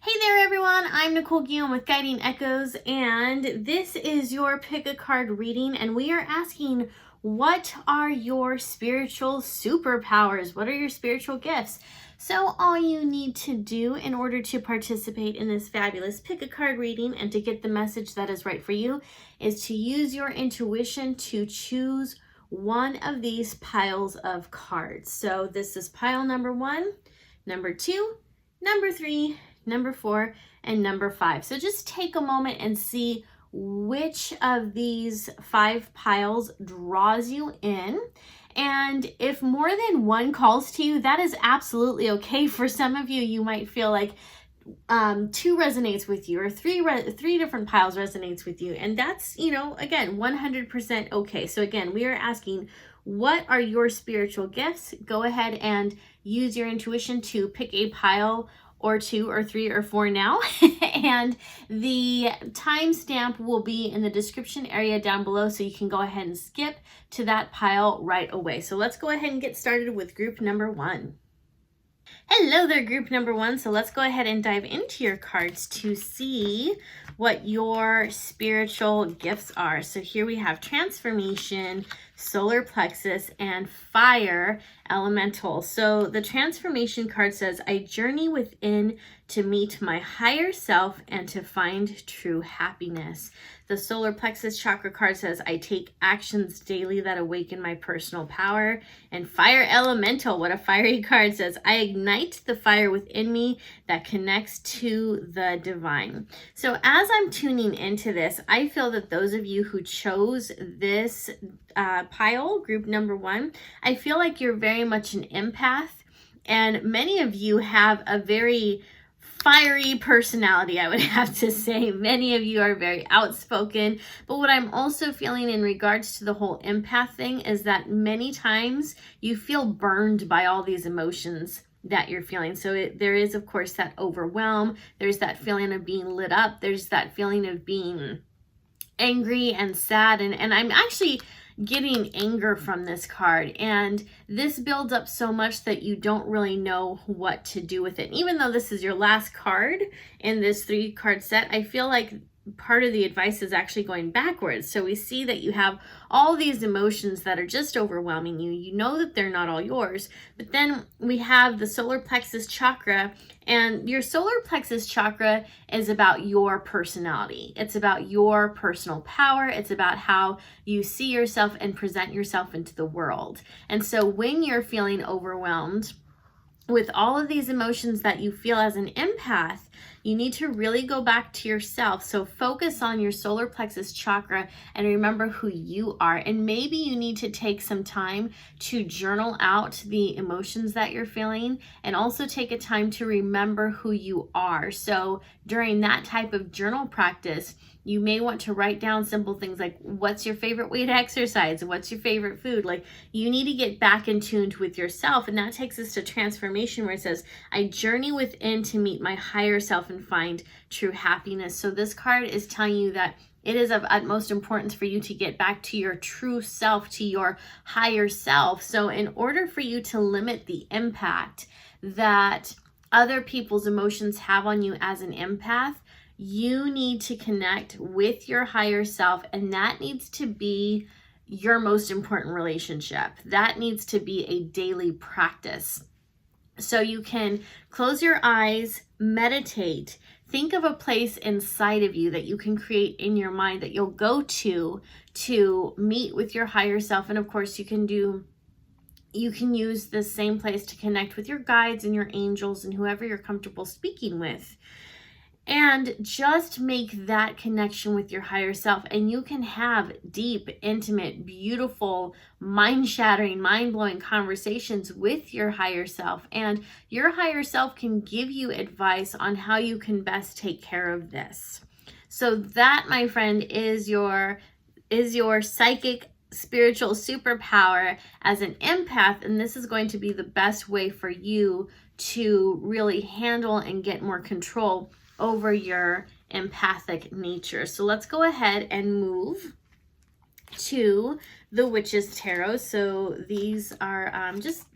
Hey there everyone, I'm Nicole Guillaume with Guiding Echoes, and this is your pick a card reading, and we are asking, what are your spiritual superpowers? What are your spiritual gifts? So all you need to do in order to participate in this fabulous pick a card reading and to get the message that is right for you is to use your intuition to choose one of these piles of cards. So this is pile number 1, number 2, number 3, number 4, and number 5. So just take a moment and see which of these 5 piles draws you in. And if more than one calls to you, that is absolutely okay. For some of you, you might feel like 2 resonates with you, or three different piles resonates with you. And that's, again, 100% okay. So again, we are asking, what are your spiritual gifts? Go ahead and use your intuition to pick a pile or 2 or 3 or 4 now. And the timestamp will be in the description area down below, so you can go ahead and skip to that pile right away. So let's go ahead and get started with group number 1. Hello there, group number 1. So let's go ahead and dive into your cards to see what your spiritual gifts are. So here we have transformation, solar plexus, and fire elemental. So the transformation card says, I journey within to meet my higher self and to find true happiness. The solar plexus chakra card says, I take actions daily that awaken my personal power. And fire elemental, what a fiery card, says, I ignite the fire within me that connects to the divine. So as I'm tuning into this, I feel that those of you who chose this pile, group number 1, I feel like you're very much an empath, and many of you have a very fiery personality, I would have to say. Many of you are very outspoken, but what I'm also feeling in regards to the whole empath thing is that many times you feel burned by all these emotions that you're feeling. So there is, of course, that overwhelm. There's that feeling of being lit up. There's that feeling of being angry and sad. And I'm actually getting anger from this card, and this builds up so much that you don't really know what to do with it. Even though this is your last card in this 3-card set, I feel like part of the advice is actually going backwards. So we see that you have all these emotions that are just overwhelming you. You know that they're not all yours, but then we have the solar plexus chakra, and your solar plexus chakra is about your personality. It's about your personal power. It's about how you see yourself and present yourself into the world. And so when you're feeling overwhelmed with all of these emotions that you feel as an empath, you need to really go back to yourself. So focus on your solar plexus chakra and remember who you are. And maybe you need to take some time to journal out the emotions that you're feeling, and also take a time to remember who you are. So during that type of journal practice, you may want to write down simple things like, what's your favorite way to exercise? What's your favorite food? Like, you need to get back in tuned with yourself. And that takes us to transformation, where it says, I journey within to meet my higher self and find true happiness. So this card is telling you that it is of utmost importance for you to get back to your true self, to your higher self. So in order for you to limit the impact that other people's emotions have on you as an empath, you need to connect with your higher self, and that needs to be your most important relationship. That needs to be a daily practice. So you can close your eyes, meditate, think of a place inside of you that you can create in your mind that you'll go to meet with your higher self. And of course, you can use the same place to connect with your guides and your angels and whoever you're comfortable speaking with. And just make that connection with your higher self, and you can have deep, intimate, beautiful, mind-shattering, mind-blowing conversations with your higher self. And your higher self can give you advice on how you can best take care of this. So that, my friend, is your psychic spiritual superpower as an empath, and this is going to be the best way for you to really handle and get more control over your empathic nature. So let's go ahead and move to the Witch's Tarot. So these are just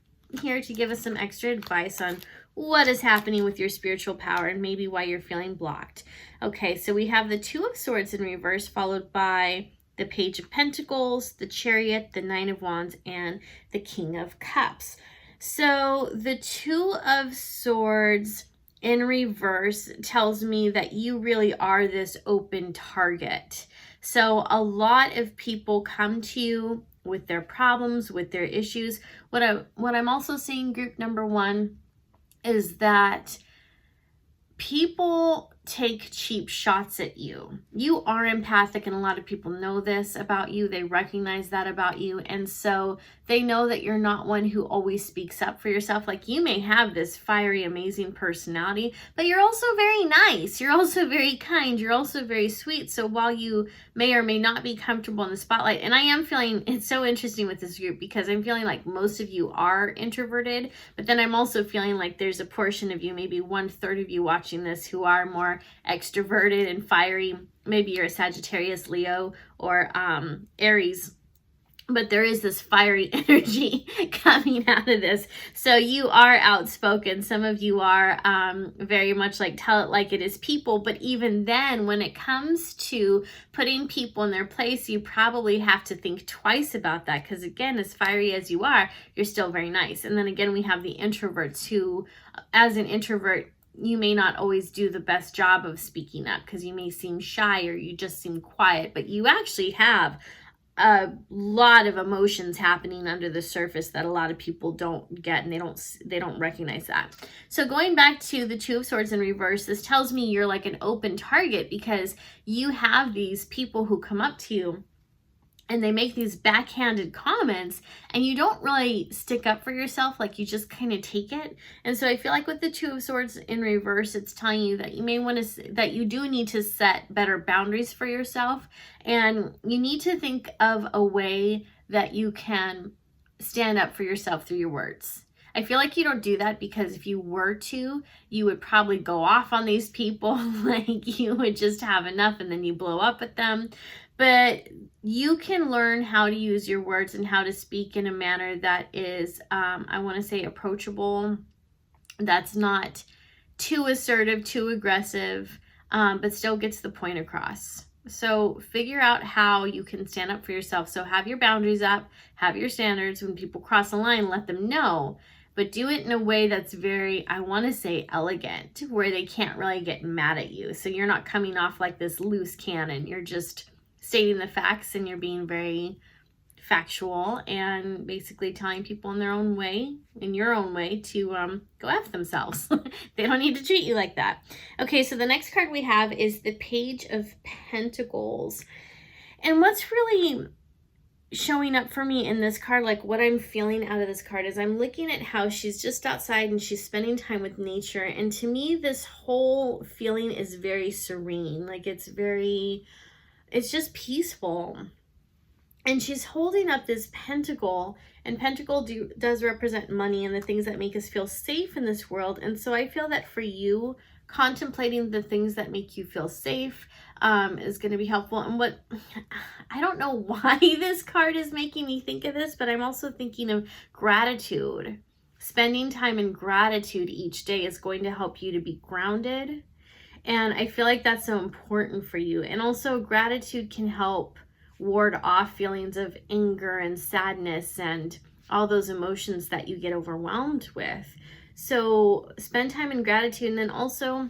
here to give us some extra advice on what is happening with your spiritual power and maybe why you're feeling blocked. Okay, so we have the Two of Swords in reverse, followed by the Page of Pentacles, the Chariot, the Nine of Wands, and the King of Cups. So the Two of Swords in reverse tells me that you really are this open target. So a lot of people come to you with their problems, with their issues. What I'm also seeing, group number one, is that people take cheap shots at you. You are empathic, and a lot of people know this about you. They recognize that about you, and so they know that you're not one who always speaks up for yourself. Like, you may have this fiery, amazing personality, but you're also very nice. You're also very kind. You're also very sweet. So while you may or may not be comfortable in the spotlight, and I am feeling, it's so interesting with this group because I'm feeling like most of you are introverted, but then I'm also feeling like there's a portion of you, maybe 1/3 of you watching this, who are more extroverted and fiery. Maybe you're a Sagittarius, Leo, or Aries. But there is this fiery energy coming out of this. So you are outspoken. Some of you are very much like tell it like it is people. But even then, when it comes to putting people in their place, you probably have to think twice about that. Because again, as fiery as you are, you're still very nice. And then again, we have the introverts who, as an introvert, you may not always do the best job of speaking up because you may seem shy or you just seem quiet. But you actually have a lot of emotions happening under the surface that a lot of people don't get, and they don't recognize that. So going back to the Two of Swords in reverse, this tells me you're like an open target because you have these people who come up to you and they make these backhanded comments, and you don't really stick up for yourself. Like, you just kind of take it. And so I feel like with the Two of Swords in reverse, it's telling you that you may want to, that you do need to set better boundaries for yourself. And you need to think of a way that you can stand up for yourself through your words. I feel like you don't do that because if you were to, you would probably go off on these people. Like, you would just have enough and then you blow up at them. But you can learn how to use your words and how to speak in a manner that is, I want to say, approachable. That's not too assertive, too aggressive, but still gets the point across. So figure out how you can stand up for yourself. So have your boundaries up, have your standards. When people cross a line, let them know. But do it in a way that's very, I want to say, elegant, where they can't really get mad at you. So you're not coming off like this loose cannon. You're just stating the facts, and you're being very factual and basically telling people in their own way, in your own way, to go F themselves. They don't need to treat you like that. Okay, so the next card we have is the Page of Pentacles. And what's really showing up for me in this card, like what I'm feeling out of this card, is I'm looking at how she's just outside and she's spending time with nature. And to me, this whole feeling is very serene. Like, it's just peaceful. And she's holding up this pentacle, and pentacle does represent money and the things that make us feel safe in this world. And so I feel that for you, contemplating the things that make you feel safe is going to be helpful. And I don't know why this card is making me think of this, but I'm also thinking of gratitude. Spending time in gratitude each day is going to help you to be grounded. And I feel like that's so important for you. And also, gratitude can help ward off feelings of anger and sadness and all those emotions that you get overwhelmed with. So spend time in gratitude. And then also,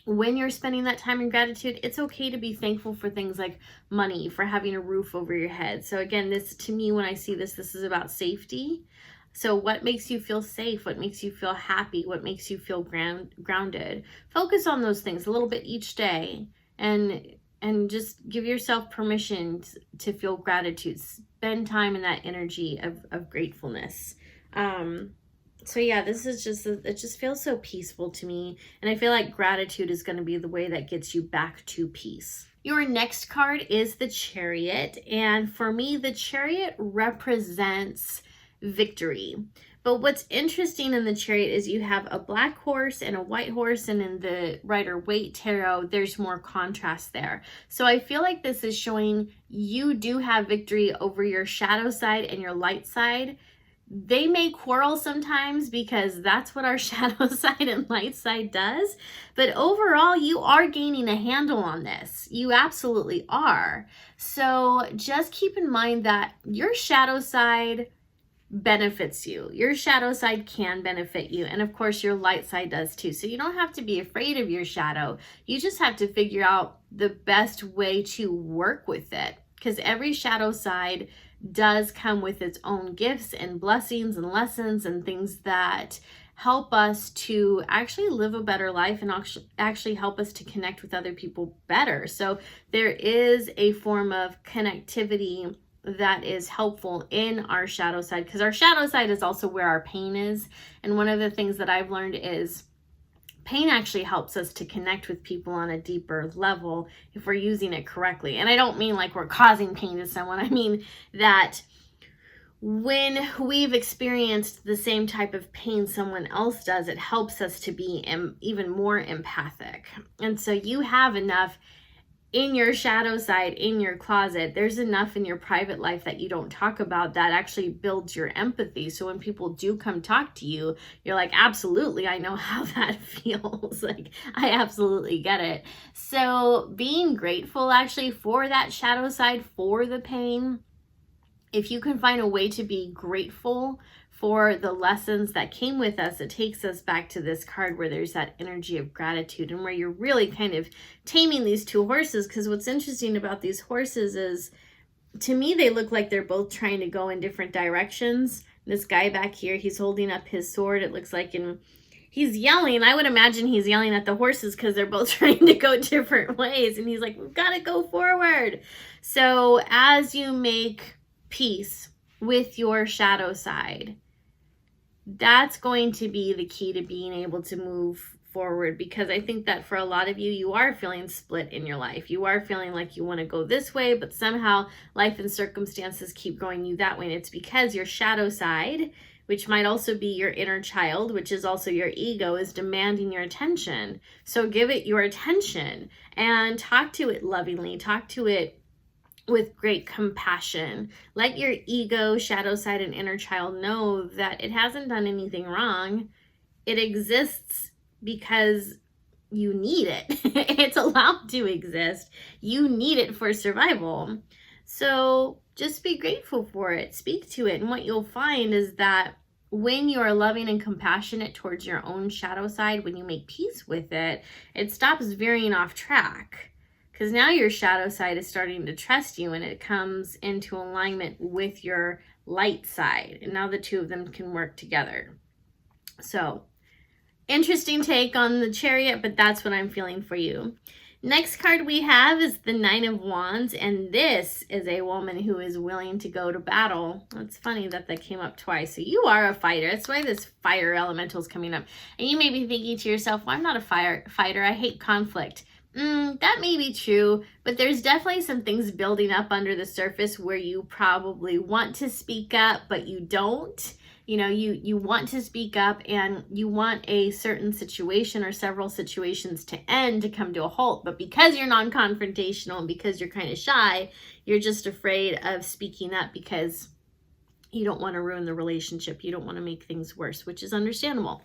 when you're spending that time in gratitude, it's okay to be thankful for things like money, for having a roof over your head. So again, this, to me, when I see this, this is about safety. So what makes you feel safe? What makes you feel happy? What makes you feel grounded? Focus on those things a little bit each day, and just give yourself permission to feel gratitude. Spend time in that energy of gratefulness. So yeah, this is just, it just feels so peaceful to me. And I feel like gratitude is going to be the way that gets you back to peace. Your next card is the Chariot. And for me, the Chariot represents victory. But what's interesting in the Chariot is you have a black horse and a white horse, and in the Rider-Waite tarot, there's more contrast there. So I feel like this is showing you do have victory over your shadow side and your light side. they may quarrel sometimes because that's what our shadow side and light side does. But overall, you are gaining a handle on this. You absolutely are. So just keep in mind that your shadow side benefits you. Your shadow side can benefit you. And of course, your light side does too. So you don't have to be afraid of your shadow. You just have to figure out the best way to work with it. Because every shadow side does come with its own gifts and blessings and lessons and things that help us to actually live a better life and actually help us to connect with other people better. So there is a form of connectivity that is helpful in our shadow side, because our shadow side is also where our pain is. And one of the things that I've learned is pain actually helps us to connect with people on a deeper level if we're using it correctly. And I don't mean like we're causing pain to someone. I mean that when we've experienced the same type of pain someone else does, it helps us to be even more empathic. And so you have enough in your shadow side, in your closet, there's enough in your private life that you don't talk about that actually builds your empathy. So when people do come talk to you, you're like, absolutely, I know how that feels. Like, I absolutely get it. So being grateful actually for that shadow side, for the pain, if you can find a way to be grateful for the lessons that came with us, it takes us back to this card where there's that energy of gratitude and where you're really kind of taming these two horses. Because what's interesting about these horses is, to me, they look like they're both trying to go in different directions. This guy back here, he's holding up his sword, it looks like, and he's yelling. I would imagine he's yelling at the horses because they're both trying to go different ways. And he's like, we've got to go forward. So as you make peace with your shadow side, that's going to be the key to being able to move forward. Because I think that for a lot of you, you are feeling split in your life. You are feeling like you want to go this way, but somehow life and circumstances keep going you that way. And it's because your shadow side, which might also be your inner child, which is also your ego, is demanding your attention. So give it your attention and talk to it lovingly. Talk to it with great compassion. Let your ego, shadow side, and inner child know that it hasn't done anything wrong. It exists because you need it. It's allowed to exist. You need it for survival. So just be grateful for it. Speak to it. And what you'll find is that when you are loving and compassionate towards your own shadow side, when you make peace with it, it stops veering off track. Because now your shadow side is starting to trust you and it comes into alignment with your light side. And now the two of them can work together. So, interesting take on the Chariot, but that's what I'm feeling for you. Next card we have is the Nine of Wands, and this is a woman who is willing to go to battle. It's funny that that came up twice. So you are a fighter. That's why this fire elemental is coming up. And you may be thinking to yourself, well, I'm not a fighter. I hate conflict. That may be true, but there's definitely some things building up under the surface where you probably want to speak up, but you don't. You know, you want to speak up and you want a certain situation or several situations to end, to come to a halt. But because you're non-confrontational and because you're kind of shy, you're just afraid of speaking up because you don't want to ruin the relationship. You don't want to make things worse, which is understandable.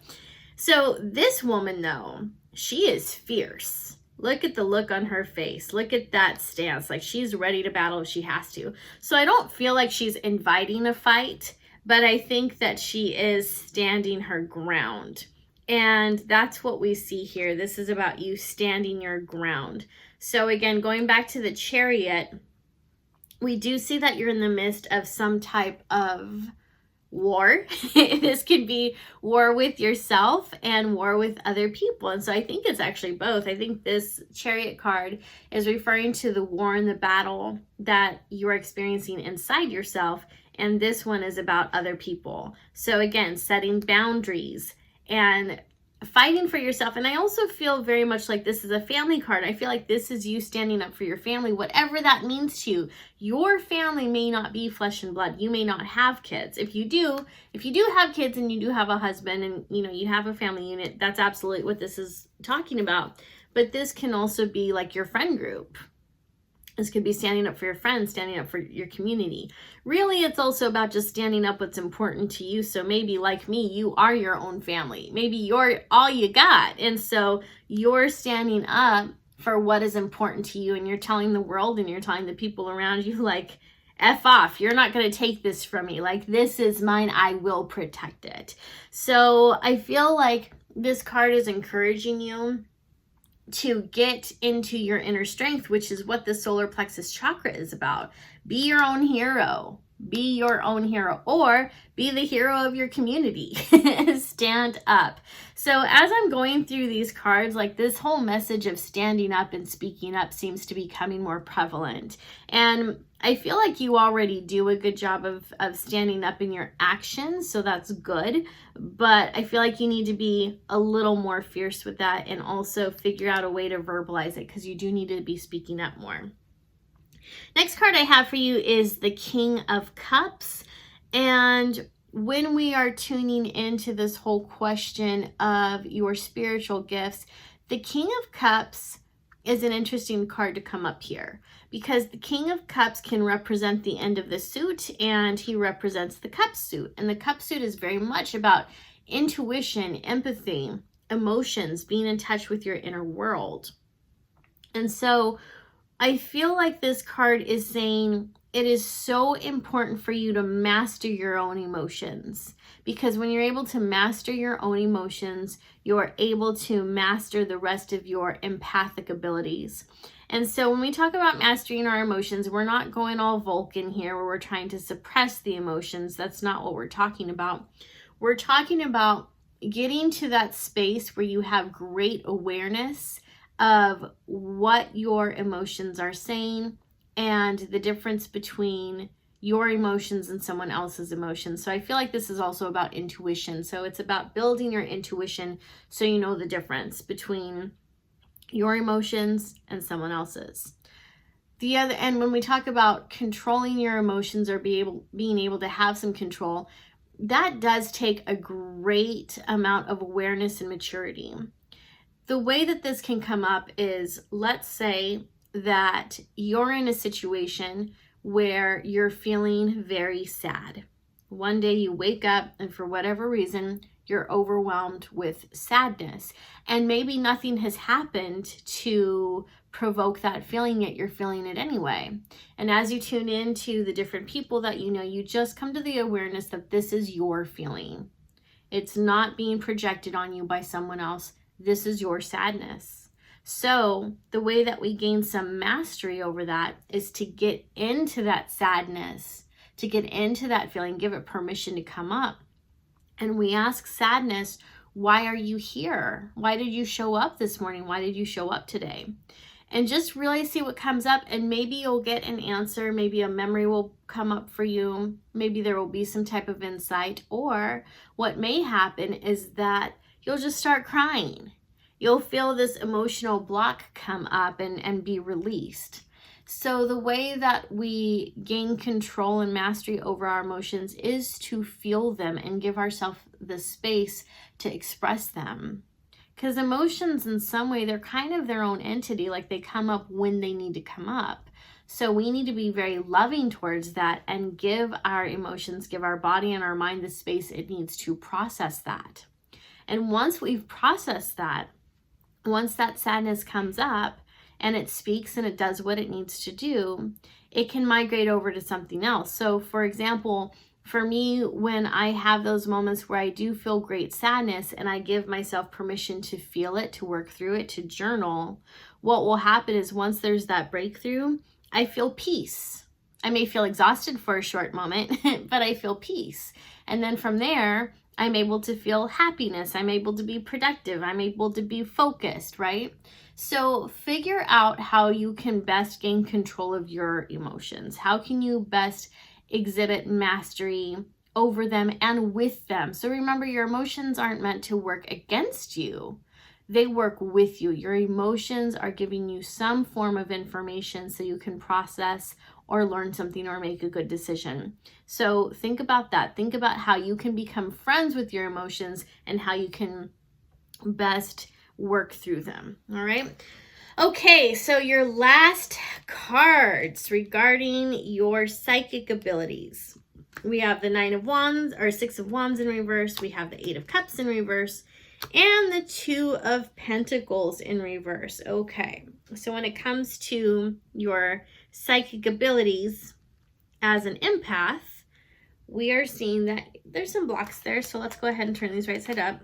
So this woman, though, she is fierce. Look at the look on her face. Look at that stance. Like she's ready to battle if she has to. So I don't feel like she's inviting a fight, but I think that she is standing her ground. And that's what we see here. This is about you standing your ground. So again, going back to the Chariot, we do see that you're in the midst of some type of war. This could be war with yourself and war with other people. And so I think it's actually both. I think this Chariot card is referring to the war and the battle that you're experiencing inside yourself. And this one is about other people. So again, setting boundaries and fighting for yourself. And I also feel very much like this is a family card. I feel like this is you standing up for your family, whatever that means to you. Your family may not be flesh and blood. You may not have kids. If you do have kids and you do have a husband and you have a family unit, that's absolutely what this is talking about. But this can also be like your friend group. This could be standing up for your friends, standing up for your community. Really, it's also about just standing up what's important to you. So maybe like me, you are your own family. Maybe you're all you got. And so you're standing up for what is important to you, and you're telling the world and you're telling the people around you, like, F off, you're not going to take this from me. Like, this is mine, I will protect it. So I feel like this card is encouraging you to get into your inner strength, which is what the solar plexus chakra is about. Be your own hero. Be your own hero, or be the hero of your community. Stand up. So as I'm going through these cards, like, this whole message of standing up and speaking up seems to be becoming more prevalent. And I feel like you already do a good job of standing up in your actions, so that's good. But I feel like you need to be a little more fierce with that, and also figure out a way to verbalize it, because you do need to be speaking up more. Next card I have for you is the King of Cups. And when we are tuning into this whole question of your spiritual gifts, the King of Cups is an interesting card to come up here, because the King of Cups can represent the end of the suit, and he represents the cup suit. And the cup suit is very much about intuition, empathy, emotions, being in touch with your inner world. And so I feel like this card is saying it is so important for you to master your own emotions, because when you're able to master your own emotions, you're able to master the rest of your empathic abilities. And so when we talk about mastering our emotions, we're not going all Vulcan here where we're trying to suppress the emotions. That's not what we're talking about. We're talking about getting to that space where you have great awareness of what your emotions are saying, and the difference between your emotions and someone else's emotions. So I feel like this is also about intuition. So it's about building your intuition so you know the difference between your emotions and someone else's. The other, and when we talk about controlling your emotions, or being able to have some control, that does take a great amount of awareness and maturity. The way that this can come up is, let's say that you're in a situation where you're feeling very sad. One day you wake up and for whatever reason, you're overwhelmed with sadness. And maybe nothing has happened to provoke that feeling, yet you're feeling it anyway. And as you tune into the different people that you know, you just come to the awareness that this is your feeling. It's not being projected on you by someone else. This is your sadness. So the way that we gain some mastery over that is to get into that sadness, to get into that feeling, give it permission to come up. And we ask sadness, why are you here? Why did you show up this morning? Why did you show up today? And just really see what comes up, and maybe you'll get an answer. Maybe a memory will come up for you. Maybe there will be some type of insight, or what may happen is that you'll just start crying. You'll feel this emotional block come up and be released. So the way that we gain control and mastery over our emotions is to feel them and give ourselves the space to express them. Because emotions, in some way, they're kind of their own entity, like they come up when they need to come up. So we need to be very loving towards that and give our emotions, give our body and our mind the space it needs to process that. And once we've processed that, once that sadness comes up and it speaks and it does what it needs to do, it can migrate over to something else. So for example, for me, when I have those moments where I do feel great sadness and I give myself permission to feel it, to work through it, to journal, what will happen is once there's that breakthrough, I feel peace. I may feel exhausted for a short moment, but I feel peace. And then from there, I'm able to feel happiness. I'm able to be productive. I'm able to be focused, right? So figure out how you can best gain control of your emotions. How can you best exhibit mastery over them and with them? So remember, your emotions aren't meant to work against you. They work with you. Your emotions are giving you some form of information so you can process or learn something or make a good decision. So think about that. Think about how you can become friends with your emotions and how you can best work through them. All right. Okay, so your last cards regarding your psychic abilities. We have the Nine of Wands, or Six of Wands in reverse. We have the Eight of Cups in reverse. And the Two of Pentacles in reverse. Okay, so when it comes to your psychic abilities as an empath, we are seeing that there's some blocks there. So let's go ahead and turn these right side up.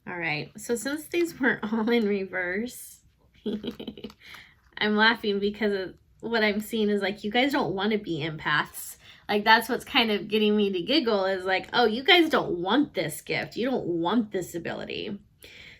All right, so since these were all in reverse, I'm laughing because of what I'm seeing is like, you guys don't want to be empaths. Like, that's what's kind of getting me to giggle is like, oh, you guys don't want this gift. You don't want this ability.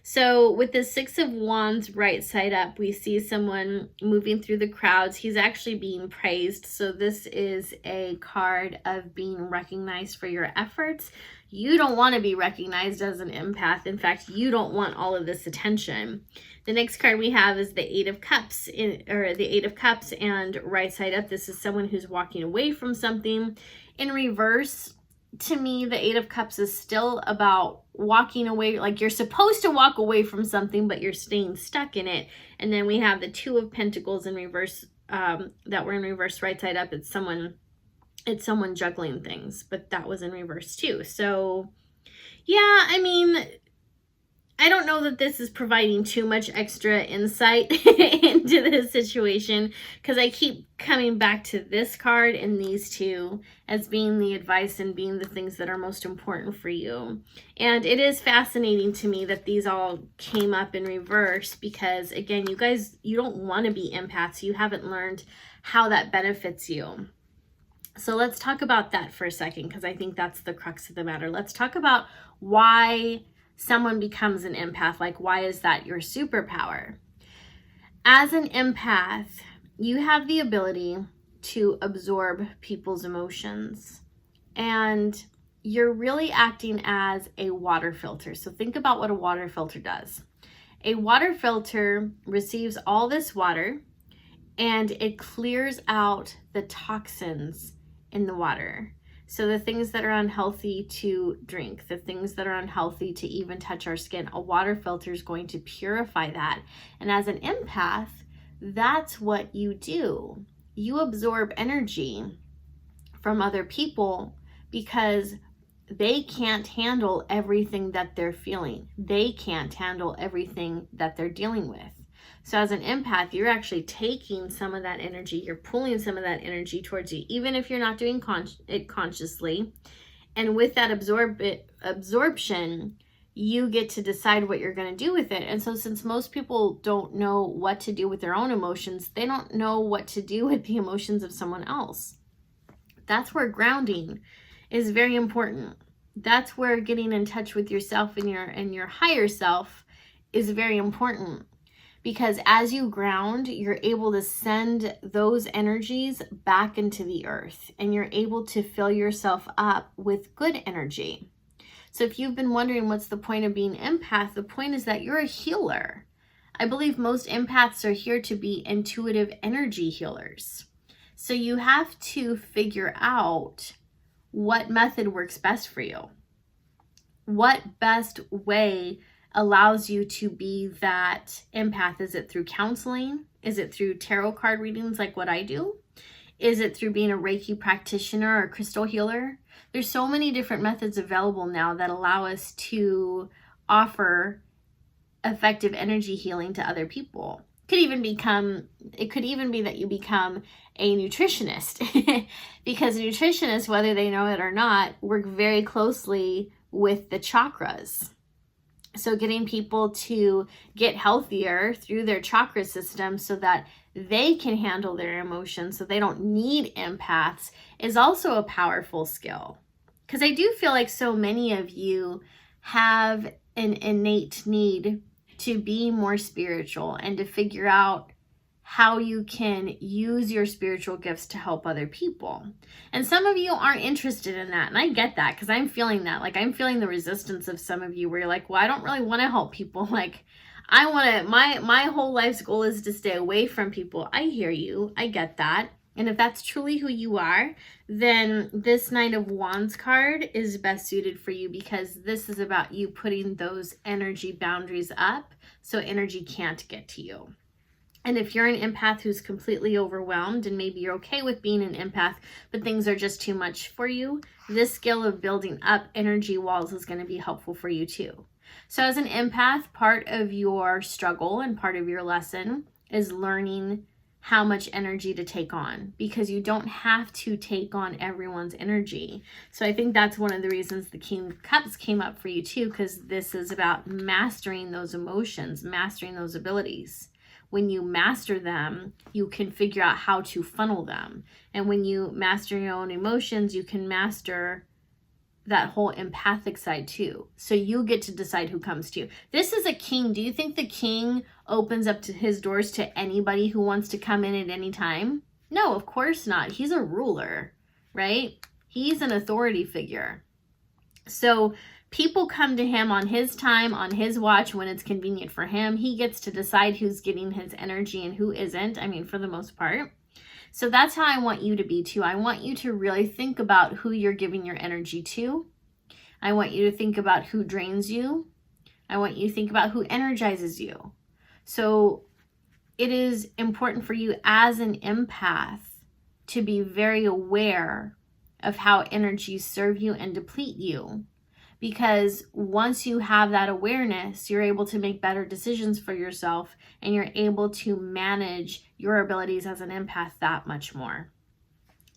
So with the Six of Wands right side up, we see someone moving through the crowds. He's actually being praised. So this is a card of being recognized for your efforts. You don't want to be recognized as an empath. In fact, you don't want all of this attention. The next card we have is the Eight of Cups, and right side up, this is someone who's walking away from something. In reverse, to me, the Eight of Cups is still about walking away. Like, you're supposed to walk away from something, but you're staying stuck in it. And then we have the Two of Pentacles in reverse, that were in reverse right side up. It's someone juggling things, but that was in reverse too. So yeah, I mean, I don't know that this is providing too much extra insight into this situation, because I keep coming back to this card and these two as being the advice and being the things that are most important for you. And it is fascinating to me that these all came up in reverse because, again, you guys, you don't want to be empaths. You haven't learned how that benefits you. So let's talk about that for a second, because I think that's the crux of the matter. Let's talk about why someone becomes an empath. Like, why is that your superpower? As an empath, you have the ability to absorb people's emotions, and you're really acting as a water filter. So think about what a water filter does. A water filter receives all this water and it clears out the toxins in the water. So the things that are unhealthy to drink, the things that are unhealthy to even touch our skin, a water filter is going to purify that. And as an empath, that's what you do. You absorb energy from other people because they can't handle everything that they're feeling. They can't handle everything that they're dealing with. So as an empath, you're actually taking some of that energy, you're pulling some of that energy towards you, even if you're not doing it consciously. And with that absorption, you get to decide what you're going to do with it. And so since most people don't know what to do with their own emotions, they don't know what to do with the emotions of someone else. That's where grounding is very important. That's where getting in touch with yourself and your higher self is very important. Because as you ground, you're able to send those energies back into the earth, and you're able to fill yourself up with good energy. So if you've been wondering what's the point of being empath, the point is that you're a healer. I believe most empaths are here to be intuitive energy healers. So you have to figure out what method works best for you. What best way allows you to be that empath? Is it through counseling? Is it through tarot card readings like what I do? Is it through being a Reiki practitioner or crystal healer? There's so many different methods available now that allow us to offer effective energy healing to other people. It could even be that you become a nutritionist because nutritionists, whether they know it or not, work very closely with the chakras. So getting people to get healthier through their chakra system so that they can handle their emotions, so they don't need empaths, is also a powerful skill. Because I do feel like so many of you have an innate need to be more spiritual and to figure out how you can use your spiritual gifts to help other people. And some of you aren't interested in that. And I get that, because I'm feeling that. Like, I'm feeling the resistance of some of you where you're like, well, I don't really want to help people. Like, I want to, my whole life's goal is to stay away from people. I hear you. I get that. And if that's truly who you are, then this Knight of Wands card is best suited for you, because this is about you putting those energy boundaries up so energy can't get to you. And if you're an empath who's completely overwhelmed, and maybe you're okay with being an empath, but things are just too much for you, this skill of building up energy walls is going to be helpful for you too. So as an empath, part of your struggle and part of your lesson is learning how much energy to take on, because you don't have to take on everyone's energy. So I think that's one of the reasons the King of Cups came up for you too, because this is about mastering those emotions, mastering those abilities. When you master them, you can figure out how to funnel them. And when you master your own emotions, you can master that whole empathic side too. So you get to decide who comes to you. This is a king. Do you think the king opens up to his doors to anybody who wants to come in at any time? No, of course not. He's a ruler, right? He's an authority figure. So people come to him on his time, on his watch, when it's convenient for him. He gets to decide who's getting his energy and who isn't. I mean, for the most part. So that's how I want you to be too. I want you to really think about who you're giving your energy to. I want you to think about who drains you. I want you to think about who energizes you. So it is important for you as an empath to be very aware of how energies serve you and deplete you. Because once you have that awareness, you're able to make better decisions for yourself, and you're able to manage your abilities as an empath that much more.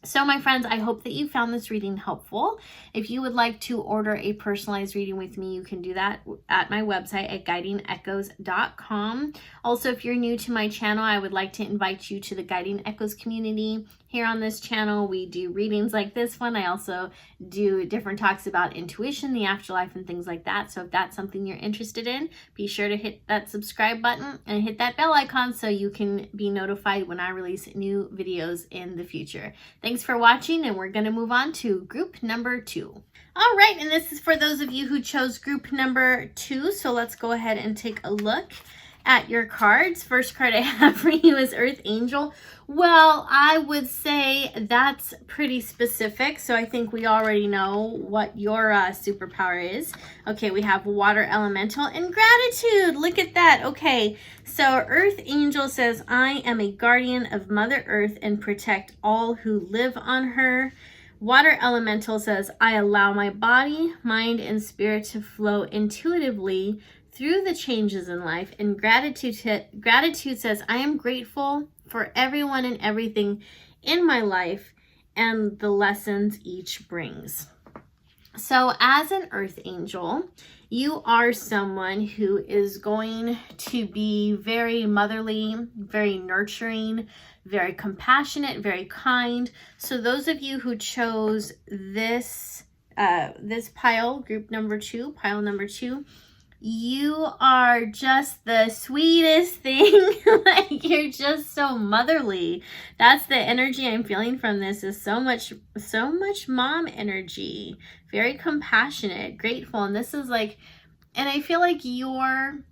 So my friends, I hope that you found this reading helpful. If you would like to order a personalized reading with me, you can do that at my website at guidingechoes.com. Also, if you're new to my channel, I would like to invite you to the Guiding Echoes community. Here on this channel, we do readings like this one. I also do different talks about intuition, the afterlife, and things like that. So if that's something you're interested in, be sure to hit that subscribe button and hit that bell icon so you can be notified when I release new videos in the future. Thanks for watching, and we're going to move on to group number 2. All right, and this is for those of you who chose group number 2. So let's go ahead and take a look at your cards. First card I have for you is Earth Angel. Well, I would say that's pretty specific, so I think we already know what your superpower is. Okay, we have Water Elemental and Gratitude. Look at that. Okay, so Earth Angel says, I am a guardian of Mother Earth and protect all who live on her. Water Elemental says, I allow my body, mind, and spirit to flow intuitively through the changes in life. And Gratitude says, I am grateful for everyone and everything in my life and the lessons each brings. So as an Earth Angel, you are someone who is going to be very motherly, very nurturing, very compassionate, very kind. So those of you who chose this pile, group number 2, pile number 2, you are just the sweetest thing. Like, you're just so motherly. That's the energy I'm feeling from this, is so much mom energy, very compassionate, grateful. And this is like, and I feel like your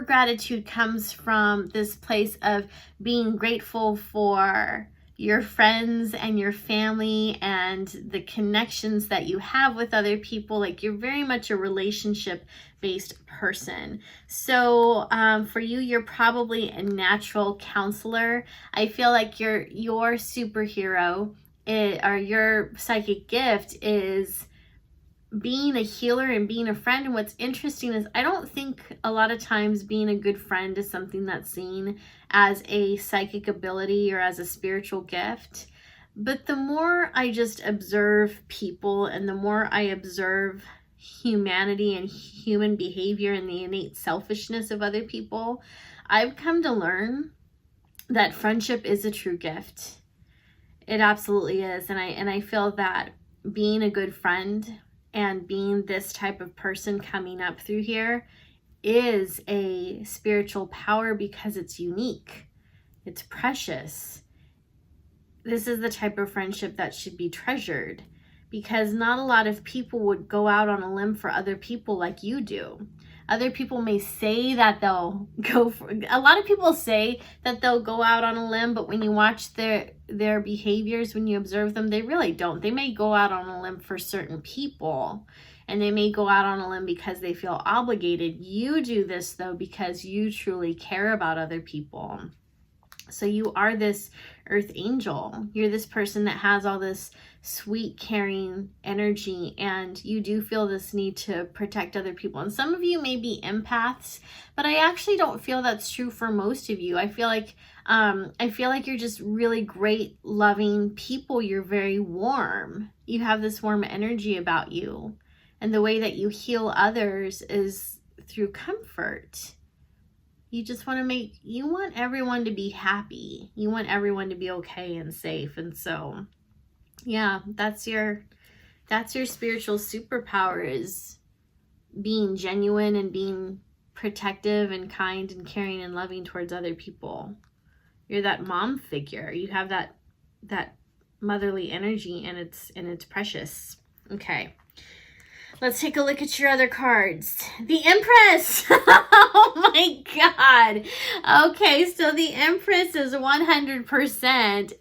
gratitude comes from this place of being grateful for your friends and your family and the connections that you have with other people. Like, you're very much a relationship-based person. So for you, you're probably a natural counselor. I feel like your superhero or your psychic gift is being a healer and being a friend. And what's interesting is I don't think a lot of times being a good friend is something that's seen as a psychic ability or as a spiritual gift. But the more I just observe people, and the more I observe humanity and human behavior and the innate selfishness of other people, I've come to learn that friendship is a true gift. It absolutely is. And I feel that being a good friend and being this type of person coming up through here is a spiritual power, because it's unique. It's precious. This is the type of friendship that should be treasured, because not a lot of people would go out on a limb for other people like you do. Other people may say that they'll go for, a lot of people say that they'll go out on a limb, but when you watch their behaviors, when you observe them, they really don't. They may go out on a limb for certain people, and they may go out on a limb because they feel obligated. You do this though because you truly care about other people. So you are this earth angel. You're this person that has all this sweet, caring energy, and you do feel this need to protect other people. And some of you may be empaths, but I actually don't feel that's true for most of you. I feel like you're just really great, loving people. You're very warm. You have this warm energy about you. And the way that you heal others is through comfort. You just you want everyone to be happy. You want everyone to be okay and safe. And so, yeah, that's your spiritual superpower, is being genuine and being protective and kind and caring and loving towards other people. You're that mom figure. You have that motherly energy, and it's precious. Okay. Let's take a look at your other cards. The Empress. Oh my God. Okay, so the Empress is 100%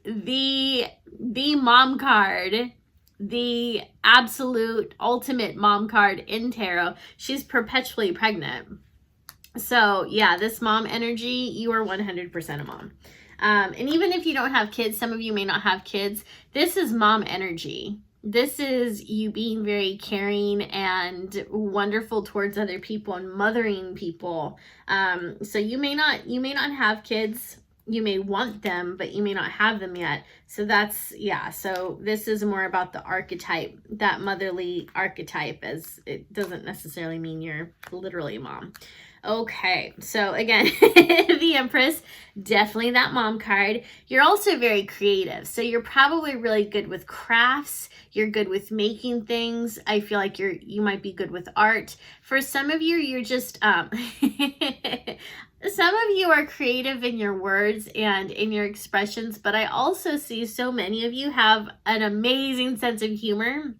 the mom card, the absolute ultimate mom card in tarot. She's perpetually pregnant. So yeah, this mom energy, you are 100% a mom. And even if you don't have kids, some of you may not have kids, this is mom energy. This is you being very caring and wonderful towards other people and mothering people. So you may not have kids. You may want them, but you may not have them yet. So that's, yeah. So this is more about the archetype, that motherly archetype, as it doesn't necessarily mean you're literally a mom. Okay, so again, the Empress, definitely that mom card. You're also very creative. So you're probably really good with crafts. You're good with making things. I feel like you might be good with art. For some of you, you're just, some of you are creative in your words and in your expressions, but I also see so many of you have an amazing sense of humor.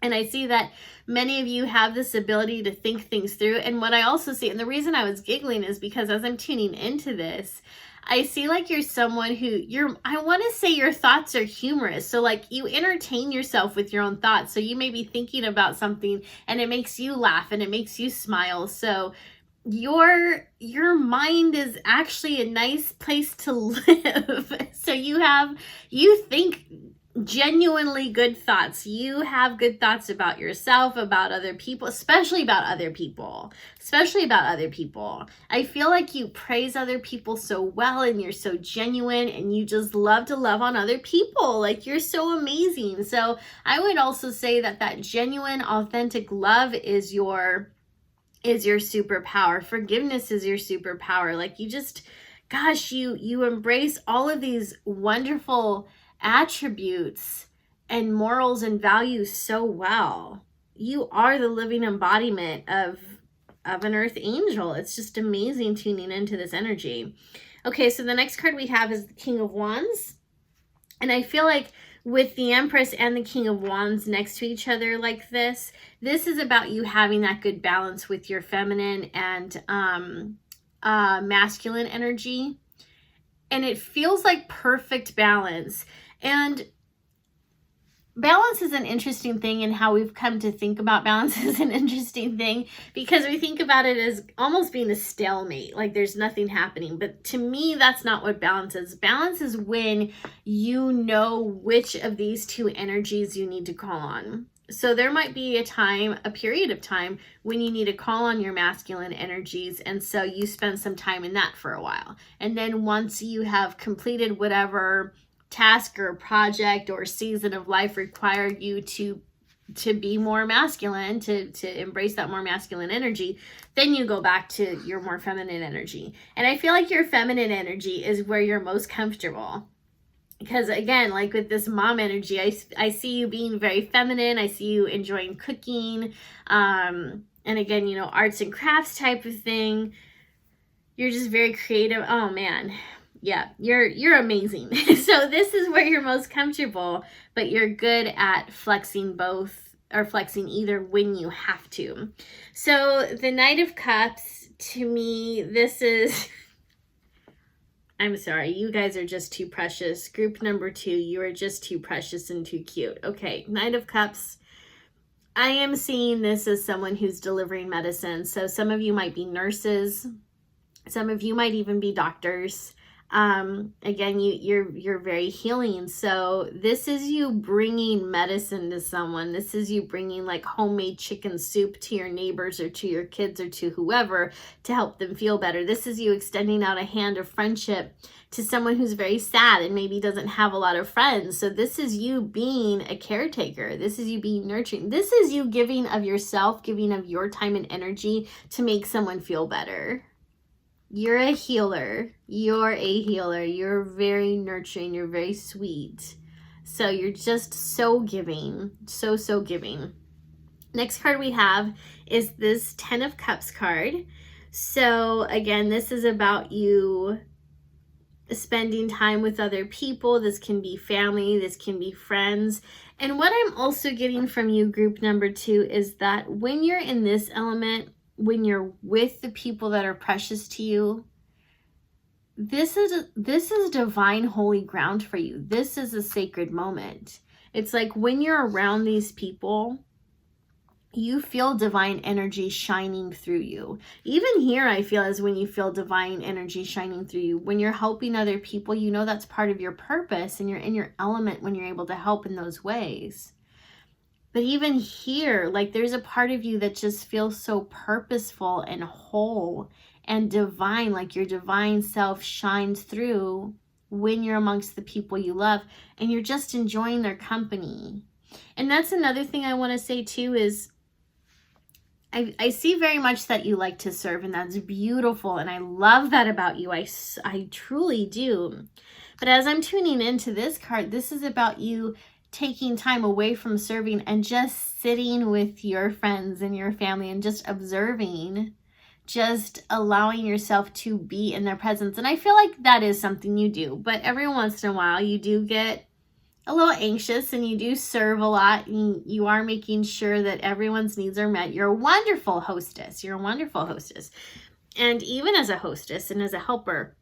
And I see that many of you have this ability to think things through. And what I also see, and the reason I was giggling is because as I'm tuning into this, I see like you're someone who I want to say your thoughts are humorous. So like you entertain yourself with your own thoughts. So you may be thinking about something and it makes you laugh and it makes you smile. So your mind is actually a nice place to live. So you think genuinely good thoughts. You have good thoughts about yourself, about other people, especially about other people. I feel like you praise other people so well, and you're so genuine, and you just love to love on other people. Like, you're so amazing. So I would also say that genuine, authentic love is your superpower. Forgiveness is your superpower. Like, you just, gosh, you embrace all of these wonderful attributes and morals and values so well. You are the living embodiment of an earth angel. It's just amazing tuning into this energy. Okay, so the next card we have is the King of Wands. And I feel like with the Empress and the King of Wands next to each other like this is about you having that good balance with your feminine and masculine energy. And it feels like perfect balance. And balance is an interesting thing, and how we've come to think about balance is an interesting thing, because we think about it as almost being a stalemate, like there's nothing happening. But to me, that's not what balance is. Balance is when you know which of these two energies you need to call on. So there might be a period of time when you need to call on your masculine energies, and so you spend some time in that for a while. And then once you have completed whatever task or project or season of life required you to be more masculine, to embrace that more masculine energy, then you go back to your more feminine energy. And I feel like your feminine energy is where you're most comfortable. Because again, like with this mom energy, I see you being very feminine. I see you enjoying cooking. And again, arts and crafts type of thing. You're just very creative. Oh man. Yeah, you're amazing. So this is where you're most comfortable, but you're good at flexing both, or flexing either when you have to. So the Knight of Cups, to me, this is... I'm sorry, you guys are just too precious. Group number 2, you are just too precious and too cute. Okay, Knight of Cups. I am seeing this as someone who's delivering medicine. So some of you might be nurses. Some of you might even be doctors. Again, you're very healing. So this is you bringing medicine to someone. This is you bringing like homemade chicken soup to your neighbors or to your kids or to whoever to help them feel better. This is you extending out a hand of friendship to someone who's very sad and maybe doesn't have a lot of friends. So this is you being a caretaker. This is you being nurturing. This is you giving of yourself, giving of your time and energy to make someone feel better. You're a healer. You're a healer. You're very nurturing. You're very sweet. So you're just so giving. So giving. Next card we have is this 10 of Cups card. So again, this is about you spending time with other people. This can be family. This can be friends. And what I'm also getting from you, group number 2, is that when you're in this element, when you're with the people that are precious to you, this is divine holy ground for you. This is a sacred moment. It's like when you're around these people, you feel divine energy shining through you. Even here, I feel as when you feel divine energy shining through you. When you're helping other people, you know that's part of your purpose and you're in your element when you're able to help in those ways. But even here, like there's a part of you that just feels so purposeful and whole and divine, like your divine self shines through when you're amongst the people you love and you're just enjoying their company. And that's another thing I want to say too is I see very much that you like to serve, and that's beautiful. And I love that about you. I truly do. But as I'm tuning into this card, this is about you taking time away from serving and just sitting with your friends and your family and just observing, just allowing yourself to be in their presence. And I feel like that is something you do, but every once in a while you do get a little anxious and you do serve a lot and you are making sure that everyone's needs are met. You're a wonderful hostess. You're a wonderful hostess. And even as a hostess and as a helper,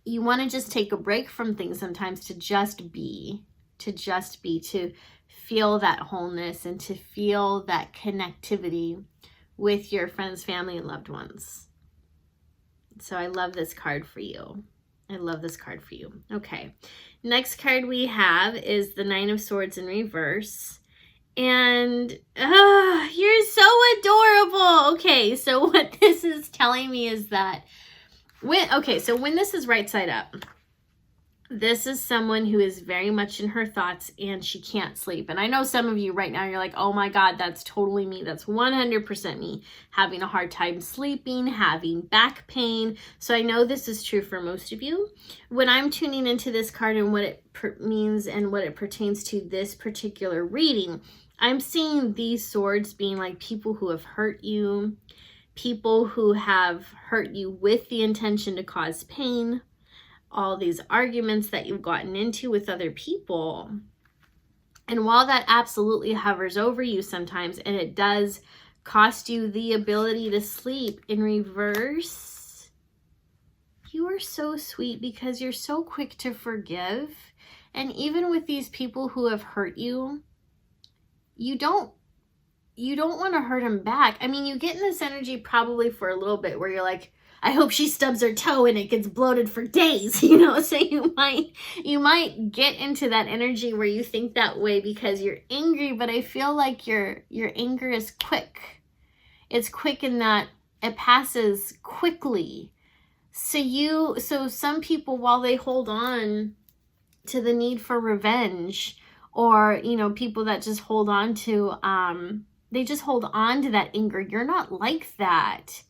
you want to just take a break from things sometimes to just be, to feel that wholeness and to feel that connectivity with your friends, family, and loved ones. So I love this card for you. I love this card for you. Okay. Next card we have is the 9 of Swords in reverse. And you're so adorable. Okay. So what this is telling me is that when this is right side up, this is someone who is very much in her thoughts and she can't sleep. And I know some of you right now, you're like, oh my God, that's totally me. That's 100% me, having a hard time sleeping, having back pain. So I know this is true for most of you. When I'm tuning into this card and what it means and what it pertains to this particular reading, I'm seeing these swords being like people who have hurt you, people who have hurt you with the intention to cause pain, all these arguments that you've gotten into with other people. And while that absolutely hovers over you sometimes, and it does cost you the ability to sleep, in reverse, you are so sweet because you're so quick to forgive. And even with these people who have hurt you, you don't want to hurt them back. I mean, you get in this energy probably for a little bit where you're like, I hope she stubs her toe and it gets bloated for days, you know? So you might get into that energy where you think that way because you're angry, but I feel like your anger is quick. It's quick in that it passes quickly. So some people, while they hold on to the need for revenge, or, you know, people that just hold on to, they just hold on to that anger. You're not like that.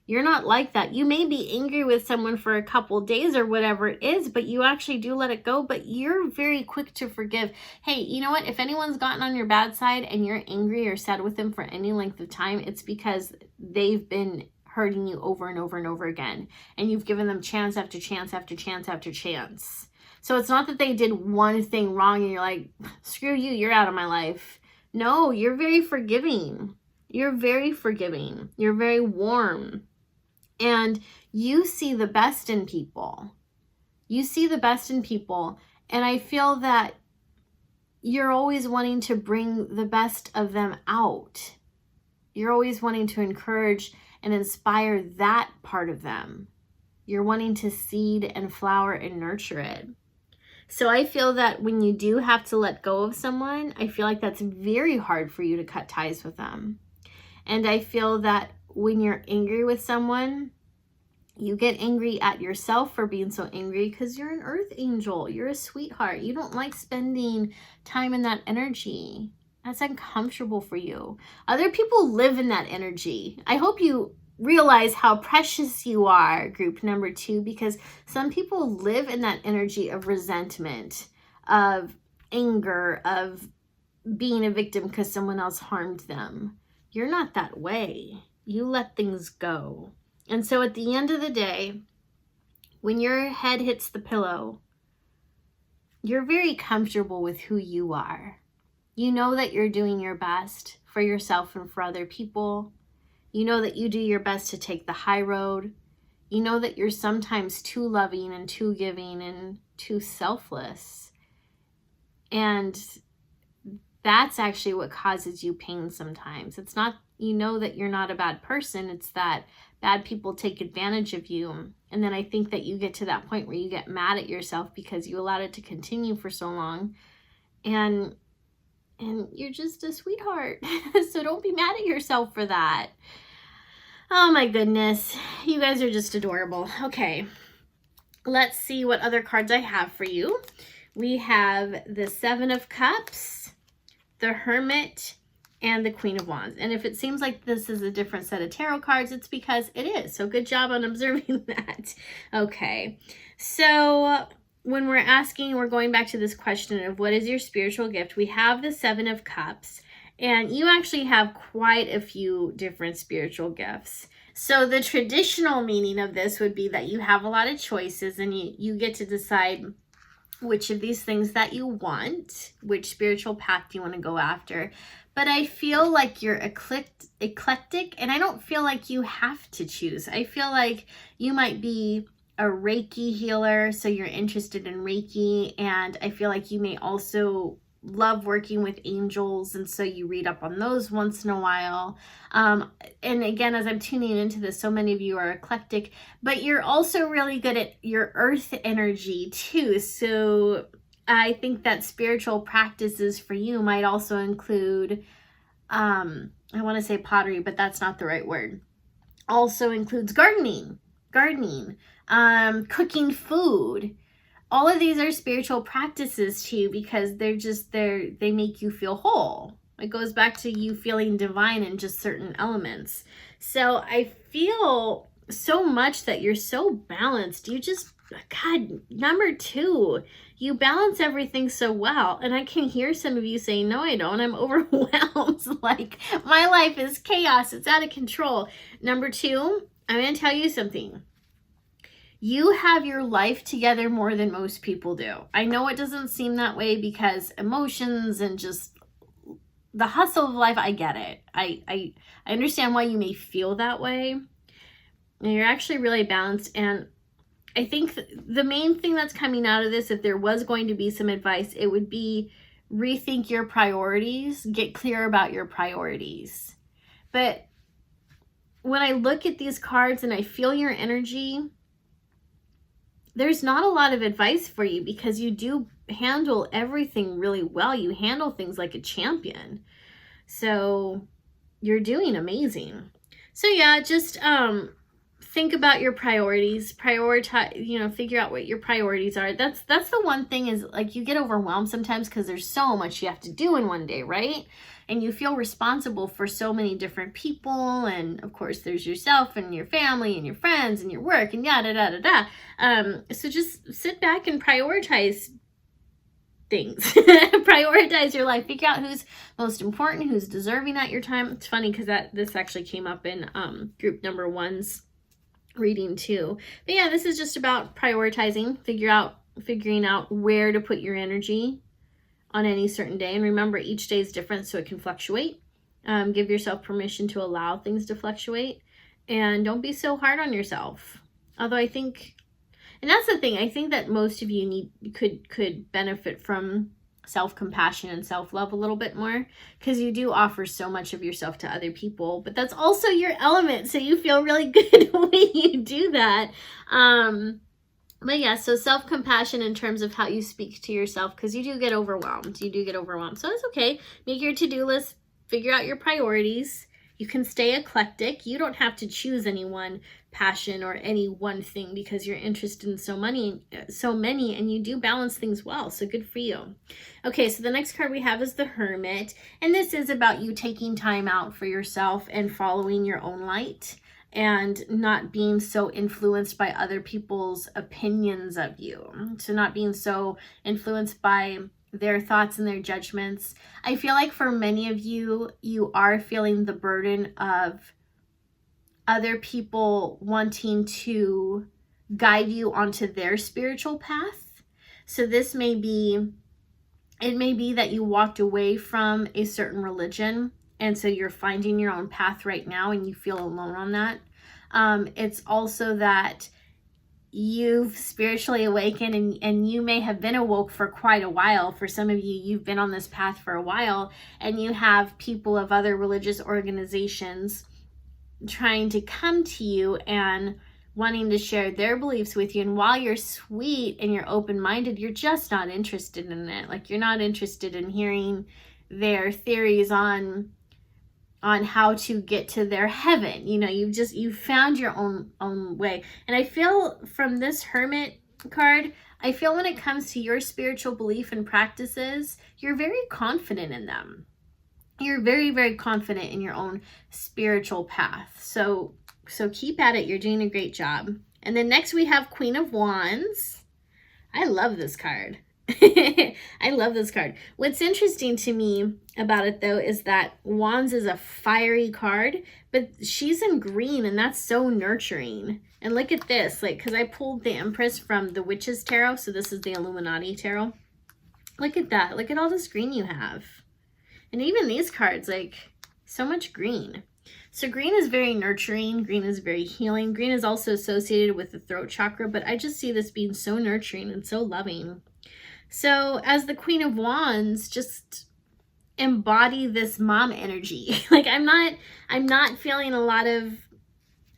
You're not like that. You may be angry with someone for a couple days or whatever it is, but you actually do let it go, but you're very quick to forgive. Hey, you know what? If anyone's gotten on your bad side and you're angry or sad with them for any length of time, it's because they've been hurting you over and over and over again. And you've given them chance after chance after chance after chance. So it's not that they did one thing wrong and you're like, screw you, you're out of my life. No, you're very forgiving. You're very forgiving. You're very warm. And you see the best in people. You see the best in people. And I feel that you're always wanting to bring the best of them out. You're always wanting to encourage and inspire that part of them. You're wanting to seed and flower and nurture it. So I feel that when you do have to let go of someone, I feel like that's very hard for you to cut ties with them. And I feel that when you're angry with someone, you get angry at yourself for being so angry because you're an earth angel. You're a sweetheart. You don't like spending time in that energy. That's uncomfortable for you. Other people live in that energy. I hope you realize how precious you are, group number 2, because some people live in that energy of resentment, of anger, of being a victim because someone else harmed them. You're not that way. You let things go. And so at the end of the day, when your head hits the pillow, you're very comfortable with who you are. You know that you're doing your best for yourself and for other people. You know that you do your best to take the high road. You know that you're sometimes too loving and too giving and too selfless. And that's actually what causes you pain sometimes. It's not, you know that you're not a bad person. It's that bad people take advantage of you. And then I think that you get to that point where you get mad at yourself because you allowed it to continue for so long. And you're just a sweetheart. So don't be mad at yourself for that. Oh my goodness. You guys are just adorable. Okay. Let's see what other cards I have for you. We have the 7 of Cups, the Hermit, and the Queen of Wands. And if it seems like this is a different set of tarot cards, it's because it is. So good job on observing that. Okay. So when we're asking, we're going back to this question of what is your spiritual gift? We have the 7 of Cups, and you actually have quite a few different spiritual gifts. So the traditional meaning of this would be that you have a lot of choices and you get to decide which of these things that you want, which spiritual path do you want to go after. But I feel like you're eclectic, and I don't feel like you have to choose. I feel like you might be a Reiki healer, so you're interested in Reiki, and I feel like you may also love working with angels, and so you read up on those once in a while. And again, as I'm tuning into this, so many of you are eclectic, but you're also really good at your earth energy too. So I think that spiritual practices for you might also include, I want to say pottery, but that's not the right word. Also includes gardening, cooking food. All of these are spiritual practices to you because they make you feel whole. It goes back to you feeling divine in just certain elements. So I feel so much that you're so balanced. God, number 2, you balance everything so well. And I can hear some of you saying, no, I don't. I'm overwhelmed. Like, my life is chaos. It's out of control. Number 2, I'm going to tell you something. You have your life together more than most people do. I know it doesn't seem that way because emotions and just the hustle of life, I get it. I understand why you may feel that way. And you're actually really balanced. And I think the main thing that's coming out of this, if there was going to be some advice, it would be rethink your priorities, get clear about your priorities. But when I look at these cards and I feel your energy, there's not a lot of advice for you because you do handle everything really well. You handle things like a champion. So you're doing amazing. So yeah, just think about your priorities, prioritize, figure out what your priorities are. That's the one thing is like you get overwhelmed sometimes because there's so much you have to do in one day, right? And you feel responsible for so many different people. And of course there's yourself and your family and your friends and your work and yada, da, da, da. So just sit back and prioritize things. Prioritize your life. Figure out who's most important, who's deserving at your time. It's funny because this actually came up in group number 1's reading too. But yeah, this is just about prioritizing, figuring out where to put your energy on any certain day. And remember, each day is different, so it can fluctuate. Give yourself permission to allow things to fluctuate, and don't be so hard on yourself. Although I think, and that's the thing, I think that most of you could benefit from self-compassion and self-love a little bit more, because you do offer so much of yourself to other people, but that's also your element, so you feel really good when you do that. But yeah, so self-compassion in terms of how you speak to yourself, because you do get overwhelmed. So it's okay. Make your to-do list, figure out your priorities. You can stay eclectic. You don't have to choose any one passion or any one thing, because you're interested in so many, and you do balance things well. So good for you. Okay, so the next card we have is the Hermit, and this is about you taking time out for yourself and following your own light, and not being so influenced by other people's opinions of you. So not being so influenced by their thoughts and their judgments. I feel like for many of you, you are feeling the burden of other people wanting to guide you onto their spiritual path. So it may be that you walked away from a certain religion, and so you're finding your own path right now and you feel alone on that. It's also that you've spiritually awakened, and you may have been awoke for quite a while. For some of you, you've been on this path for a while, and you have people of other religious organizations trying to come to you and wanting to share their beliefs with you. And while you're sweet and you're open-minded, you're just not interested in it. Like, you're not interested in hearing their theories on how to get to their heaven. You know, you've found your own way. And I feel from this Hermit card, I feel when it comes to your spiritual belief and practices, you're very confident in them. You're very, very confident in your own spiritual path. So keep at it. You're doing a great job. And then next we have Queen of Wands. I love this card. I love this card. What's interesting to me about it, though, is that Wands is a fiery card, but she's in green, and that's so nurturing. And look at this, like, because I pulled the Empress from the Witch's Tarot, so this is the Illuminati Tarot. Look at that. Look at all this green you have. And even these cards, like, so much green. So green is very nurturing. Green is very healing. Green is also associated with the throat chakra, but I just see this being so nurturing and so loving. So as the Queen of Wands, just embody this mom energy. Like, I'm not feeling a lot of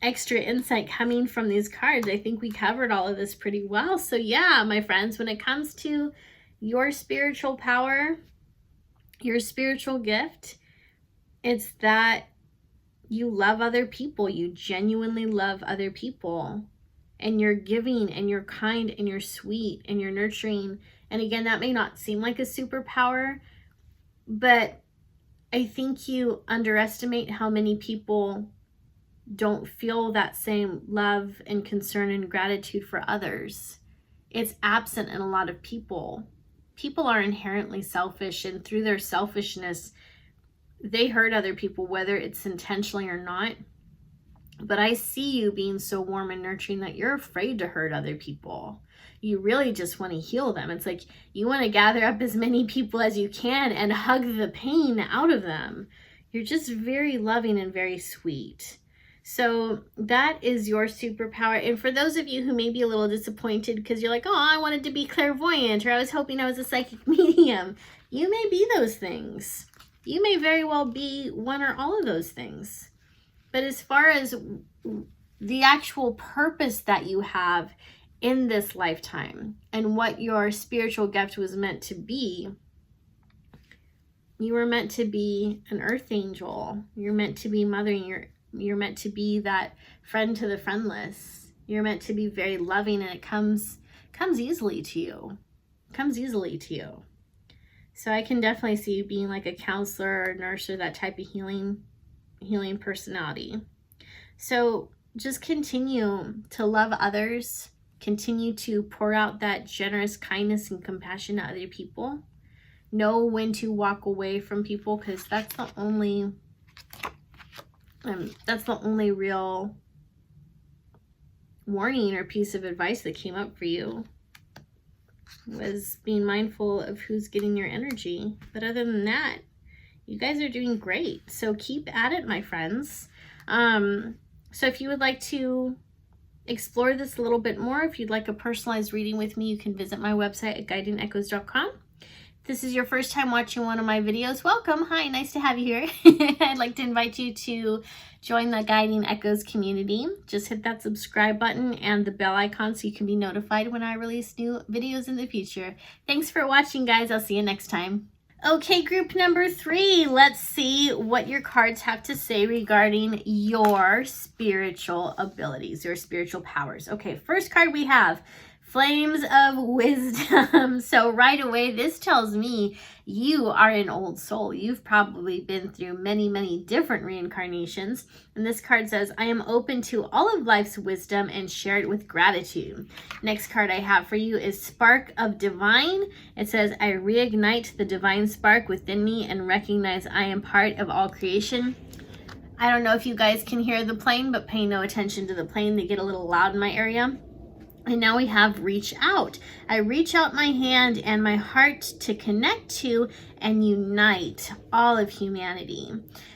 extra insight coming from these cards. I think we covered all of this pretty well. So yeah, my friends, when it comes to your spiritual power, your spiritual gift, it's that you love other people. You genuinely love other people, and you're giving, and you're kind, and you're sweet, and you're nurturing. And again, that may not seem like a superpower, but I think you underestimate how many people don't feel that same love and concern and gratitude for others. It's absent in a lot of people. People are inherently selfish, and through their selfishness, they hurt other people, whether it's intentionally or not. But I see you being so warm and nurturing that you're afraid to hurt other people. You really just want to heal them. It's like you want to gather up as many people as you can and hug the pain out of them. You're just very loving and very sweet. So that is your superpower. And for those of you who may be a little disappointed because you're like, oh, I wanted to be clairvoyant, or I was hoping I was a psychic medium. You may be those things. You may very well be one or all of those things. But as far as the actual purpose that you have in this lifetime and what your spiritual gift was meant to be, you were meant to be an earth angel. You're meant to be mothering. You're meant to be that friend to the friendless. You're meant to be very loving, and it comes easily to you. It comes easily to you. So I can definitely see you being like a counselor or a nurse or that type of healing personality. So just continue to love others. Continue to pour out that generous kindness and compassion to other people. Know when to walk away from people, because that's the only real warning or piece of advice that came up for you, was being mindful of who's getting your energy. But other than that, you guys are doing great. So keep at it, my friends. So if you would like to explore this a little bit more, if you'd like a personalized reading with me, you can visit my website at guidingechoes.com. this is your first time watching one of my videos, welcome. Hi, nice to have you here. I'd like to invite you to join the Guiding Echoes community. Just hit that subscribe button and the bell icon so you can be notified when I release new videos in the future. Thanks for watching, guys. I'll see you next time. Okay, group number 3, let's see what your cards have to say regarding your spiritual abilities, your spiritual powers. Okay, first card we have Flames of Wisdom. So right away, this tells me you are an old soul. You've probably been through many, many different reincarnations. And this card says, I am open to all of life's wisdom and share it with gratitude. Next card I have for you is Spark of Divine. It says, I reignite the divine spark within me and recognize I am part of all creation. I don't know if you guys can hear the plane, but pay no attention to the plane. They get a little loud in my area. And now we have reach out. I reach out my hand and my heart to connect to and unite all of humanity.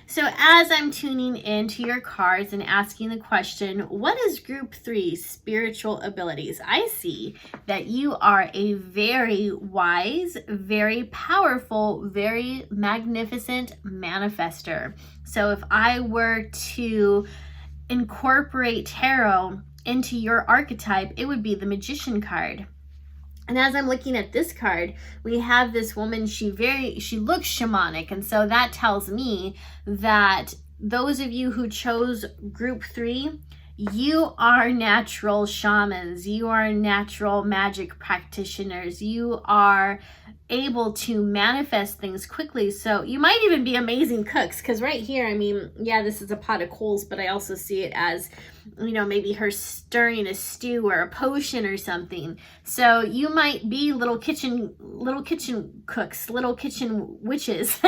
So as I'm tuning into your cards and asking the question, what is group 3 spiritual abilities? I see that you are a very wise, very powerful, very magnificent manifester. So if I were to incorporate tarot into your archetype, it would be the Magician card. And as I'm looking at this card, we have this woman, she looks shamanic, and so that tells me that those of you who chose group 3, you are natural shamans, you are natural magic practitioners, you are able to manifest things quickly. So you might even be amazing cooks, because right here, I mean, yeah, this is a pot of coals, but I also see it as, you know, maybe her stirring a stew or a potion or something. So you might be little kitchen cooks, little kitchen witches.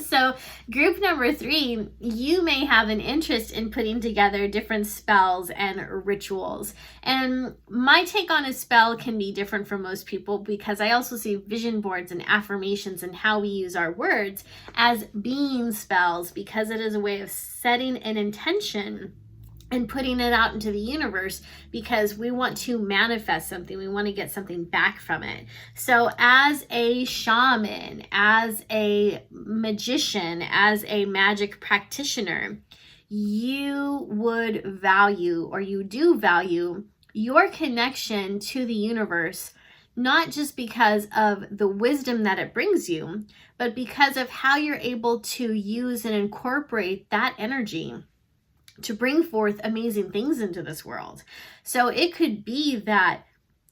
So group number 3, you may have an interest in putting together different spells and rituals. And my take on a spell can be different from most people, because I also see vision boards and affirmations and how we use our words as being spells, because it is a way of setting an intention and putting it out into the universe, because we want to manifest something. We want to get something back from it. So as a shaman, as a magician, as a magic practitioner, you would value, or you do value, your connection to the universe, not just because of the wisdom that it brings you, but because of how you're able to use and incorporate that energy to bring forth amazing things into this world. So it could be that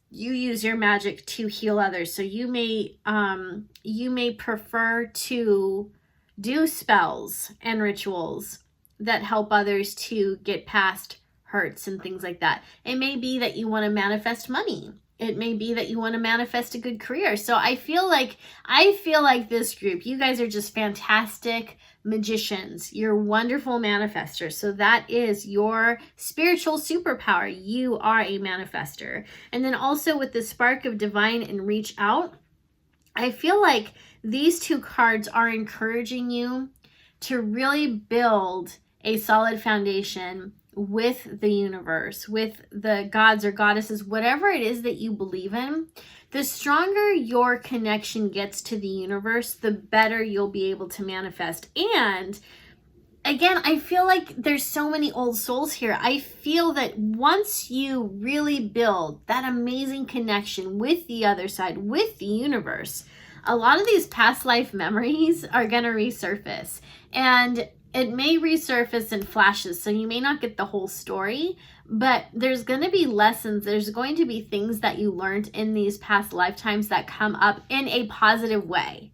you use your magic to heal others. So you may prefer to do spells and rituals that help others to get past hurts and things like that. It may be that you want to manifest money. It may be that you want to manifest a good career. So I feel like this group, you guys are just fantastic magicians. You're wonderful manifestors. So that is your spiritual superpower. You are a manifester. And then also with the Spark of Divine and Reach Out, I feel like these 2 cards are encouraging you to really build a solid foundation with the universe, with the gods or goddesses, whatever it is that you believe in. The stronger your connection gets to the universe, the better you'll be able to manifest. And again, I feel like there's so many old souls here. I feel that once you really build that amazing connection with the other side, with the universe, a lot of these past life memories are going to resurface. And it may resurface in flashes, so you may not get the whole story, but there's going to be lessons. There's going to be things that you learned in these past lifetimes that come up in a positive way.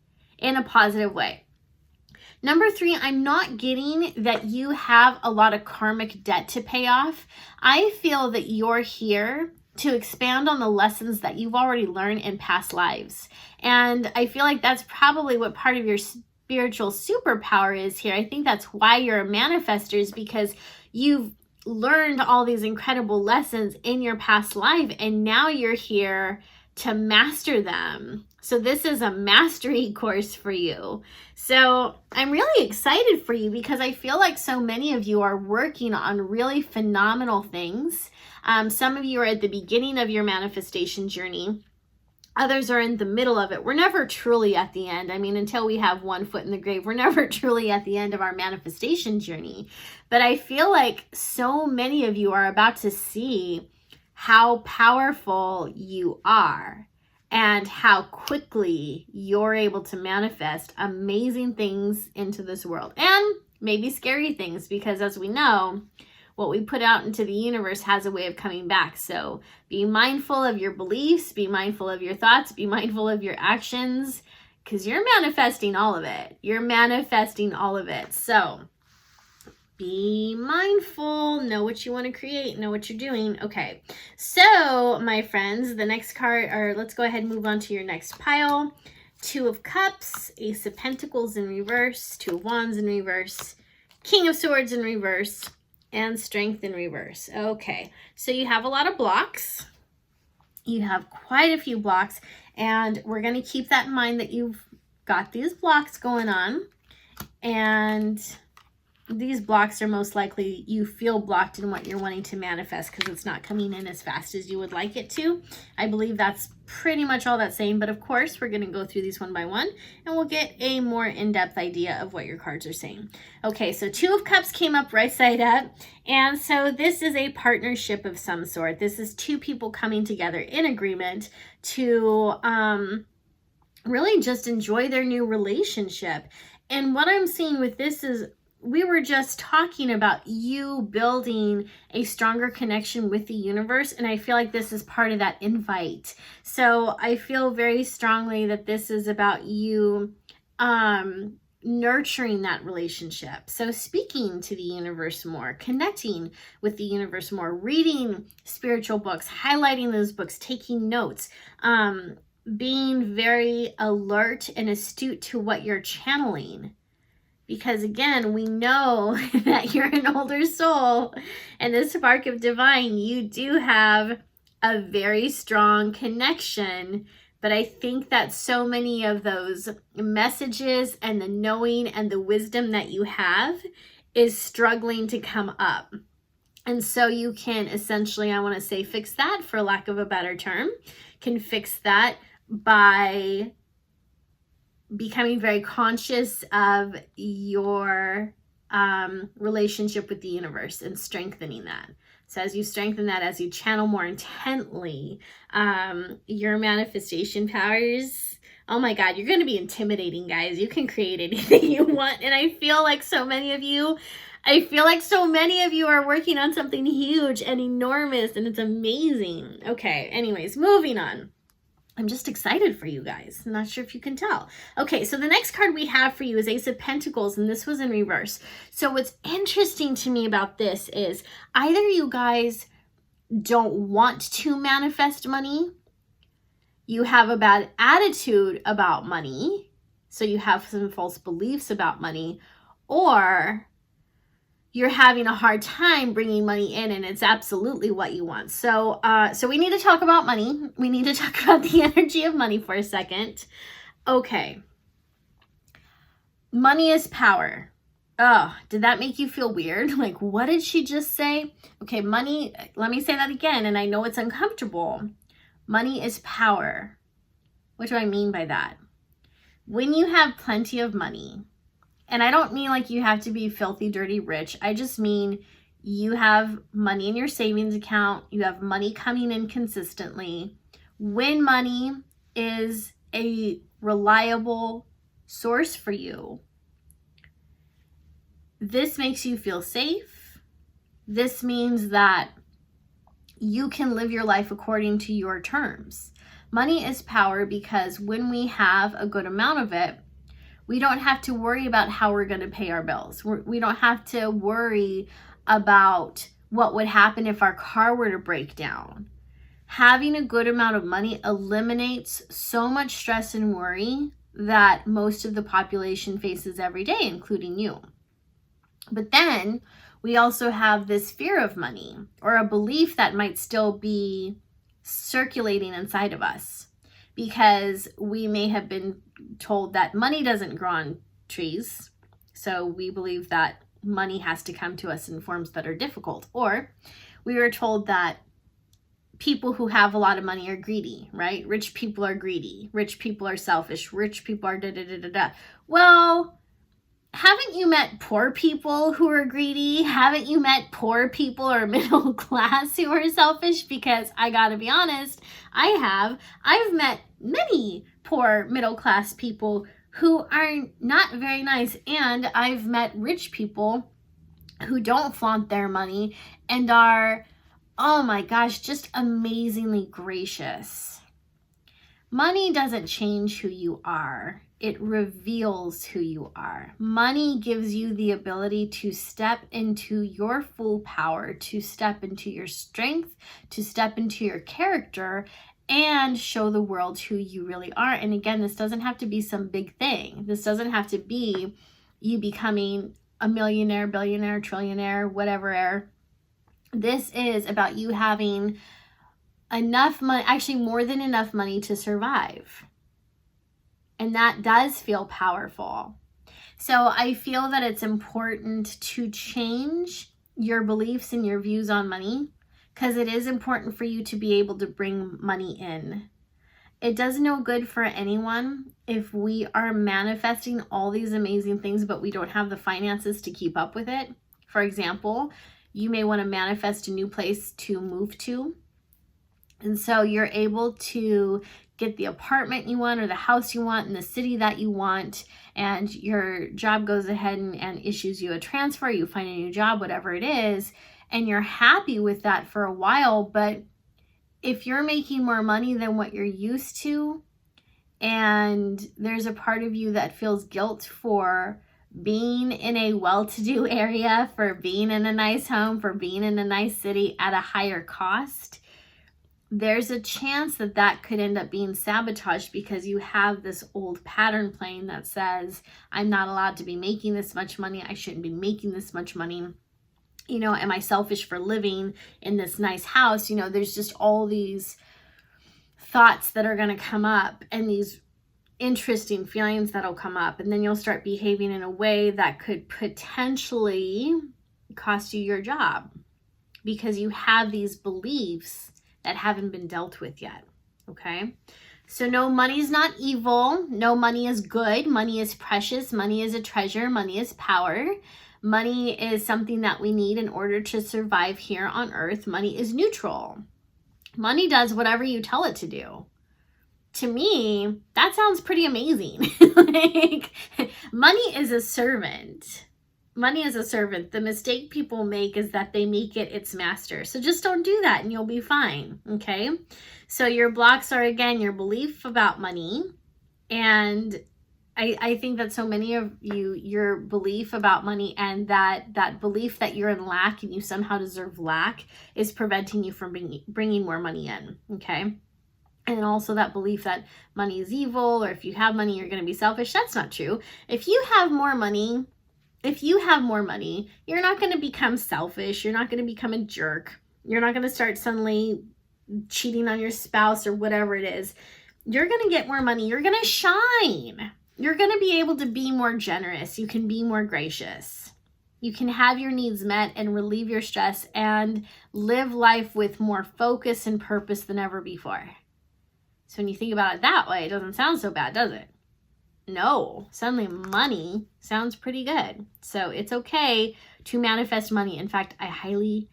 Number 3, I'm not getting that you have a lot of karmic debt to pay off. I feel that you're here to expand on the lessons that you've already learned in past lives. And I feel like that's probably what part of your spiritual superpower is here. I think that's why you're a manifester, is because you've learned all these incredible lessons in your past life, and now you're here to master them. So this is a mastery course for you. So I'm really excited for you, because I feel like so many of you are working on really phenomenal things. Some of you are at the beginning of your manifestation journey. Others are in the middle of it. We're never truly at the end. I mean, until we have one foot in the grave, we're never truly at the end of our manifestation journey. But I feel like so many of you are about to see how powerful you are and how quickly you're able to manifest amazing things into this world, and maybe scary things, because as we know, what we put out into the universe has a way of coming back. So be mindful of your beliefs, be mindful of your thoughts, be mindful of your actions, because you're manifesting all of it. You're manifesting all of it. So be mindful, know what you want to create, know what you're doing. Okay, so my friends, the next card, or let's go ahead and move on to your next pile. Two of Cups, Ace of Pentacles in reverse, Two of Wands in reverse, King of Swords in reverse, and Strength in reverse. Okay, so you have a lot of blocks. You have quite a few blocks, and we're going to keep that in mind that you've got these blocks going on, and these blocks are most likely you feel blocked in what you're wanting to manifest because it's not coming in as fast as you would like it to. I believe that's pretty much all that's saying, but of course we're going to go through these one by one and we'll get a more in-depth idea of what your cards are saying. Okay, so Two of Cups came up right side up, and so this is a partnership of some sort. This is two people coming together in agreement to really just enjoy their new relationship. And what I'm seeing with this is we were just talking about you building a stronger connection with the universe, and I feel like this is part of that invite. So I feel very strongly that this is about you nurturing that relationship. So speaking to the universe more, connecting with the universe more, reading spiritual books, highlighting those books, taking notes, being very alert and astute to what you're channeling. Because again, we know that you're an older soul, and the spark of divine, you do have a very strong connection. But I think that so many of those messages and the knowing and the wisdom that you have is struggling to come up. And so you can essentially, I want to say, fix that, for lack of a better term, can fix that by becoming very conscious of your relationship with the universe and strengthening that. So as you strengthen that, as you channel more intently, your manifestation powers, oh my God, you're going to be intimidating, guys. You can create anything you want. And I feel like so many of you are working on something huge and enormous, and it's amazing. Okay, anyways, moving on. I'm just excited for you guys. I'm not sure if you can tell. Okay, so the next card we have for you is Ace of Pentacles, and this was in reverse. So what's interesting to me about this is either you guys don't want to manifest money, you have a bad attitude about money, so you have some false beliefs about money, or you're having a hard time bringing money in and it's absolutely what you want. So we need to talk about money. We need to talk about the energy of money for a second. Okay. Money is power. Oh, did that make you feel weird? Like, what did she just say? Okay, money, let me say that again, and I know it's uncomfortable. Money is power. What do I mean by that? When you have plenty of money, and I don't mean like you have to be filthy, dirty, rich. I just mean you have money in your savings account. You have money coming in consistently. When money is a reliable source for you, this makes you feel safe. This means that you can live your life according to your terms. Money is power because when we have a good amount of it, we don't have to worry about how we're going to pay our bills. We don't have to worry about what would happen if our car were to break down. Having a good amount of money eliminates so much stress and worry that most of the population faces every day, including you. But then we also have this fear of money, or a belief that might still be circulating inside of us, because we may have been told that money doesn't grow on trees. So we believe that money has to come to us in forms that are difficult. Or we were told that people who have a lot of money are greedy, right? Rich people are greedy. Rich people are selfish. Rich people are da da da da da. Well, haven't you met poor people who are greedy? Haven't you met poor people or middle class who are selfish? Because I gotta be honest, I have. I've met many poor middle class people who are not very nice, and I've met rich people who don't flaunt their money and are, oh my gosh, just amazingly gracious. Money doesn't change who you are. It reveals who you are. Money gives you the ability to step into your full power, to step into your strength, to step into your character, and show the world who you really are. And again, this doesn't have to be some big thing. This doesn't have to be you becoming a millionaire, billionaire, trillionaire, whatever. This is about you having enough money, actually more than enough money to survive. And that does feel powerful. So I feel that it's important to change your beliefs and your views on money, because it is important for you to be able to bring money in. It does no good for anyone if we are manifesting all these amazing things, but we don't have the finances to keep up with it. For example, you may want to manifest a new place to move to. And so you're able to get the apartment you want or the house you want in the city that you want, and your job goes ahead and issues you a transfer, you find a new job, whatever it is, and you're happy with that for a while. But if you're making more money than what you're used to, and there's a part of you that feels guilt for being in a well-to-do area, for being in a nice home, for being in a nice city at a higher cost, there's a chance that that could end up being sabotaged because you have this old pattern playing that says, I'm not allowed to be making this much money. I shouldn't be making this much money. You know, am I selfish for living in this nice house? You know, there's just all these thoughts that are going to come up and these interesting feelings that'll come up. And then you'll start behaving in a way that could potentially cost you your job because you have these beliefs that haven't been dealt with yet. Okay. So no, money is not evil. No, money is good. Money is precious. Money is a treasure. Money is power. Money is something that we need in order to survive here on earth. Money is neutral. Money does whatever you tell it to do. To me, that sounds pretty amazing. Like, money is a servant. Money is a servant. The mistake people make is that they make it its master. So just don't do that and you'll be fine, okay? So your blocks are, again, your belief about money. And I think that so many of you, your belief about money and that belief that you're in lack and you somehow deserve lack is preventing you from bringing more money in, okay? And also that belief that money is evil, or if you have money, you're going to be selfish. That's not true. If you have more money, you're not going to become selfish. You're not going to become a jerk. You're not going to start suddenly cheating on your spouse or whatever it is. You're going to get more money. You're going to shine. You're going to be able to be more generous. You can be more gracious. You can have your needs met and relieve your stress and live life with more focus and purpose than ever before. So when you think about it that way, it doesn't sound so bad, does it? No, suddenly money sounds pretty good. So it's okay to manifest money. In fact, I highly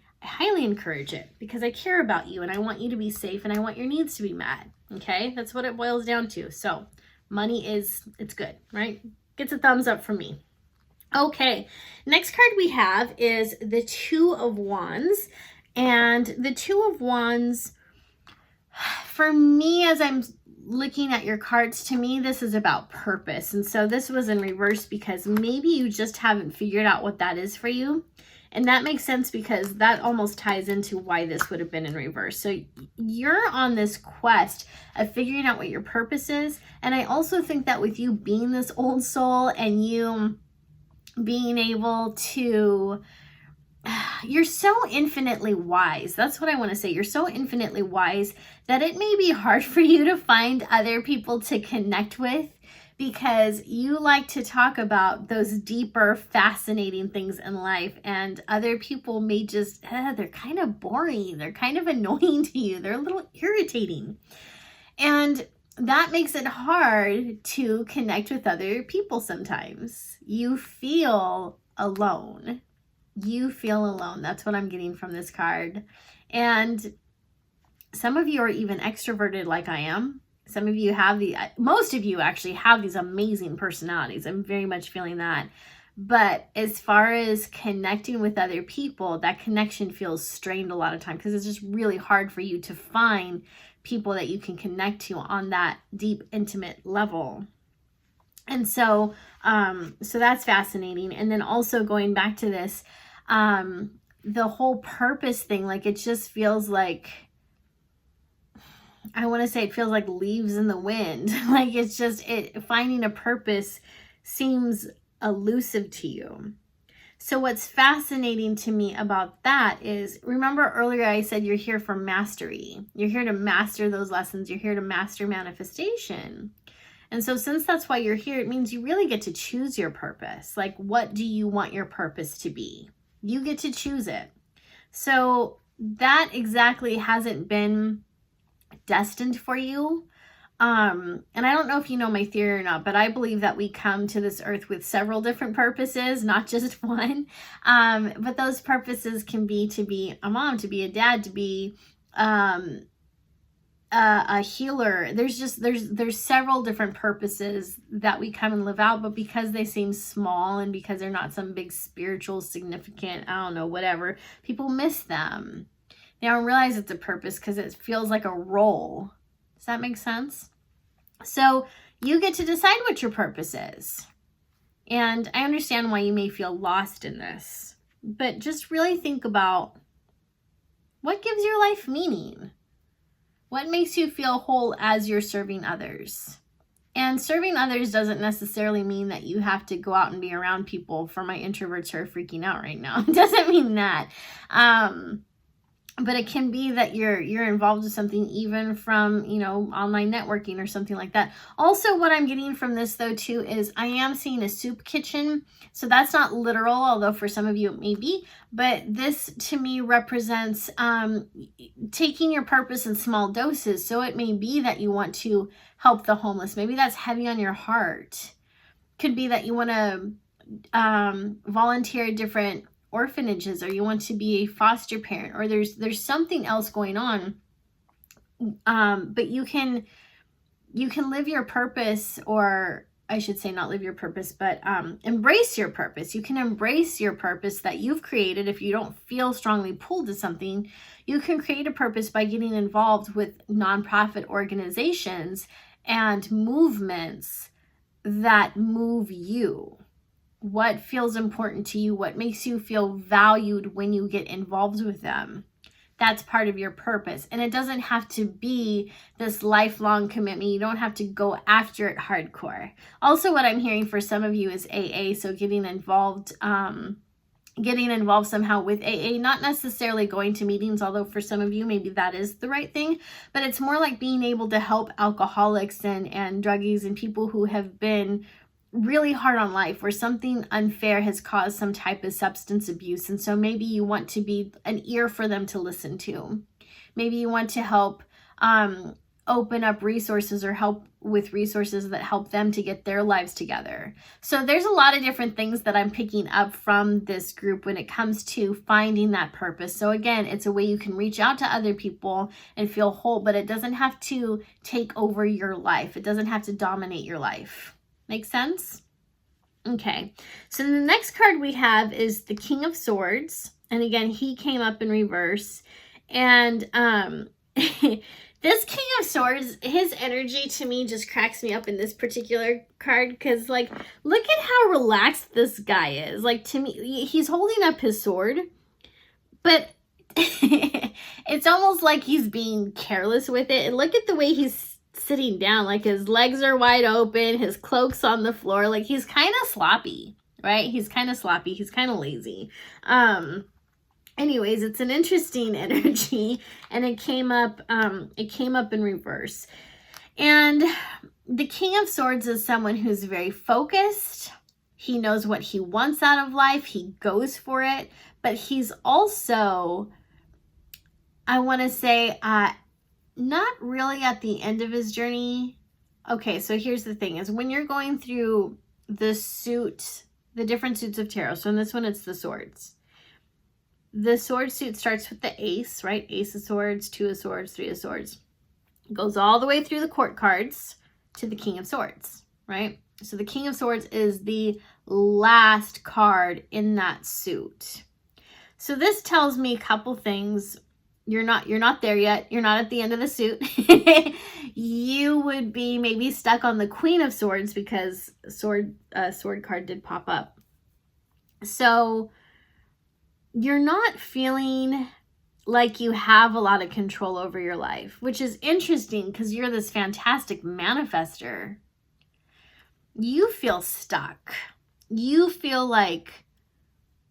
encourage it because I care about you and I want you to be safe and I want your needs to be met. Okay, that's what it boils down to. So money it's good, right? Gets a thumbs up from me. Okay, next card we have is the Two of Wands. And the Two of Wands, for me, as I'm looking at your cards, to me, this is about purpose. And so this was in reverse because maybe you just haven't figured out what that is for you. And that makes sense because that almost ties into why this would have been in reverse. So you're on this quest of figuring out what your purpose is. And I also think that with you being this old soul and you being able to, you're so infinitely wise. That's what I want to say. You're so infinitely wise that it may be hard for you to find other people to connect with because you like to talk about those deeper, fascinating things in life, and other people may just, they're kind of boring. They're kind of annoying to you. They're a little irritating. And that makes it hard to connect with other people sometimes. You feel alone. You feel alone. That's what I'm getting from this card. And some of you are even extroverted like I am. Some of you have most of you actually have these amazing personalities. I'm very much feeling that. But as far as connecting with other people, that connection feels strained a lot of time because it's just really hard for you to find people that you can connect to on that deep, intimate level. And so that's fascinating. And then also going back to this, the whole purpose thing, like it just feels like, I want to say it feels like leaves in the wind. Like it's just, finding a purpose seems elusive to you. So what's fascinating to me about that is, remember earlier I said you're here for mastery. You're here to master those lessons. You're here to master manifestation. And so since that's why you're here, it means you really get to choose your purpose. Like, what do you want your purpose to be? You get to choose it. So that exactly hasn't been destined for you. And I don't know if you know my theory or not, but I believe that we come to this earth with several different purposes, not just one. But those purposes can be to be a mom, to be a dad, to be a healer. There's several different purposes that we come and live out, but because they seem small and because they're not some big spiritual significant, I don't know, whatever, people miss them. They don't realize it's a purpose because it feels like a role. Does that make sense? So you get to decide what your purpose is. And I understand why you may feel lost in this, but just really think about what gives your life meaning. What makes you feel whole as you're serving others? And serving others doesn't necessarily mean that you have to go out and be around people. For my introverts who are freaking out right now, it doesn't mean that. But it can be that you're involved with something, even from, online networking or something like that. Also, what I'm getting from this though too is I am seeing a soup kitchen. So that's not literal, although for some of you it may be. But this to me represents taking your purpose in small doses. So it may be that you want to help the homeless. Maybe that's heavy on your heart. Could be that you want to volunteer at different orphanages, or you want to be a foster parent, or there's something else going on. But you can live your purpose, or I should say not live your purpose, but embrace your purpose. You can embrace your purpose that you've created. If you don't feel strongly pulled to something, you can create a purpose by getting involved with nonprofit organizations and movements that move you. What feels important to you? What makes you feel valued when you get involved with them? That's part of your purpose. And it doesn't have to be this lifelong commitment. You don't have to go after it hardcore. Also, what I'm hearing for some of you is AA. So getting involved somehow with AA, not necessarily going to meetings, although for some of you, maybe that is the right thing, but it's more like being able to help alcoholics and druggies and people who have been really hard on life, where something unfair has caused some type of substance abuse. And so maybe you want to be an ear for them to listen to. Maybe you want to help open up resources, or help with resources that help them to get their lives together. So there's a lot of different things that I'm picking up from this group when it comes to finding that purpose. So again, it's a way you can reach out to other people and feel whole, but it doesn't have to take over your life. It doesn't have to dominate your life. Make sense? Okay, so the next card we have is the King of Swords. And again, he came up in reverse. And this King of Swords, his energy to me just cracks me up in this particular card. Because, like, look at how relaxed this guy is. Like, to me, he's holding up his sword. But it's almost like he's being careless with it. And look at the way he's sitting down, like his legs are wide open, his cloak's on the floor, like he's kind of sloppy, right? He's kind of sloppy, he's kind of lazy. Anyways, it's an interesting energy, and it came up in reverse. And the King of Swords is someone who's very focused. He knows what he wants out of life. He goes for it. But he's also, I want to say, not really at the end of his journey. Okay, so here's the thing is when you're going through the different suits of tarot. So in this one, it's the swords. The sword suit starts with the ace, right? Ace of swords, 2 of swords, 3 of swords. Goes all the way through the court cards to the King of Swords, right? So the King of Swords is the last card in that suit. So this tells me a couple things. You're not there yet. You're not at the end of the suit. You would be maybe stuck on the Queen of Swords because sword card did pop up. So you're not feeling like you have a lot of control over your life, which is interesting because you're this fantastic manifester. You feel stuck. You feel like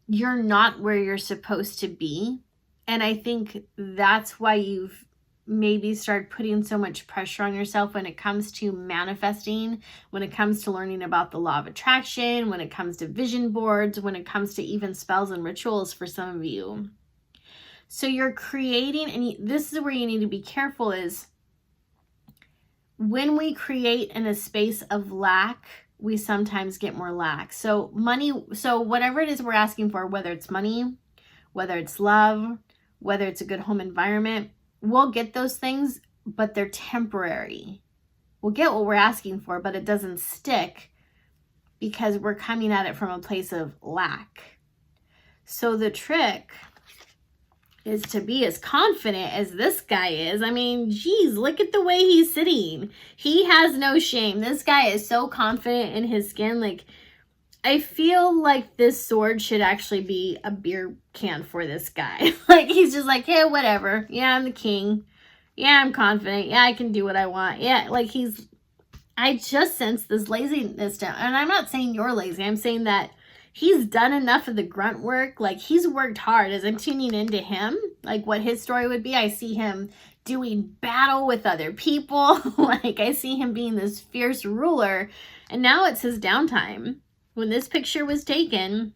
you're not where you're supposed to be. And I think that's why you've maybe started putting so much pressure on yourself when it comes to manifesting, when it comes to learning about the law of attraction, when it comes to vision boards, when it comes to even spells and rituals for some of you. So you're creating, and this is where you need to be careful, is when we create in a space of lack, we sometimes get more lack. So money, so whatever it is we're asking for, whether it's money, whether it's love, whether it's a good home environment, we'll get those things, but they're temporary. We'll get what we're asking for, but it doesn't stick because we're coming at it from a place of lack. So the trick is to be as confident as this guy is. I mean, geez, look at the way he's sitting. He has no shame. This guy is so confident in his skin. Like, I feel like this sword should actually be a beer can for this guy. Like, he's just like, hey, whatever. Yeah, I'm the king. Yeah, I'm confident. Yeah, I can do what I want. Yeah, like I just sense this laziness down. And I'm not saying you're lazy. I'm saying that he's done enough of the grunt work. Like, he's worked hard. As I'm tuning into him, like what his story would be, I see him doing battle with other people. Like, I see him being this fierce ruler. And now it's his downtime. When this picture was taken,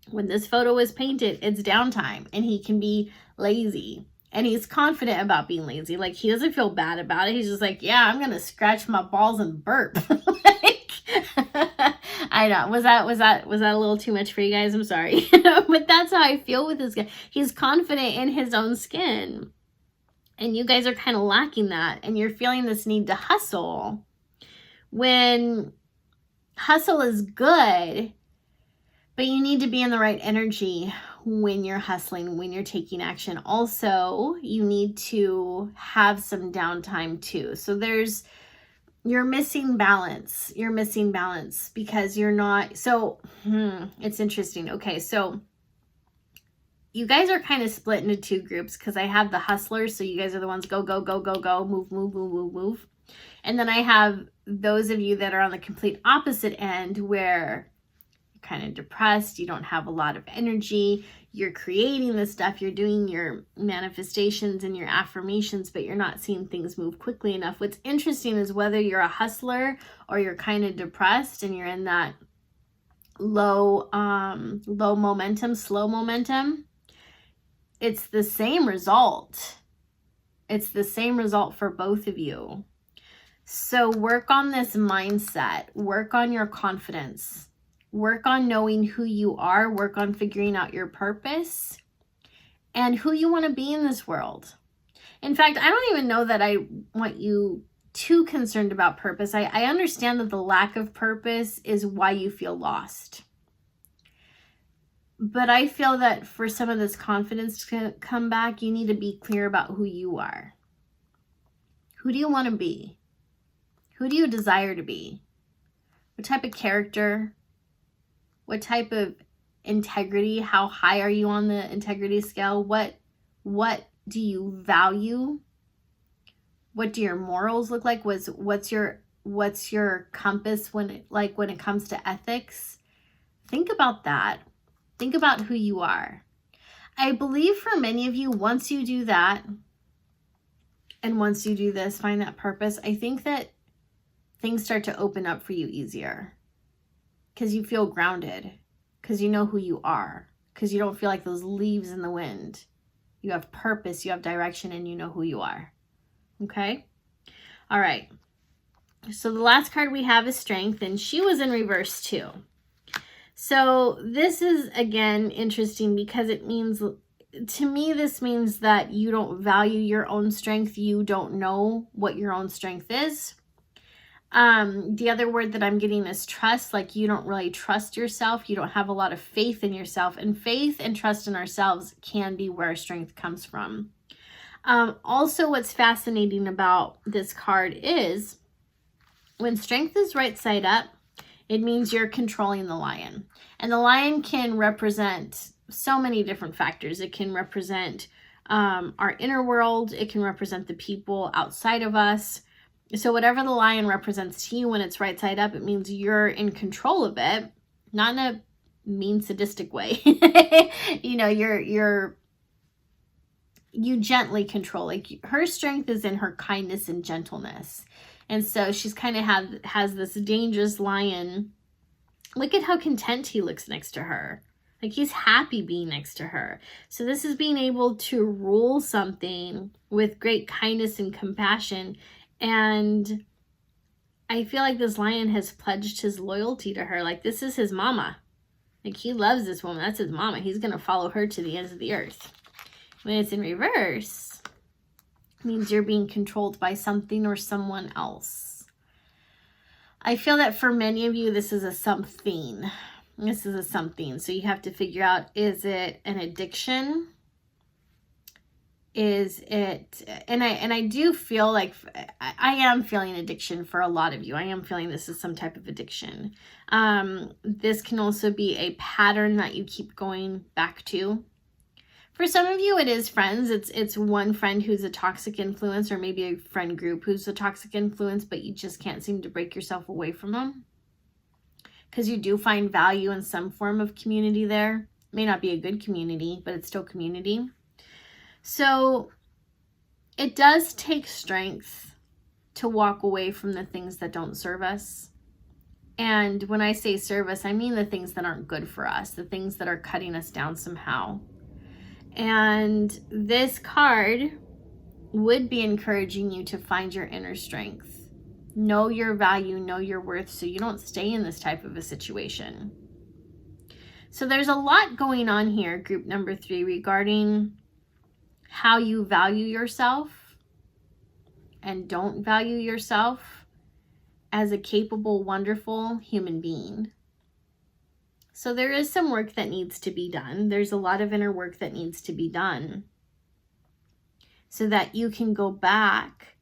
when this photo was painted, it's downtime. And he can be lazy. And he's confident about being lazy. Like, he doesn't feel bad about it. He's just like, yeah, I'm going to scratch my balls and burp. Like, I know. Was that a little too much for you guys? I'm sorry. But that's how I feel with this guy. He's confident in his own skin. And you guys are kind of lacking that. And you're feeling this need to hustle. When hustle is good, but you need to be in the right energy when you're hustling, when you're taking action. Also, you need to have some downtime too. So you're missing balance. You're missing balance because you're not, so it's interesting. Okay, so you guys are kind of split into two groups because I have the hustlers. So you guys are the ones go, go, go, go, go, move, move, move, move, move. And then I have those of you that are on the complete opposite end where you're kind of depressed, you don't have a lot of energy, you're creating this stuff, you're doing your manifestations and your affirmations, but you're not seeing things move quickly enough. What's interesting is whether you're a hustler or you're kind of depressed and you're in that low momentum, slow momentum, it's the same result. It's the same result for both of you. So work on this mindset, work on your confidence, work on knowing who you are, work on figuring out your purpose and who you want to be in this world. In fact, I don't even know that I want you too concerned about purpose. I understand that the lack of purpose is why you feel lost. But I feel that for some of this confidence to come back, you need to be clear about who you are. Who do you want to be? Who do you desire to be? What type of character? What type of integrity? How high are you on the integrity scale? What do you value? What do your morals look like? What's your compass when it comes to ethics? Think about that. Think about who you are. I believe for many of you, once you do that, And once you do this, find that purpose, I think that things start to open up for you easier because you feel grounded, because you know who you are, because you don't feel like those leaves in the wind. You have purpose, you have direction, and you know who you are. Okay? All right. So the last card we have is Strength, and she was in reverse too. So this is, again, interesting because it means, to me, this means that you don't value your own strength. You don't know what your own strength is. The other word that I'm getting is trust. Like, you don't really trust yourself. You don't have a lot of faith in yourself. And faith and trust in ourselves can be where strength comes from. Also, what's fascinating about this card is when strength is right side up, it means you're controlling the lion. And the lion can represent so many different factors. It can represent our inner world. It can represent the people outside of us. So whatever the lion represents to you when it's right side up, it means you're in control of it, not in a mean, sadistic way. You know, you gently control. Like, her strength is in her kindness and gentleness. And so she's kind of has this dangerous lion. Look at how content he looks next to her. Like, he's happy being next to her. So this is being able to rule something with great kindness and compassion. And I feel like this lion has pledged his loyalty to her. Like, this is his mama. Like, he loves this woman. That's his mama. He's going to follow her to the ends of the earth. When it's in reverse, it means you're being controlled by something or someone else. I feel that for many of you, this is a something. This is a something. So you have to figure out, is it an addiction? Is it, and I do feel like I am feeling addiction for a lot of you. I am feeling this is some type of addiction. This can also be a pattern that you keep going back to. For some of you, it is friends. It's one friend who's a toxic influence, or maybe a friend group who's a toxic influence, but you just can't seem to break yourself away from them. Because you do find value in some form of community there. It may not be a good community, but it's still community. So it does take strength to walk away from the things that don't serve us. And when I say serve us, I mean the things that aren't good for us, the things that are cutting us down somehow. And this card would be encouraging you to find your inner strength. Know your value, know your worth, so you don't stay in this type of a situation. So there's a lot going on here, group number 3, regarding how you value yourself and don't value yourself as a capable, wonderful human being. So there is some work that needs to be done. There's a lot of inner work that needs to be done so that you can go back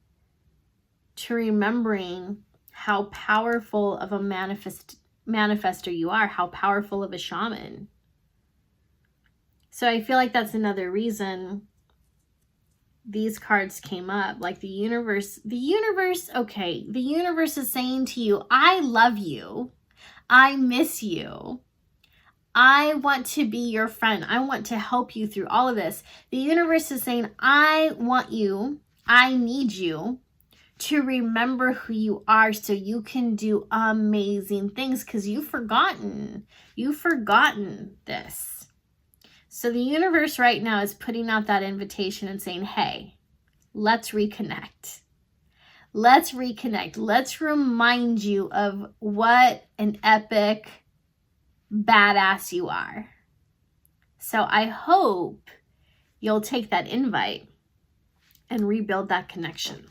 to remembering how powerful of a manifester you are, how powerful of a shaman. So I feel like that's another reason these cards came up. Like the universe, okay, the universe is saying to you, I love you. I miss you. I want to be your friend. I want to help you through all of this. The universe is saying, I want you, I need you to remember who you are so you can do amazing things, because you've forgotten this. So the universe right now is putting out that invitation and saying, hey, let's reconnect. Let's reconnect. Let's remind you of what an epic badass you are. So I hope you'll take that invite and rebuild that connection.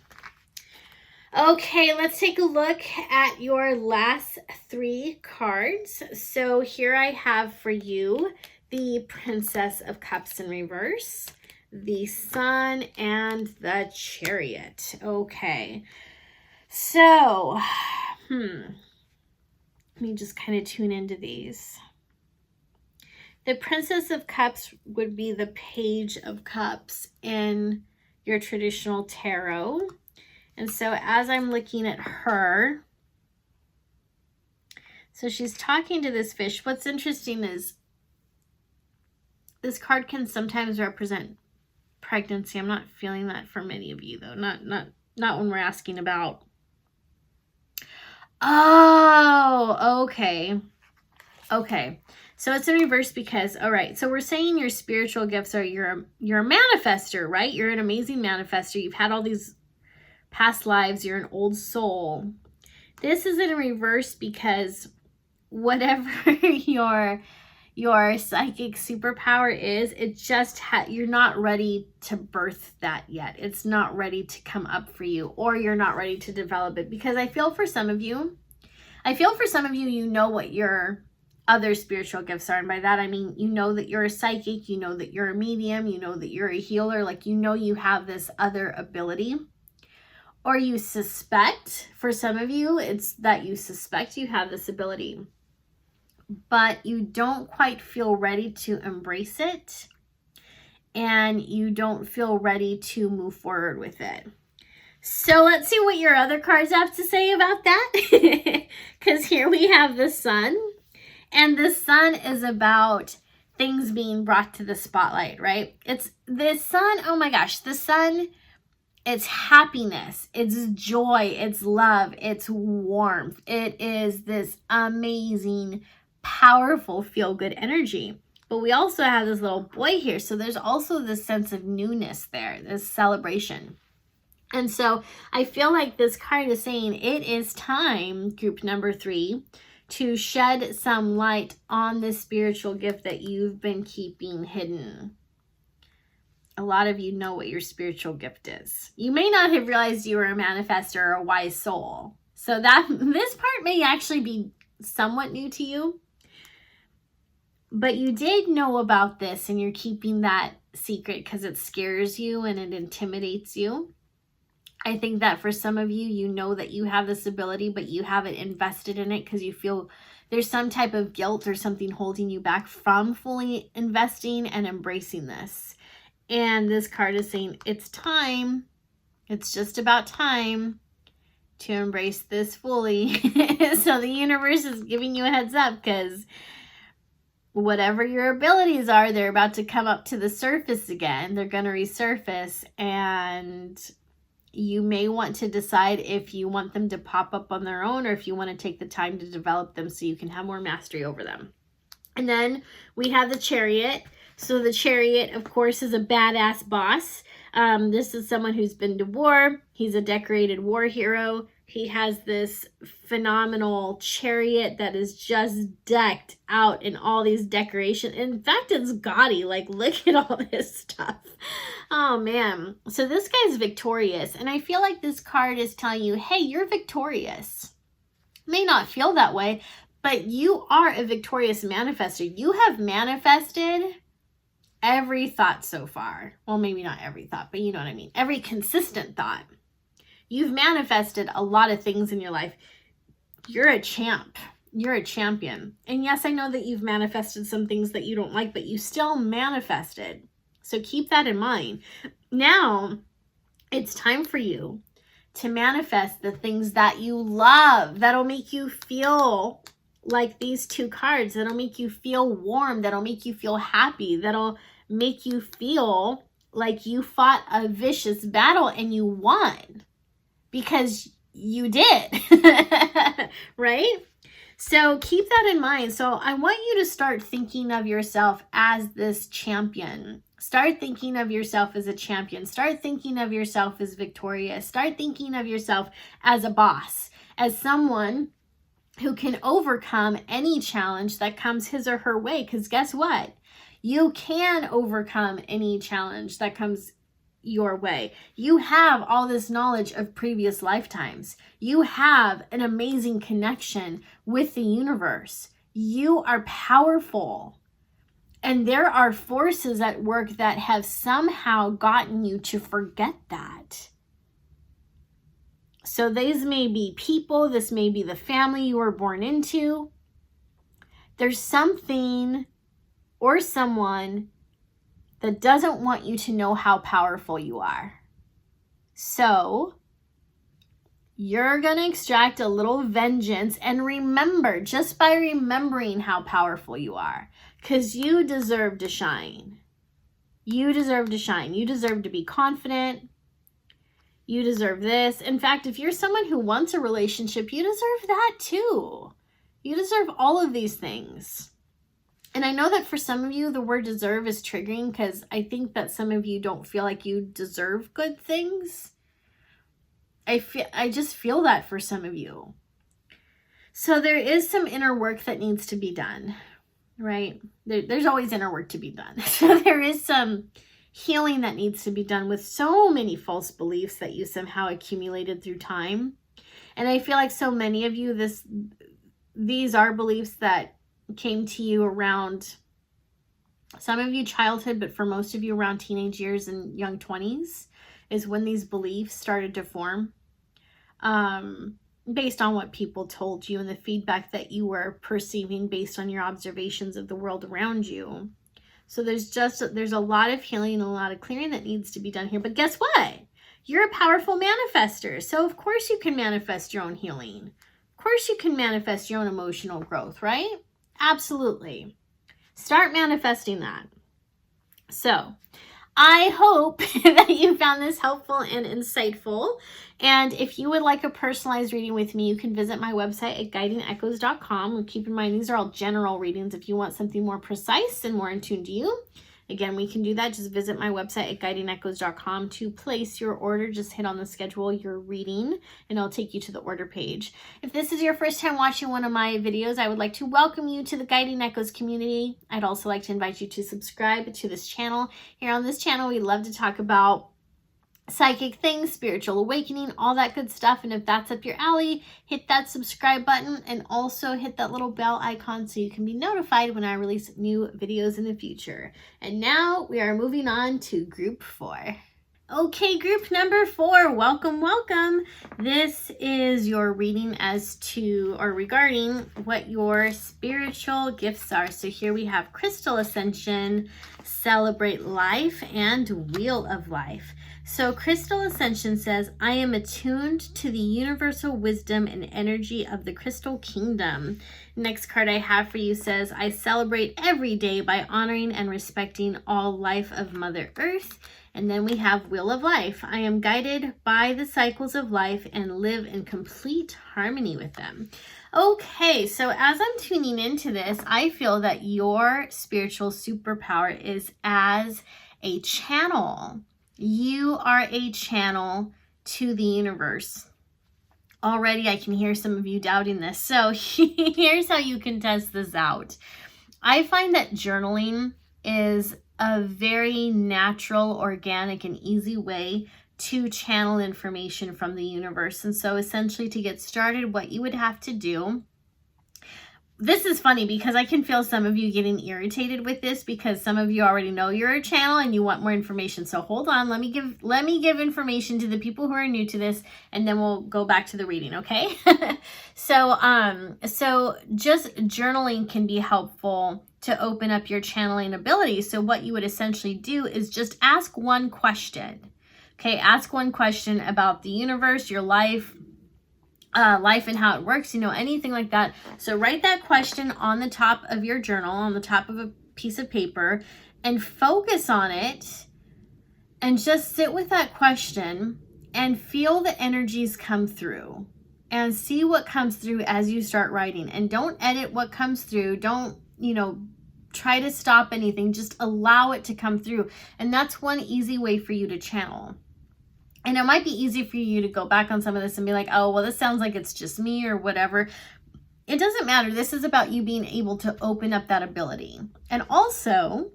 Okay, let's take a look at your last 3 cards. So here I have for you the Princess of Cups in reverse, the Sun, and the Chariot. Okay, so let me just kind of tune into these. The Princess of Cups would be the Page of Cups in your traditional tarot. And so as I'm looking at her, so she's talking to this fish. What's interesting is this card can sometimes represent pregnancy. I'm not feeling that for many of you, though. Not when we're asking about. Oh, okay. Okay. So it's in reverse because, all right, so we're saying your spiritual gifts are you're a manifester, right? You're an amazing manifester. You've had all these past lives. You're an old soul. This is in reverse because whatever your psychic superpower is, it just you're not ready to birth that yet. It's not ready to come up for you, or you're not ready to develop it, because I feel for some of you, you know what your other spiritual gifts are. And by that, I mean, you know that you're a psychic, you know that you're a medium, you know that you're a healer, like, you know, you have this other ability, or you suspect. For some of you, it's that you suspect you have this ability, but you don't quite feel ready to embrace it, and you don't feel ready to move forward with it. So let's see what your other cards have to say about that. Because here we have the Sun, and the Sun is about things being brought to the spotlight, right? It's the Sun. Oh my gosh, the Sun, it's happiness, it's joy, it's love, it's warmth. It is this amazing, powerful, feel-good energy. But we also have this little boy here, so there's also this sense of newness there, this celebration. And so I feel like this card is saying it is time, group number 3, to shed some light on this spiritual gift that you've been keeping hidden. A lot of you know what your spiritual gift is. You may not have realized you were a manifestor or a wise soul. So that this part may actually be somewhat new to you. But you did know about this, and you're keeping that secret because it scares you and it intimidates you. I think that for some of you, you know that you have this ability, but you haven't invested in it because you feel there's some type of guilt or something holding you back from fully investing and embracing this. And this card is saying it's time. It's just about time to embrace this fully. So the universe is giving you a heads up, because whatever your abilities are, they're about to come up to the surface again. They're going to resurface, and you may want to decide if you want them to pop up on their own, or if you want to take the time to develop them so you can have more mastery over them. And then we have the Chariot. So the Chariot, of course, is a badass boss. This is someone who's been to war. He's a decorated war hero. He has this phenomenal chariot that is just decked out in all these decorations. In fact, it's gaudy. Like, look at all this stuff. Oh, man. So this guy's victorious. And I feel like this card is telling you, hey, you're victorious. May not feel that way, but you are a victorious manifester. You have manifested every thought so far. Well, maybe not every thought, but you know what I mean. Every consistent thought. You've manifested a lot of things in your life. You're a champ. You're a champion. And yes, I know that you've manifested some things that you don't like, but you still manifested. So keep that in mind. Now, it's time for you to manifest the things that you love, that'll make you feel like these two cards, that'll make you feel warm, that'll make you feel happy, that'll make you feel like you fought a vicious battle and you won. Because you did, right? So keep that in mind. So I want you to start thinking of yourself as this champion. Start thinking of yourself as a champion. Start thinking of yourself as victorious. Start thinking of yourself as a boss, as someone who can overcome any challenge that comes his or her way. Because guess what? You can overcome any challenge that comes your way. You have all this knowledge of previous lifetimes. You have an amazing connection with the universe. You are powerful. And there are forces at work that have somehow gotten you to forget that. So these may be people, this may be the family you were born into. There's something or someone that doesn't want you to know how powerful you are. So you're going to extract a little vengeance, and remember, just by remembering how powerful you are, because you deserve to shine. You deserve to shine. You deserve to be confident. You deserve this. In fact, if you're someone who wants a relationship, you deserve that too. You deserve all of these things. And I know that for some of you, the word deserve is triggering because I think that some of you don't feel like you deserve good things. I just feel that for some of you. So there is some inner work that needs to be done, right? There's always inner work to be done. So there is some healing that needs to be done with so many false beliefs that you somehow accumulated through time. And I feel like so many of you, these are beliefs that came to you around, some of you childhood, but for most of you around teenage years and young 20s is when these beliefs started to form, based on what people told you and the feedback that you were perceiving based on your observations of the world around you. So there's a lot of healing and a lot of clearing that needs to be done here. But guess what? You're a powerful manifester. So of course you can manifest your own healing. Of course you can manifest your own emotional growth, right? Absolutely. Start manifesting that. So I hope that you found this helpful and insightful. And if you would like a personalized reading with me, you can visit my website at guidingechoes.com. Keep in mind, these are all general readings. If you want something more precise and more in tune to you, again, we can do that. Just visit my website at guidingechoes.com to place your order. Just hit on the schedule your reading and it'll take you to the order page. If this is your first time watching one of my videos, I would like to welcome you to the Guiding Echoes community. I'd also like to invite you to subscribe to this channel. Here on this channel, we love to talk about psychic things, spiritual awakening, all that good stuff. And if that's up your alley, hit that subscribe button and also hit that little bell icon so you can be notified when I release new videos in the future. And now we are moving on to group 4. Okay, group number 4, welcome, welcome. This is your reading as to or regarding what your spiritual gifts are. So here we have Crystal Ascension, Celebrate Life, and Wheel of Life. So Crystal Ascension says, I am attuned to the universal wisdom and energy of the Crystal Kingdom. Next card I have for you says, I celebrate every day by honoring and respecting all life of Mother Earth. And then we have Wheel of Life. I am guided by the cycles of life and live in complete harmony with them. Okay, so as I'm tuning into this, I feel that your spiritual superpower is as a channel. You are a channel to the universe. Already I can hear some of you doubting this. So here's how you can test this out. I find that journaling is a very natural, organic, and easy way to channel information from the universe. And so essentially to get started, what you would have to do, this is funny because I can feel some of you getting irritated with this because some of you already know you're a channel and you want more information. So hold on, let me give information to the people who are new to this and then we'll go back to the reading, okay? So just journaling can be helpful to open up your channeling ability. So what you would essentially do is just ask one question. Okay, ask one question about the universe, your life and how it works, anything like that. So write that question on the top of your journal, on the top of a piece of paper, and focus on it and just sit with that question and feel the energies come through and see what comes through as you start writing. And don't edit what comes through. Don't, try to stop anything. Just allow it to come through. And that's one easy way for you to channel. And it might be easy for you to go back on some of this and be like, oh, well, this sounds like it's just me or whatever. It doesn't matter. This is about you being able to open up that ability. And also,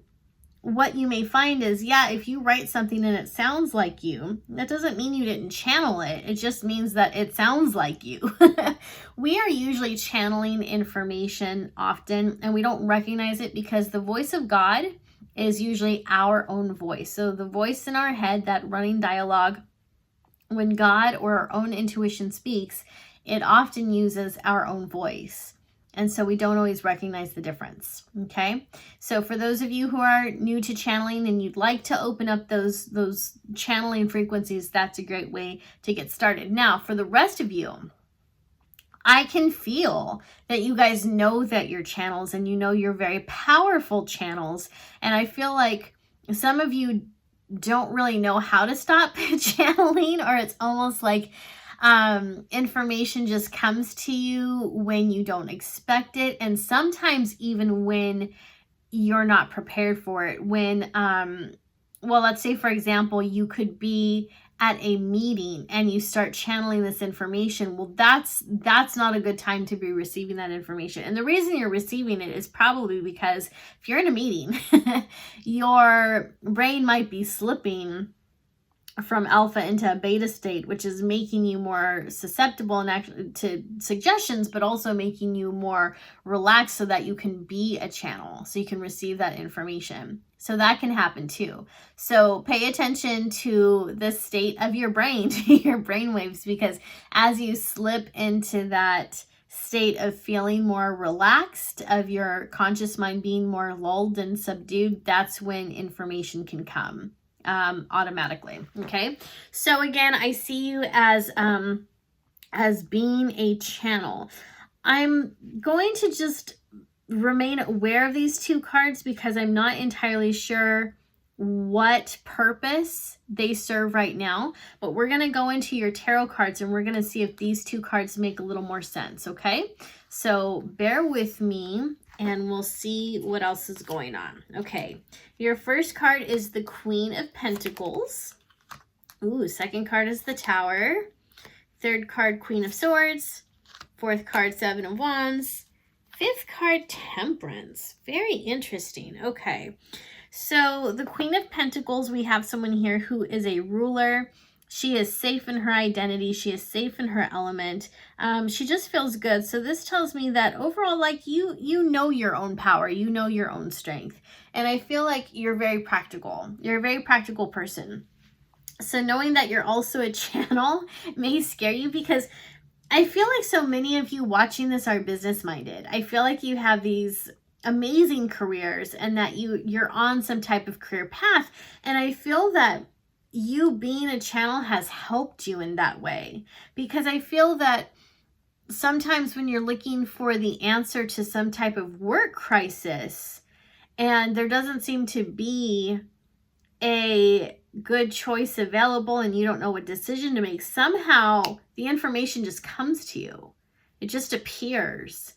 what you may find is, if you write something and it sounds like you, that doesn't mean you didn't channel it. It just means that it sounds like you. We are usually channeling information often, and we don't recognize it because the voice of God is usually our own voice. So the voice in our head, that running dialogue, when God or our own intuition speaks, it often uses our own voice. And so we don't always recognize the difference, okay? So for those of you who are new to channeling and you'd like to open up those channeling frequencies, that's a great way to get started. Now, for the rest of you, I can feel that you guys know that you're channels and you're very powerful channels. And I feel like some of you don't really know how to stop channeling, or it's almost like information just comes to you when you don't expect it, and sometimes even when you're not prepared for it. When well, let's say, for example, you could be at a meeting and you start channeling this information. Well, that's not a good time to be receiving that information. And the reason you're receiving it is probably because if you're in a meeting, your brain might be slipping from alpha into a beta state, which is making you more susceptible and actually to suggestions, but also making you more relaxed so that you can be a channel, so you can receive that information. So that can happen too. So pay attention to the state of your brain, to your brain waves, because as you slip into that state of feeling more relaxed, of your conscious mind being more lulled and subdued, that's when information can come automatically. Okay, so again, I see you as being a channel. I'm going to just remain aware of these two cards because I'm not entirely sure what purpose they serve right now, but we're going to go into your tarot cards and we're going to see if these two cards make a little more sense. Okay, so bear with me and we'll see what else is going on. Okay, your first card is the Queen of Pentacles. Ooh, second card is the Tower. Third card, Queen of Swords. Fourth card, Seven of Wands. Fifth card, Temperance. Very interesting. Okay, so the Queen of Pentacles, we have someone here who is a ruler. She is safe in her identity. She is safe in her element. She just feels good. So this tells me that overall, like you know your own power. You know your own strength. And I feel like you're very practical. You're a very practical person. So knowing that you're also a channel may scare you, because I feel like so many of you watching this are business-minded. I feel like you have these amazing careers and that you're on some type of career path. And I feel that you being a channel has helped you in that way, because I feel that sometimes when you're looking for the answer to some type of work crisis and there doesn't seem to be a good choice available and you don't know what decision to make, somehow the information just comes to you. It just appears.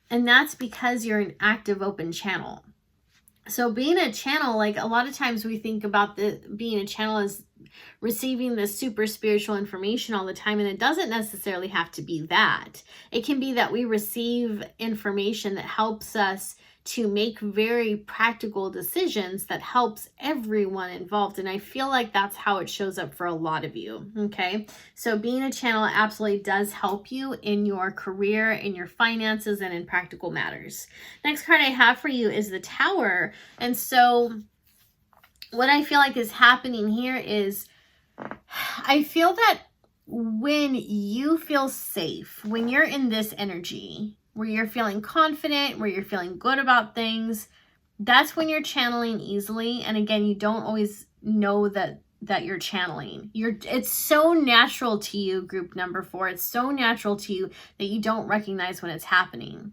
And that's because you're an active, open channel. So being a channel, like a lot of times we think about being a channel as receiving this super spiritual information all the time, and it doesn't necessarily have to be that. It can be that we receive information that helps us to make very practical decisions that helps everyone involved. And I feel like that's how it shows up for a lot of you. Okay, so being a channel absolutely does help you in your career, in your finances, and in practical matters. Next card I have for you is the Tower. And so what I feel like is happening here is I feel that when you feel safe, when you're in this energy, where you're feeling confident, where you're feeling good about things, that's when you're channeling easily. And again, you don't always know that you're channeling. It's so natural to you, group number 4. It's so natural to you that you don't recognize when it's happening.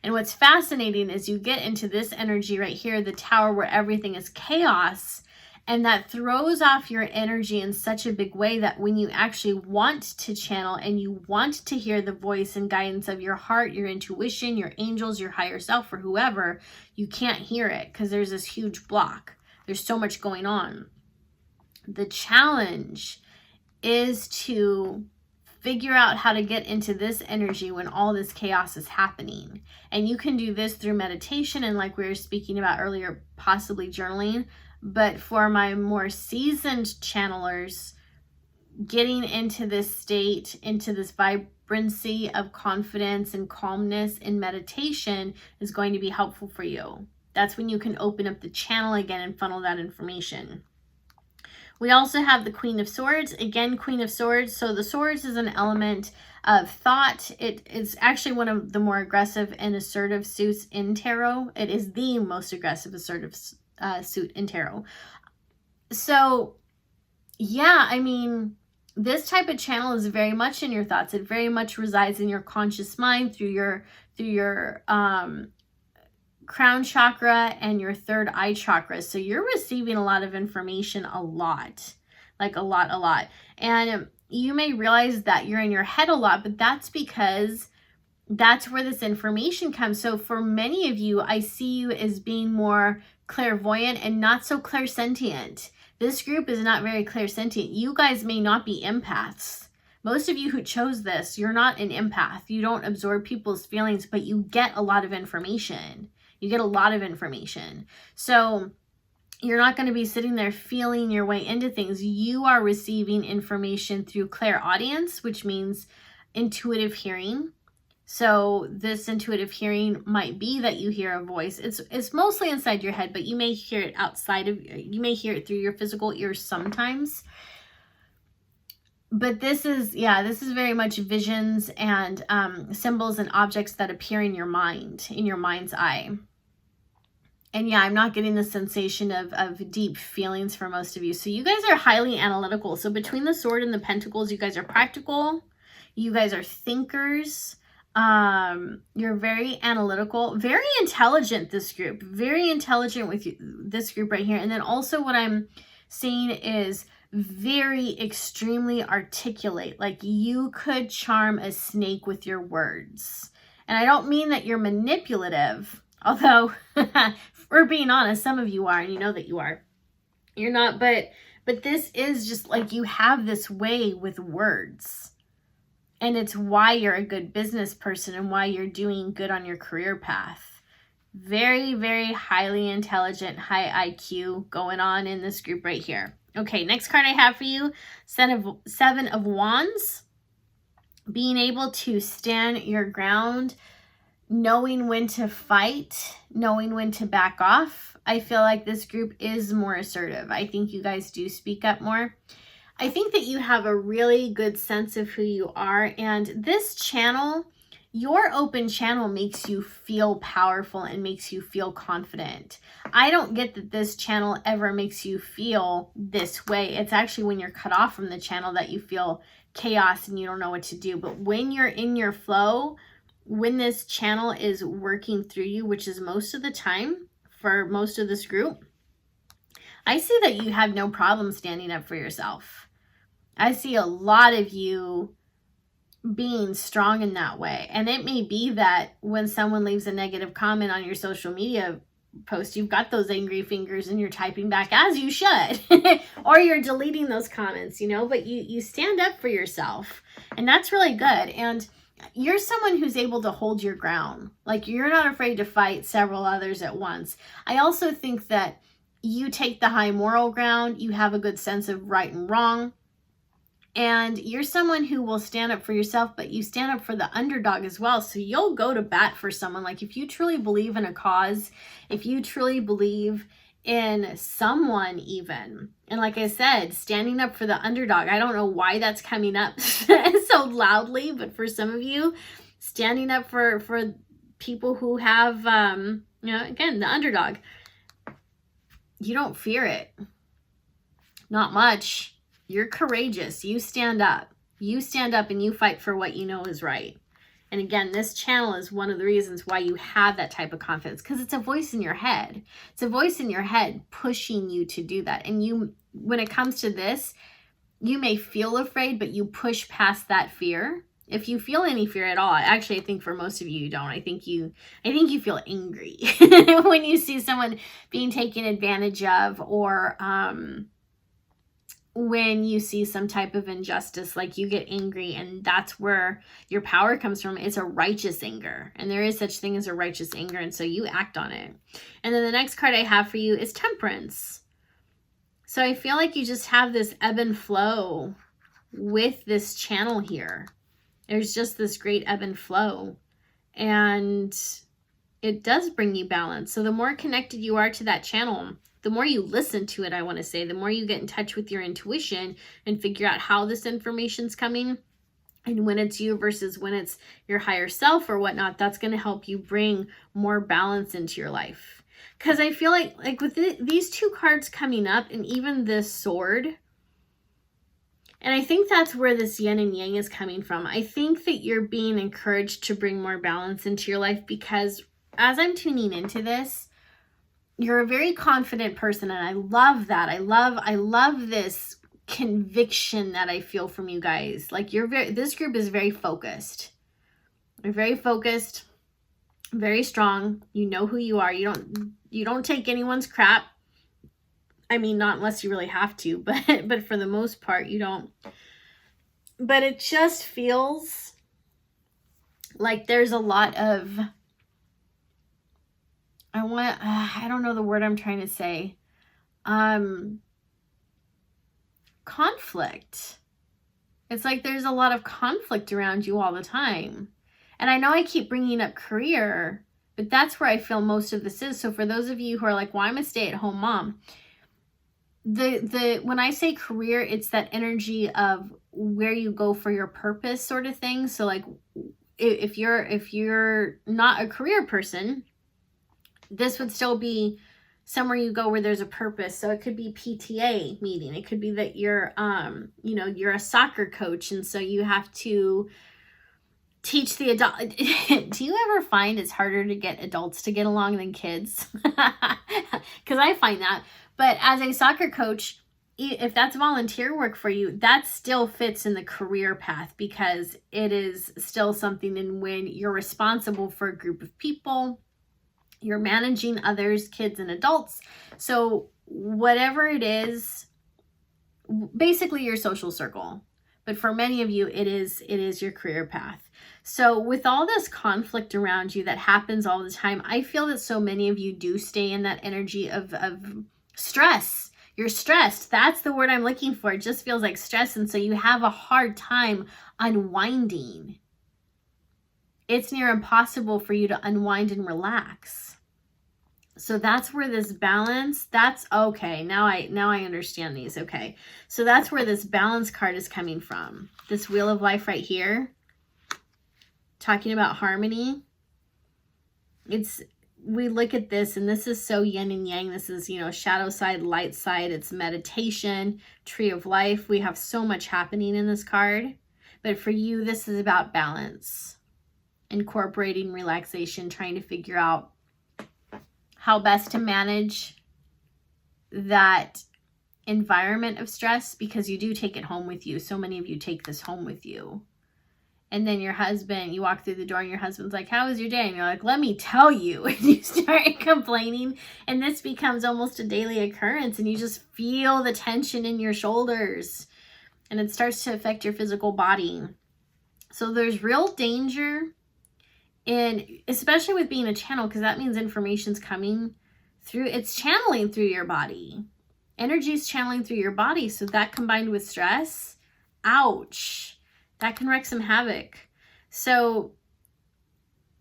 And what's fascinating is you get into this energy right here, the Tower, where everything is chaos. And that throws off your energy in such a big way that when you actually want to channel and you want to hear the voice and guidance of your heart, your intuition, your angels, your higher self, or whoever, you can't hear it because there's this huge block. There's so much going on. The challenge is to figure out how to get into this energy when all this chaos is happening. And you can do this through meditation and, like we were speaking about earlier, possibly journaling. But for my more seasoned channelers, getting into this state, into this vibrancy of confidence and calmness in meditation is going to be helpful for you. That's when you can open up the channel again and funnel that information. We also have the Queen of Swords. Again, Queen of Swords. So the swords is an element of thought. It is actually one of the more aggressive and assertive suits in tarot. It is the most aggressive, assertive suit in tarot. So yeah, I mean, this type of channel is very much in your thoughts. It very much resides in your conscious mind through your crown chakra and your third eye chakra. So you're receiving a lot of information a lot, like a lot. And you may realize that you're in your head a lot, but that's because that's where this information comes. So for many of you, I see you as being more clairvoyant and not so clairsentient. This group is not very clairsentient. You guys may not be empaths. Most of you who chose this, you're not an empath. You don't absorb people's feelings, but you get a lot of information. You get a lot of information. So you're not going to be sitting there feeling your way into things. You are receiving information through clairaudience, which means intuitive hearing. So this intuitive hearing might be that you hear a voice. It's mostly inside your head, but you may hear it outside of, you may hear it through your physical ears sometimes. But this is very much visions and symbols and objects that appear in your mind, in your mind's eye. And yeah, I'm not getting the sensation of deep feelings for most of you. So you guys are highly analytical. So between the sword and the pentacles, you guys are practical. You guys are thinkers. You're very analytical, very intelligent, this group, very intelligent with this group right here. And then also what I'm seeing is very extremely articulate. Like you could charm a snake with your words. And I don't mean that you're manipulative, although for being honest, some of you are, and you know that you are. You're not, but this is just like you have this way with words. And it's why you're a good business person and why you're doing good on your career path. Very, very highly intelligent, high IQ going on in this group right here. Okay, next card I have for you, Seven of Wands. Being able to stand your ground, knowing when to fight, knowing when to back off. I feel like this group is more assertive. I think you guys do speak up more. I think that you have a really good sense of who you are, and this channel, your open channel, makes you feel powerful and makes you feel confident. I don't get that this channel ever makes you feel this way. It's actually when you're cut off from the channel that you feel chaos and you don't know what to do. But when you're in your flow, when this channel is working through you, which is most of the time for most of this group, I see that you have no problem standing up for yourself. I see a lot of you being strong in that way. And it may be that when someone leaves a negative comment on your social media post, you've got those angry fingers and you're typing back, as you should, or you're deleting those comments, you know, but you stand up for yourself, and that's really good. And you're someone who's able to hold your ground. Like you're not afraid to fight several others at once. I also think that you take the high moral ground. You have a good sense of right and wrong. And you're someone who will stand up for yourself, but you stand up for the underdog as well. So you'll go to bat for someone. Like if you truly believe in a cause, if you truly believe in someone even. And like I said, standing up for the underdog. I don't know why that's coming up so loudly, but for some of you, standing up for people who have, you know, again, the underdog. You don't fear it. Not much. You're courageous. You stand up. You stand up and you fight for what you know is right. And again, this channel is one of the reasons why you have that type of confidence, because it's a voice in your head. It's a voice in your head pushing you to do that. And you, when it comes to this, you may feel afraid, but you push past that fear. If you feel any fear at all, actually, I think for most of you, you don't. I think you feel angry when you see someone being taken advantage of, or when you see some type of injustice, like you get angry, and that's where your power comes from. It's a righteous anger, and there is such thing as a righteous anger, and so you act on it. And then the next card I have for you is Temperance. So I feel like you just have this ebb and flow with this channel here. There's just this great ebb and flow, and it does bring you balance. So the more connected you are to that channel, the more you listen to it, I want to say, the more you get in touch with your intuition and figure out how this information's coming and when it's you versus when it's your higher self or whatnot, that's going to help you bring more balance into your life. Because I feel like with these two cards coming up, and even this sword, and I think that's where this yin and yang is coming from. I think that you're being encouraged to bring more balance into your life, because as I'm tuning into this, you're a very confident person, and I love that. I love this conviction that I feel from you guys. Like, this group is very focused. You're very focused, very strong. You know who you are. You don't take anyone's crap. I mean, not unless you really have to, but for the most part, you don't. But it just feels like there's a lot of, I don't know the word I'm trying to say. Conflict. It's like there's a lot of conflict around you all the time. And I know I keep bringing up career, but that's where I feel most of this is. So for those of you who are like, well, I'm a stay-at-home mom. When I say career, it's that energy of where you go for your purpose sort of thing. So like if you're not a career person, this would still be somewhere you go where there's a purpose. So it could be PTA meeting. It could be that you're you're a soccer coach, and so you have to teach the adult. Do you ever find it's harder to get adults to get along than kids? Because I find that. But as a soccer coach, if that's volunteer work for you, that still fits in the career path, because it is still something in when you're responsible for a group of people, you're managing others, kids and adults. So whatever it is, basically your social circle. But for many of you, it is your career path. So with all this conflict around you that happens all the time, I feel that so many of you do stay in that energy of stress. You're stressed. That's the word I'm looking for. It just feels like stress. And so you have a hard time unwinding. It's near impossible for you to unwind and relax. So that's where this balance, that's okay. Now I understand these. Okay. So that's where this balance card is coming from. This Wheel of Life right here, talking about harmony. We look at this, and this is so yin and yang. This is, shadow side, light side. It's meditation, Tree of Life. We have so much happening in this card. But for you, this is about balance, incorporating relaxation, trying to figure out how best to manage that environment of stress, because you do take it home with you. So many of you take this home with you. And then your husband, you walk through the door and your husband's like, how was your day? And you're like, let me tell you. And you start complaining. And this becomes almost a daily occurrence. And you just feel the tension in your shoulders. And it starts to affect your physical body. So there's real danger in, especially with being a channel, because that means information's coming through, it's channeling through your body. Energy's channeling through your body. So that combined with stress, ouch. That can wreak some havoc. So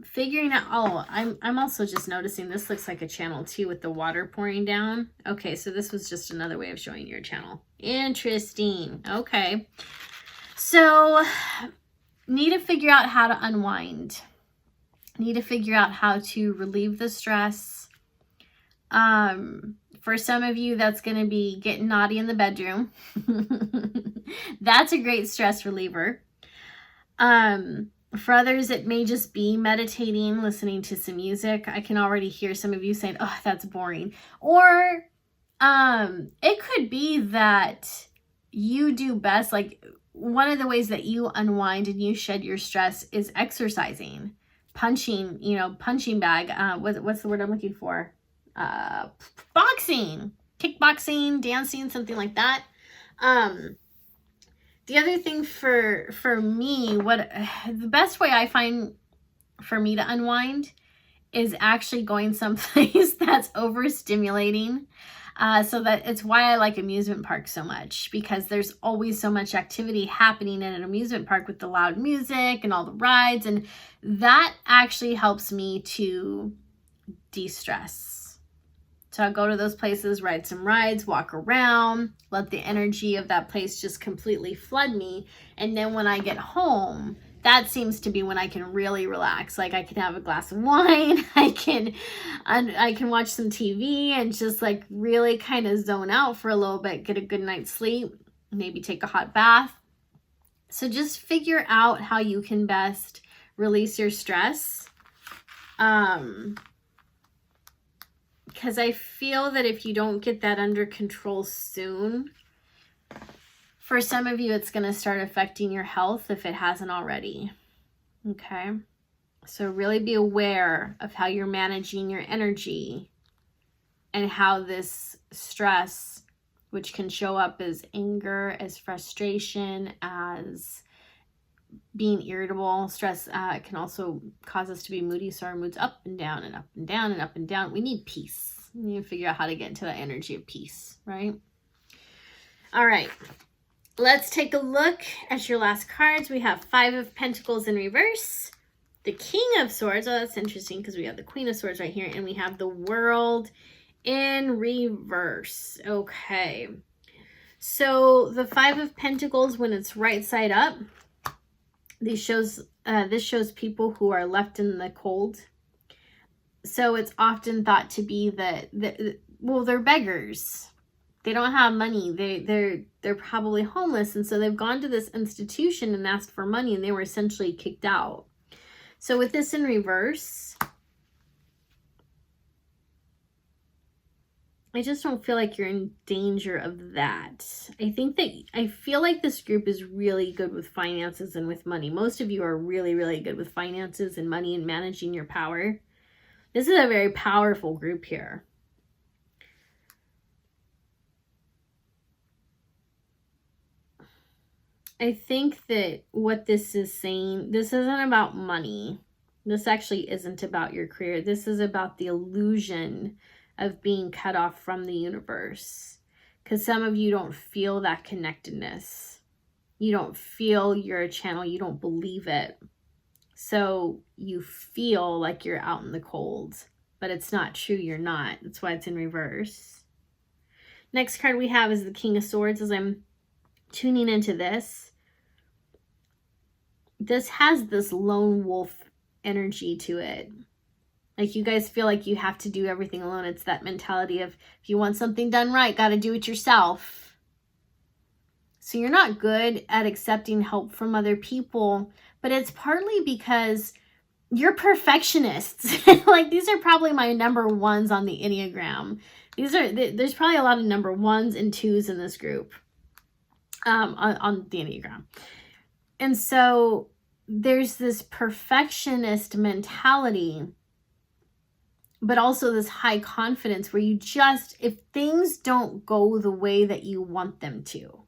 figuring out, I'm also just noticing this looks like a channel too with the water pouring down. Okay, so this was just another way of showing your channel. Interesting. Okay. So need to figure out how to unwind. Need to figure out how to relieve the stress. For some of you, that's going to be getting naughty in the bedroom. That's a great stress reliever. For others, it may just be meditating, listening to some music. I can already hear some of you saying, oh, that's boring. Or it could be that you do best. Like, one of the ways that you unwind and you shed your stress is exercising, punching bag. What's the word I'm looking for? Boxing, kickboxing, dancing, something like that. The other thing for me, the best way I find for me to unwind is actually going someplace that's overstimulating. So that it's why I like amusement parks so much, because there's always so much activity happening in an amusement park with the loud music and all the rides. And that actually helps me to de-stress. So I'll go to those places, ride some rides, walk around, let the energy of that place just completely flood me. And then when I get home, that seems to be when I can really relax. Like, I can have a glass of wine, I can watch some TV and just like really kind of zone out for a little bit, get a good night's sleep, maybe take a hot bath. So just figure out how you can best release your stress Because I feel that if you don't get that under control soon, for some of you, it's going to start affecting your health if it hasn't already. Okay. So really be aware of how you're managing your energy and how this stress, which can show up as anger, as frustration, as being irritable. Stress can also cause us to be moody, so our mood's up and down and up and down and up and down. We need peace. We need to figure out how to get into that energy of peace, right? All right. Let's take a look at your last cards. We have 5 of Pentacles in reverse, the King of Swords. Oh, that's interesting because we have the Queen of Swords right here, and we have the World in reverse. Okay. So the 5 of Pentacles, when it's right side up, this shows people who are left in the cold. So it's often thought to be that well, they're beggars. They don't have money. They're probably homeless, and so they've gone to this institution and asked for money, and they were essentially kicked out. So with this in reverse, I just don't feel like you're in danger of that. I feel like this group is really good with finances and with money. Most of you are really, really good with finances and money and managing your power. This is a very powerful group here. I think that what this is saying, this isn't about money. This actually isn't about your career. This is about the illusion of being cut off from the universe. Because some of you don't feel that connectedness. You don't feel you're a channel. You don't believe it. So you feel like you're out in the cold. But it's not true. You're not. That's why it's in reverse. Next card we have is the King of Swords. As I'm tuning into this, this has this lone wolf energy to it. Like you guys feel like you have to do everything alone. It's that mentality of if you want something done right, got to do it yourself. So you're not good at accepting help from other people, but it's partly because you're perfectionists. Like these are probably my number 1s on the Enneagram. There's probably a lot of number 1s and 2s in this group on the Enneagram. And so there's this perfectionist mentality, but also this high confidence where you just, if things don't go the way that you want them to,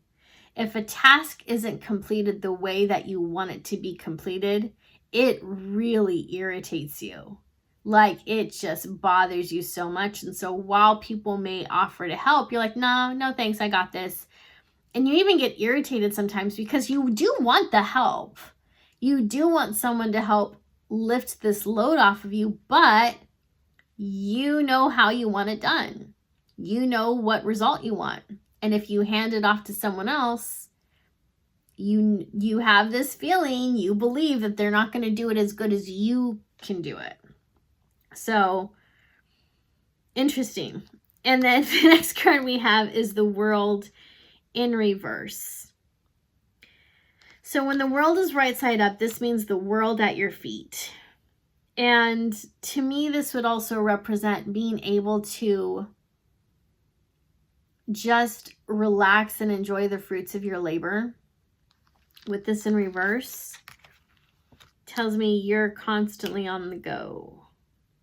if a task isn't completed the way that you want it to be completed, it really irritates you. Like it just bothers you so much. And so while people may offer to help, you're like, no, thanks, I got this. And you even get irritated sometimes because you do want the help. You do want someone to help lift this load off of you, but you know how you want it done. You know what result you want. And if you hand it off to someone else, you have this feeling, you believe that they're not going to do it as good as you can do it. So, interesting. And then the next card we have is the World in reverse. So when the world is right side up, this means the world at your feet. And to me, this would also represent being able to just relax and enjoy the fruits of your labor. With this in reverse, tells me you're constantly on the go.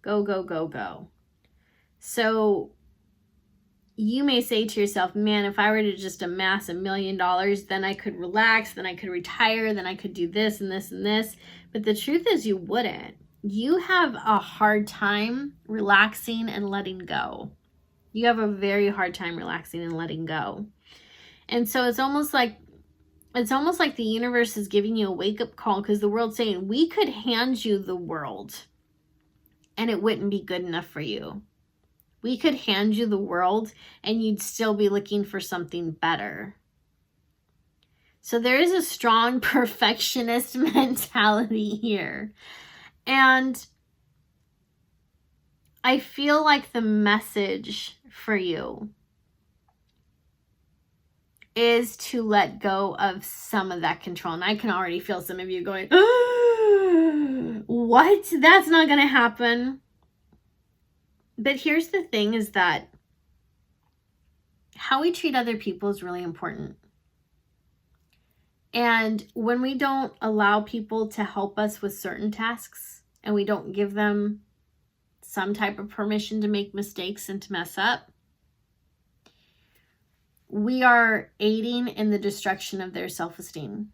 Go, go, go, go. So you may say to yourself, man, if I were to just amass $1 million, then I could relax, then I could retire, then I could do this and this and this. But the truth is you wouldn't. You have a hard time relaxing and letting go. You have a very hard time relaxing and letting go. And so it's almost like the universe is giving you a wake-up call, because the world's saying, we could hand you the world and it wouldn't be good enough for you. We could hand you the world and you'd still be looking for something better. So there is a strong perfectionist mentality here. And I feel like the message for you is to let go of some of that control. And I can already feel some of you going, what? That's not going to happen. But here's the thing is that how we treat other people is really important. And when we don't allow people to help us with certain tasks and we don't give them some type of permission to make mistakes and to mess up, we are aiding in the destruction of their self-esteem.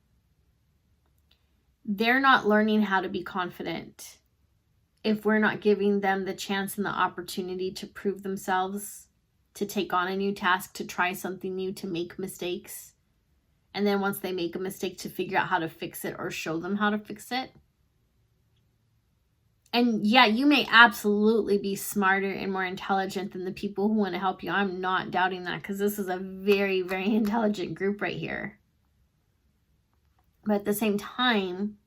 They're not learning how to be confident if we're not giving them the chance and the opportunity to prove themselves, to take on a new task, to try something new, to make mistakes. And then once they make a mistake, to figure out how to fix it or show them how to fix it. And yeah, you may absolutely be smarter and more intelligent than the people who want to help you. I'm not doubting that, because this is a very, very intelligent group right here. But at the same time,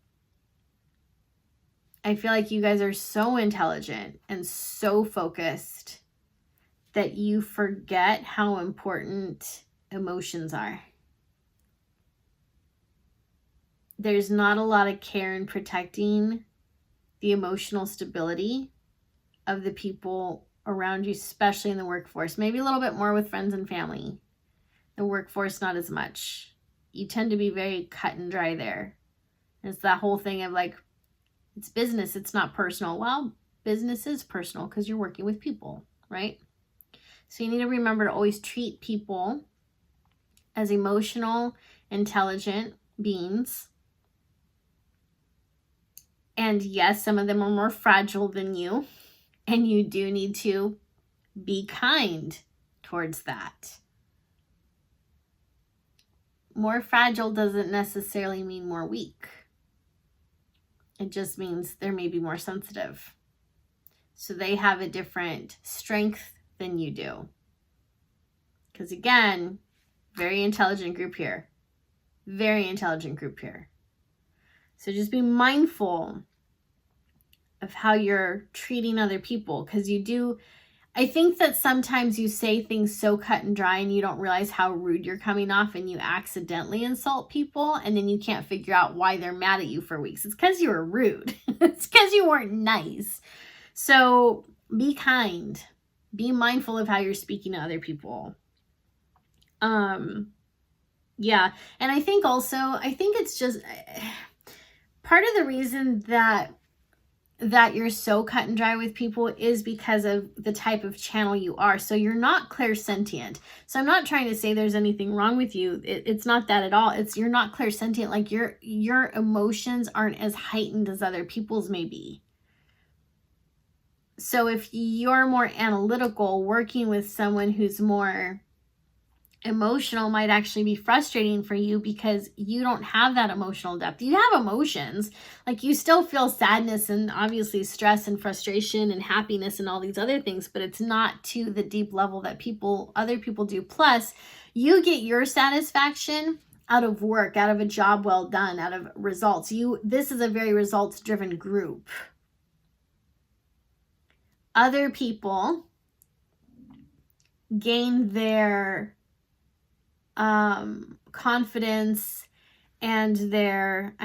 I feel like you guys are so intelligent and so focused that you forget how important emotions are. There's not a lot of care in protecting the emotional stability of the people around you, especially in the workforce. Maybe a little bit more with friends and family. The workforce, not as much. You tend to be very cut and dry there. It's that whole thing of like, it's business, it's not personal. Well, business is personal because you're working with people, right? So you need to remember to always treat people as emotional, intelligent beings. And yes, some of them are more fragile than you, and you do need to be kind towards that. More fragile doesn't necessarily mean more weak. It just means they're maybe more sensitive. So they have a different strength than you do. Because again, very intelligent group here. Very intelligent group here. So just be mindful of how you're treating other people, because you do. I think that sometimes you say things so cut and dry and you don't realize how rude you're coming off, and you accidentally insult people, and then you can't figure out why they're mad at you for weeks. It's because you were rude. It's because you weren't nice. So be kind. Be mindful of how you're speaking to other people. Yeah. And I think it's just part of the reason that you're so cut and dry with people is because of the type of channel you are. So you're not clairsentient. So I'm not trying to say there's anything wrong with you. It's not that at all. It's you're not clairsentient. Like your emotions aren't as heightened as other people's may be. So if you're more analytical, working with someone who's more emotional might actually be frustrating for you, because you don't have that emotional depth. You have emotions, like you still feel sadness and obviously stress and frustration and happiness and all these other things, but it's not to the deep level that other people do. Plus, you get your satisfaction out of work, out of a job well done, out of results. This is a very results driven group. Other people gain their confidence and their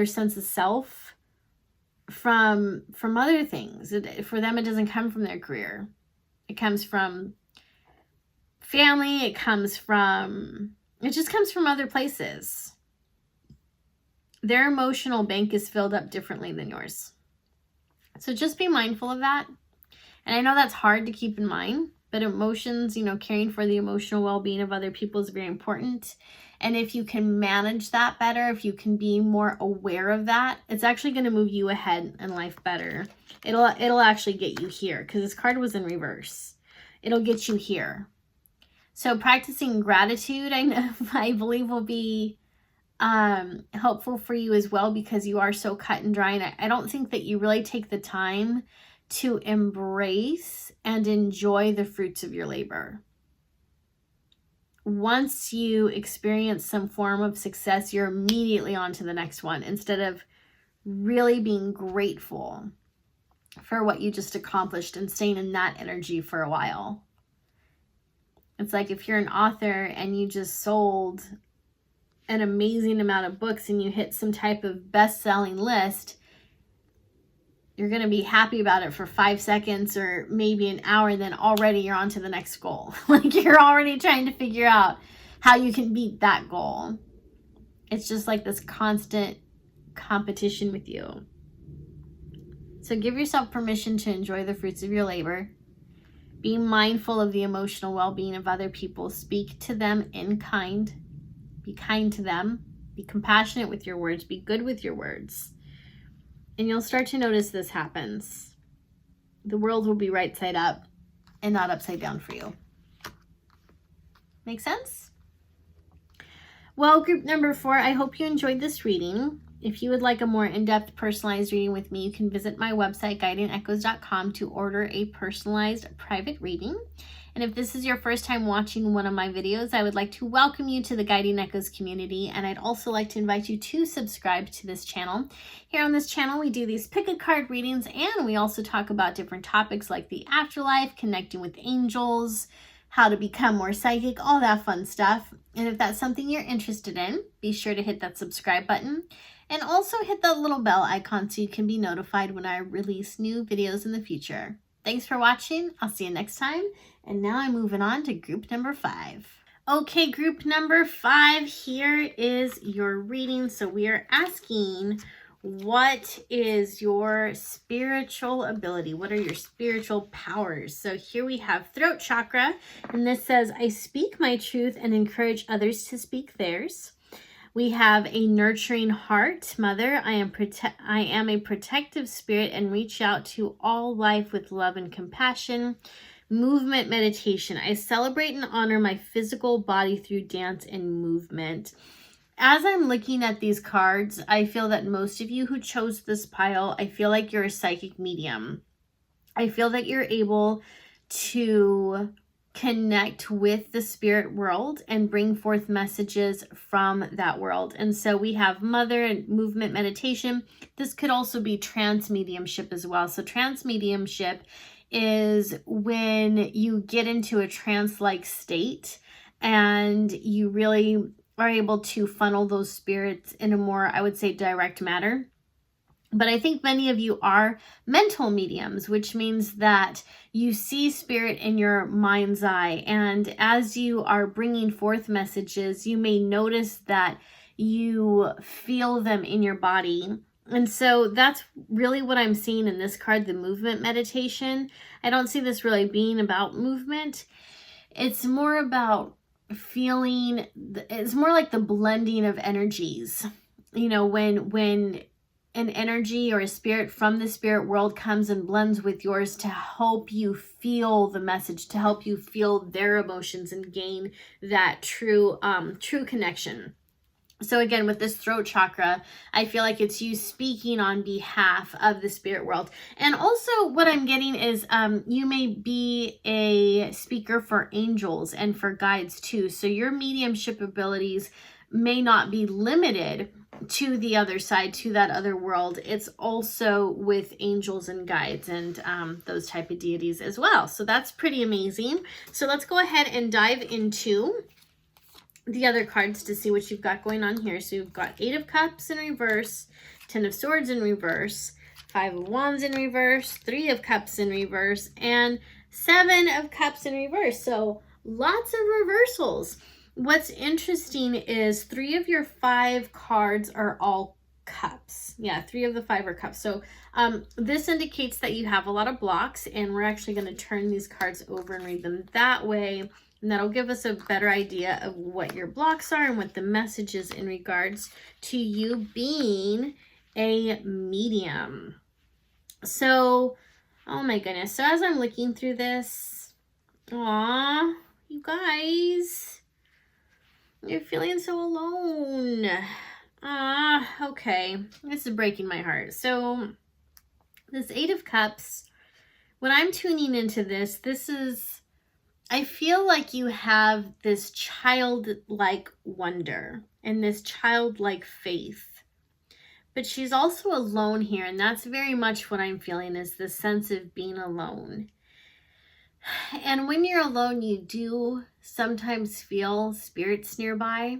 sense of self from other things. For them, it doesn't come from their career. It comes from family. It just comes from other places. Their emotional bank is filled up differently than yours. So just be mindful of that. And I know that's hard to keep in mind, but emotions, caring for the emotional well-being of other people is very important. And if you can manage that better, if you can be more aware of that, it's actually going to move you ahead in life better. It'll actually get you here, because this card was in reverse. It'll get you here. So practicing gratitude, I believe will be helpful for you as well, because you are so cut and dry. And I don't think that you really take the time to embrace and enjoy the fruits of your labor. Once you experience some form of success, you're immediately on to the next one, instead of really being grateful for what you just accomplished and staying in that energy for a while. It's like if you're an author and you just sold an amazing amount of books and you hit some type of best-selling list, you're going to be happy about it for 5 seconds or maybe an hour, and then already you're on to the next goal. Like you're already trying to figure out how you can beat that goal. It's just like this constant competition with you. So give yourself permission to enjoy the fruits of your labor. Be mindful of the emotional well-being of other people. Speak to them in kind. Be kind to them. Be compassionate with your words. Be good with your words. And you'll start to notice this happens. The world will be right side up and not upside down for you. Make sense? Well, group number 4, I hope you enjoyed this reading. If you would like a more in-depth personalized reading with me, you can visit my website, guidingechoes.com, to order a personalized private reading. And if this is your first time watching one of my videos, I would like to welcome you to the Guiding Echoes community, and I'd also like to invite you to subscribe to this channel. Here on this channel, we do these pick a card readings, and we also talk about different topics like the afterlife, connecting with angels, how to become more psychic, all that fun stuff. And if that's something you're interested in, be sure to hit that subscribe button and also hit that little bell icon so you can be notified when I release new videos in the future. Thanks for watching. I'll see you next time. And now I'm moving on to group number 5. Okay, group number 5, here is your reading. So we are asking, what is your spiritual ability? What are your spiritual powers? So here we have throat chakra, and this says, I speak my truth and encourage others to speak theirs. We have a nurturing heart. Mother, I am a protective spirit and reach out to all life with love and compassion. Movement meditation. I celebrate and honor my physical body through dance and movement. As I'm looking at these cards, I feel that most of you who chose this pile, I feel like you're a psychic medium. I feel that you're able to connect with the spirit world and bring forth messages from that world. And so we have mother and movement meditation. This could also be trance mediumship as well. So trance mediumship is when you get into a trance-like state and you really are able to funnel those spirits in a more, I would say, direct manner. But I think many of you are mental mediums, which means that you see spirit in your mind's eye. And as you are bringing forth messages, you may notice that you feel them in your body. And so that's really what I'm seeing in this card, the movement meditation. I don't see this really being about movement. It's more about feeling, it's more like the blending of energies. You know, when an energy or a spirit from the spirit world comes and blends with yours to help you feel the message, to help you feel their emotions and gain that true connection. So again, with this throat chakra, I feel like it's you speaking on behalf of the spirit world. And also what I'm getting is you may be a speaker for angels and for guides too. So your mediumship abilities may not be limited to the other side, to that other world. It's also with angels and guides and those type of deities as well. So that's pretty amazing. So let's go ahead and dive into the other cards to see what you've got going on here. So you've got 8 of Cups in reverse, 10 of Swords in reverse, 5 of Wands in reverse, 3 of Cups in reverse, and 7 of Cups in reverse. So lots of reversals. What's interesting is 3 of your 5 cards are all cups. Yeah, 3 of the 5 are cups. So this indicates that you have a lot of blocks, and we're actually going to turn these cards over and read them that way. And that'll give us a better idea of what your blocks are and what the message is in regards to you being a medium. So, oh my goodness. So as I'm looking through this, aw, you guys, you're feeling so alone. Okay. This is breaking my heart. So this 8 of Cups, when I'm tuning into this is, I feel like you have this childlike wonder and this childlike faith, but she's also alone here. And that's very much what I'm feeling, is the sense of being alone. And when you're alone, you do sometimes feel spirits nearby,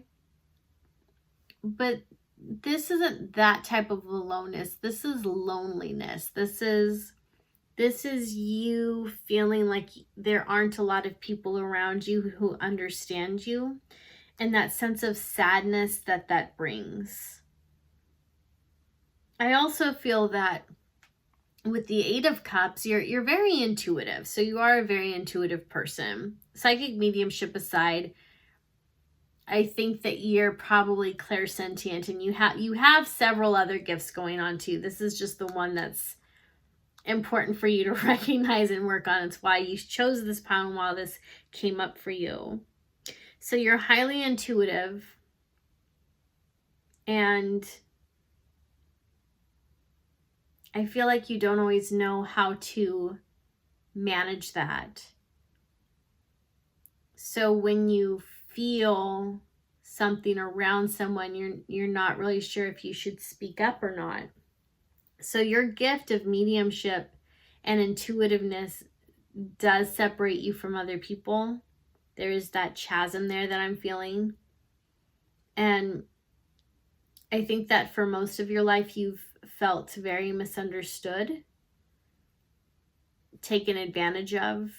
but this isn't that type of aloneness. This is loneliness. This is you feeling like there aren't a lot of people around you who understand you, and that sense of sadness that brings. I also feel that with the Eight of Cups, you're very intuitive. So you are a very intuitive person. Psychic mediumship aside, I think that you're probably clairsentient, and you have several other gifts going on too. This is just the one that's important for you to recognize and work on. It's why you chose this pound while this came up for you. So you're highly intuitive, and I feel like you don't always know how to manage that. So when you feel something around someone, you're not really sure if you should speak up or not. So your gift of mediumship and intuitiveness does separate you from other people. There is that chasm there that I'm feeling. And I think that for most of your life, you've felt very misunderstood, taken advantage of.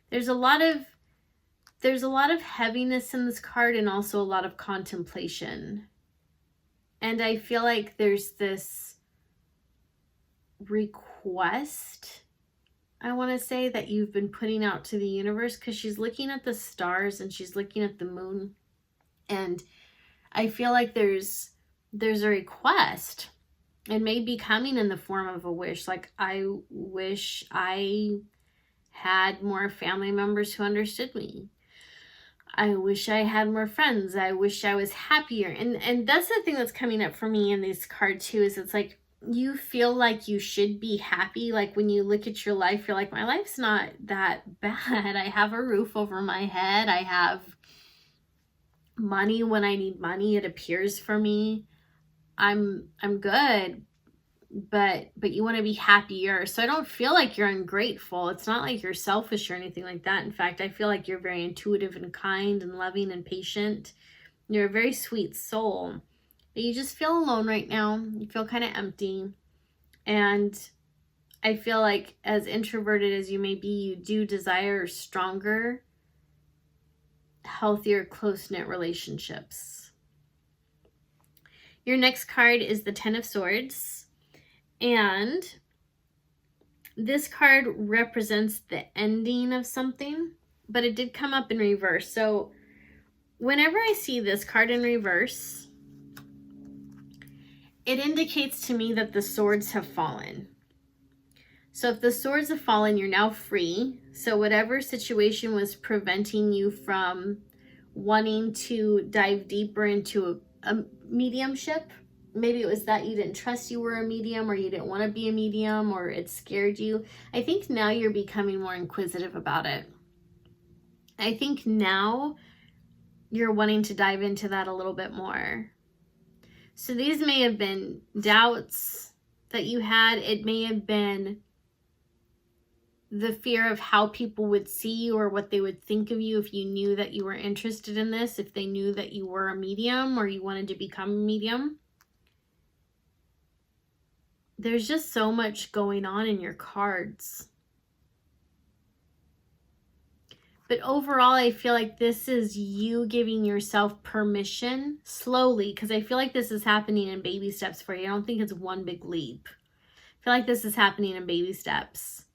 There's a lot of heaviness in this card, and also a lot of contemplation. And I feel like there's this request, I want to say, that you've been putting out to the universe, because she's looking at the stars and she's looking at the moon. And I feel like there's a request. It may be coming in the form of a wish. Like, I wish I had more family members who understood me. I wish I had more friends. I wish I was happier. And that's the thing that's coming up for me in this card too, is it's like you feel like you should be happy. Like when you look at your life, you're like, my life's not that bad. I have a roof over my head. I have money when I need money. It appears for me. I'm good. But you want to be happier. So I don't feel like you're ungrateful. It's not like you're selfish or anything like that. In fact, I feel like you're very intuitive and kind and loving and patient. You're a very sweet soul. But you just feel alone right now. You feel kind of empty. And I feel like, as introverted as you may be, you do desire stronger, healthier, close-knit relationships. Your next card is the Ten of Swords. And this card represents the ending of something, but it did come up in reverse. So whenever I see this card in reverse, it indicates to me that the swords have fallen. So if the swords have fallen, you're now free. So whatever situation was preventing you from wanting to dive deeper into a mediumship, maybe it was that you didn't trust you were a medium, or you didn't want to be a medium, or it scared you. I think now you're becoming more inquisitive about it. I think now you're wanting to dive into that a little bit more. So these may have been doubts that you had. It may have been the fear of how people would see you, or what they would think of you if you knew that you were interested in this, if they knew that you were a medium or you wanted to become a medium. There's just so much going on in your cards. But overall, I feel like this is you giving yourself permission slowly, because I feel like this is happening in baby steps for you. I don't think it's one big leap. I feel like this is happening in baby steps.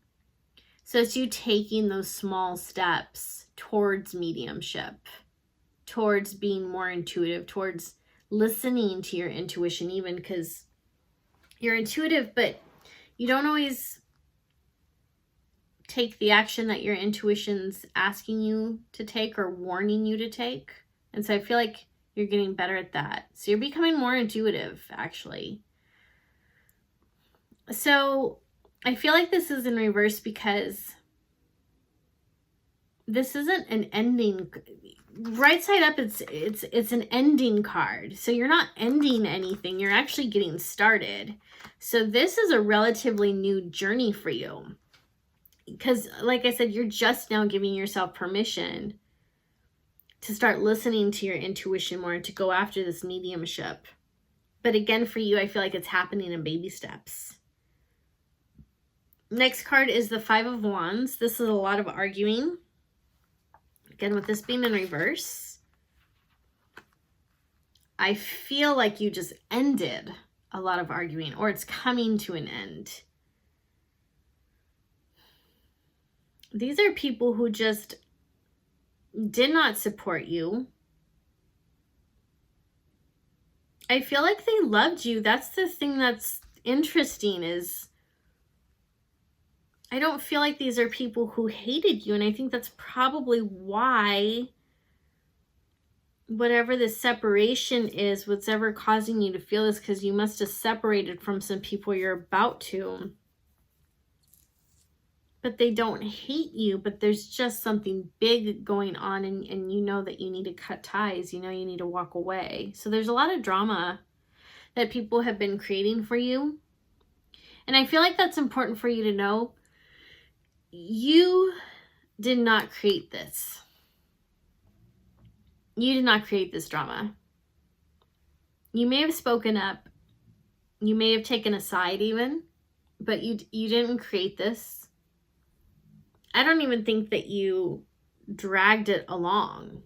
So it's you taking those small steps towards mediumship, towards being more intuitive, towards listening to your intuition, even because you're intuitive, but you don't always take the action that your intuition's asking you to take or warning you to take. And so I feel like you're getting better at that. So you're becoming more intuitive, actually. So I feel like this is in reverse because this isn't an ending. Right side up, it's an ending card. So you're not ending anything. You're actually getting started. So this is a relatively new journey for you. Because, like I said, you're just now giving yourself permission to start listening to your intuition more and to go after this mediumship. But again, for you, I feel like it's happening in baby steps. Next card is the Five of Wands. This is a lot of arguing. Again, with this being in reverse, I feel like you just ended a lot of arguing, or it's coming to an end. These are people who just did not support you. I feel like they loved you. That's the thing that's interesting, is I don't feel like these are people who hated you. And I think that's probably why whatever the separation is, what's ever causing you to feel this, because you must have separated from some people you're about to. But they don't hate you, but there's just something big going on, and you know that you need to cut ties. You know you need to walk away. So there's a lot of drama that people have been creating for you. And I feel like that's important for you to know. You did not create this. You did not create this drama. You may have spoken up. You may have taken a side even, but you didn't create this. I don't even think that you dragged it along.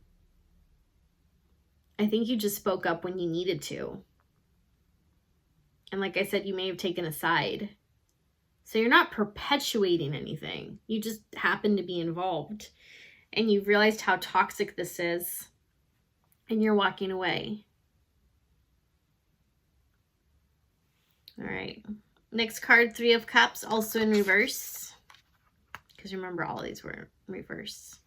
I think you just spoke up when you needed to. And like I said, you may have taken a side. So you're not perpetuating anything. You just happen to be involved. And you've realized how toxic this is. And you're walking away. All right. Next card, Three of Cups, also in reverse. Because remember, all these were in reverse.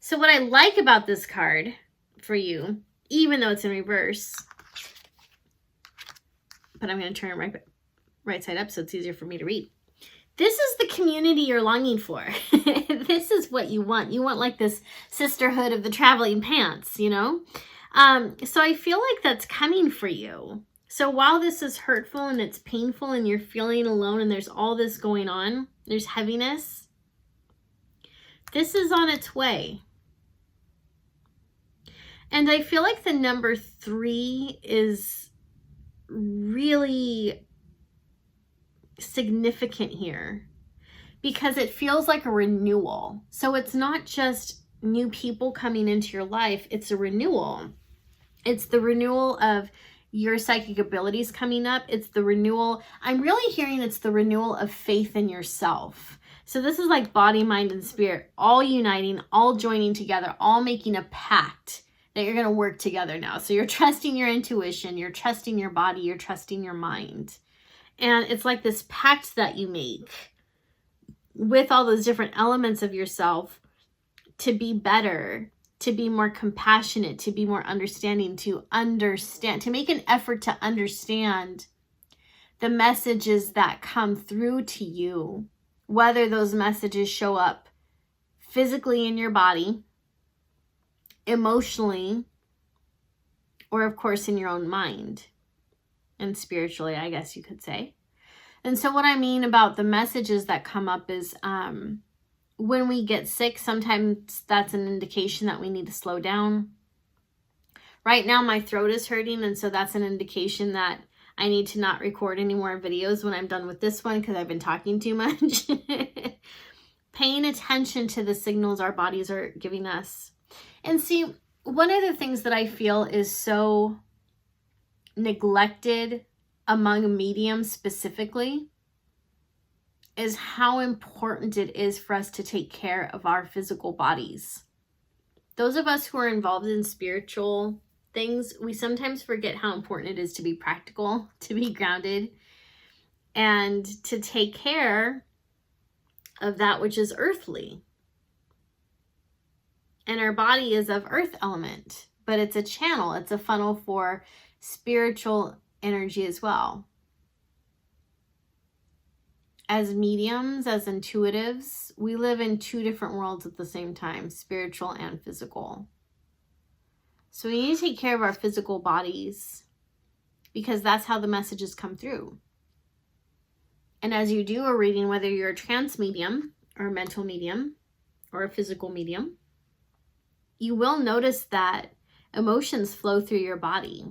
So what I like about this card for you, even though it's in reverse, but I'm going to turn it right side up so it's easier for me to read. This is the community you're longing for. This is what you want. You want like this sisterhood of the traveling pants, you know? So I feel like that's coming for you. So while this is hurtful and it's painful and you're feeling alone and there's all this going on, there's heaviness, this is on its way. And I feel like the number 3 is really significant here because it feels like a renewal. So it's not just new people coming into your life, it's a renewal. It's the renewal of your psychic abilities coming up. It's the renewal. I'm really hearing it's the renewal of faith in yourself. So this is like body, mind, and spirit all uniting, all joining together, all making a pact that you're going to work together now. So you're trusting your intuition, you're trusting your body, you're trusting your mind. And it's like this pact that you make with all those different elements of yourself to be better, to be more compassionate, to be more understanding, to make an effort to understand the messages that come through to you, whether those messages show up physically in your body, emotionally, or of course in your own mind and spiritually, I guess you could say. And so what I mean about the messages that come up is when we get sick, sometimes that's an indication that we need to slow down. Right now, my throat is hurting, and so that's an indication that I need to not record any more videos when I'm done with this one because I've been talking too much. Paying attention to the signals our bodies are giving us. And see, one of the things that I feel is so neglected among mediums specifically is how important it is for us to take care of our physical bodies. Those of us who are involved in spiritual things, we sometimes forget how important it is to be practical, to be grounded, and to take care of that which is earthly. And our body is of earth element, but it's a channel, it's a funnel for spiritual energy as well. As mediums, as intuitives, we live in two different worlds at the same time, spiritual and physical. So we need to take care of our physical bodies because that's how the messages come through. And as you do a reading, whether you're a trance medium or a mental medium or a physical medium, you will notice that emotions flow through your body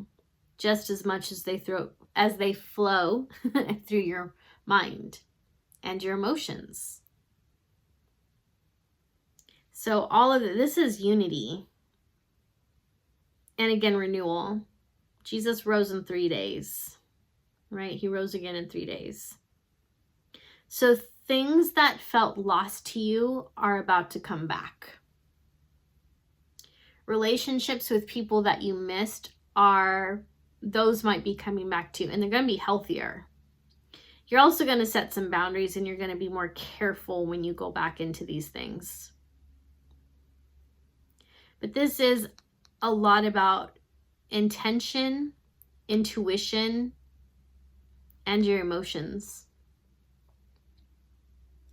just as much as they flow through your mind and your emotions. So all of this is unity. And again, renewal. Jesus rose in 3 days, right? He rose again in 3 days. So things that felt lost to you are about to come back. Relationships with people that you missed those might be coming back too, and they're going to be healthier. You're also going to set some boundaries, and you're going to be more careful when you go back into these things. But this is a lot about intention, intuition, and your emotions.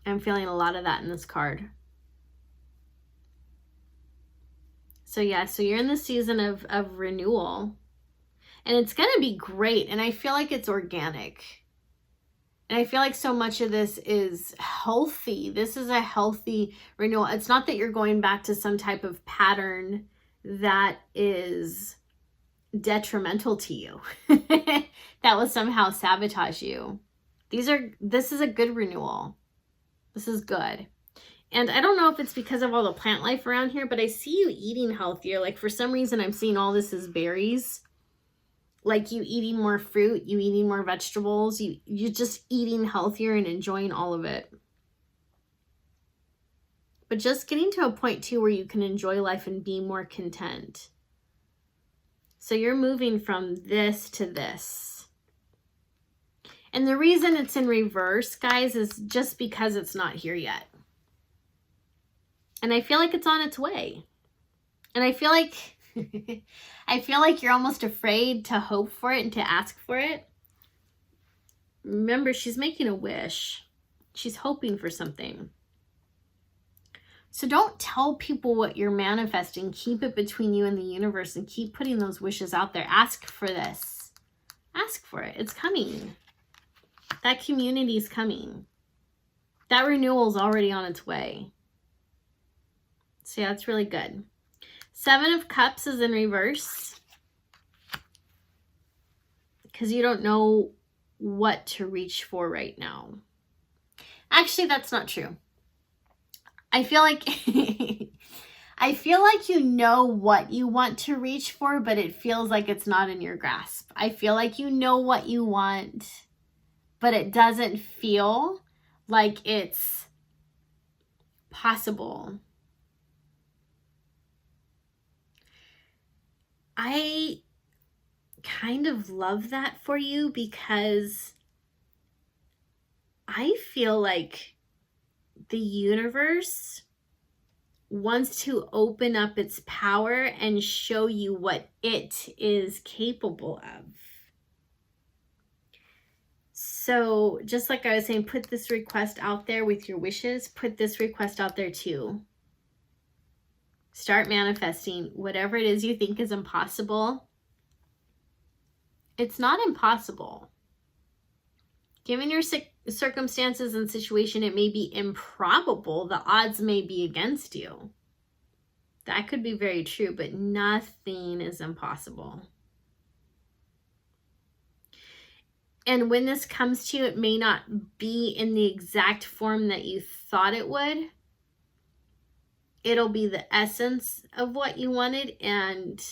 I'm feeling a lot of that in this card. So yeah, so you're in the season of renewal, and it's going to be great. And I feel like it's organic. And I feel like so much of this is healthy. This is a healthy renewal. It's not that you're going back to some type of pattern that is detrimental to you, that will somehow sabotage you. This is a good renewal. This is good. And I don't know if it's because of all the plant life around here, but I see you eating healthier. Like for some reason, I'm seeing all this as berries. Like you eating more fruit, you eating more vegetables, you're just eating healthier and enjoying all of it. But just getting to a point too where you can enjoy life and be more content. So you're moving from this to this. And the reason it's in reverse, guys, is just because it's not here yet. And I feel like it's on its way. And I feel like you're almost afraid to hope for it and to ask for it. Remember, she's making a wish. She's hoping for something. So don't tell people what you're manifesting. Keep it between you and the universe and keep putting those wishes out there. Ask for this. Ask for it. It's coming. That community is coming. That renewal is already on its way. So yeah, that's really good. 7 of Cups is in reverse because you don't know what to reach for right now. Actually, that's not true. I feel like you know what you want to reach for, but it feels like it's not in your grasp. I feel like you know what you want, but it doesn't feel like it's possible. I kind of love that for you because I feel like the universe wants to open up its power and show you what it is capable of. So just like I was saying, put this request out there with your wishes. Put this request out there too. Start manifesting whatever it is you think is impossible. It's not impossible. Given your circumstances and situation, it may be improbable. The odds may be against you. That could be very true, but nothing is impossible. And when this comes to you, it may not be in the exact form that you thought it would. It'll be the essence of what you wanted, and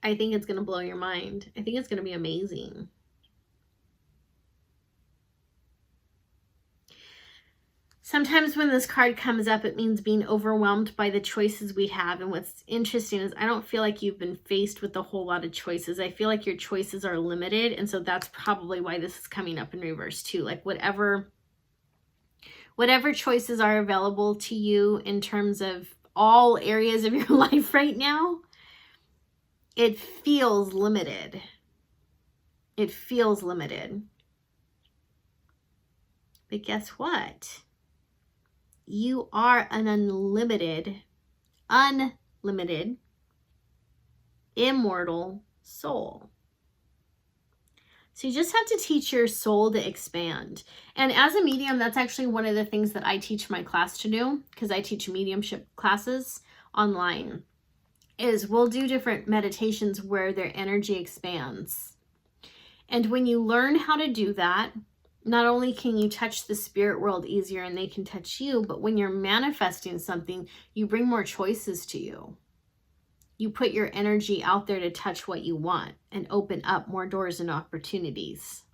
I think it's going to blow your mind. I think it's going to be amazing. Sometimes when this card comes up, it means being overwhelmed by the choices we have. And what's interesting is I don't feel like you've been faced with a whole lot of choices. I feel like your choices are limited, and so that's probably why this is coming up in reverse too. Like whatever choices are available to you in terms of all areas of your life right now, it feels limited. It feels limited. But guess what? You are an unlimited, immortal soul. So you just have to teach your soul to expand. And as a medium, that's actually one of the things that I teach my class to do, because I teach mediumship classes online, is we'll do different meditations where their energy expands. And when you learn how to do that, not only can you touch the spirit world easier and they can touch you, but when you're manifesting something, you bring more choices to you. You put your energy out there to touch what you want and open up more doors and opportunities.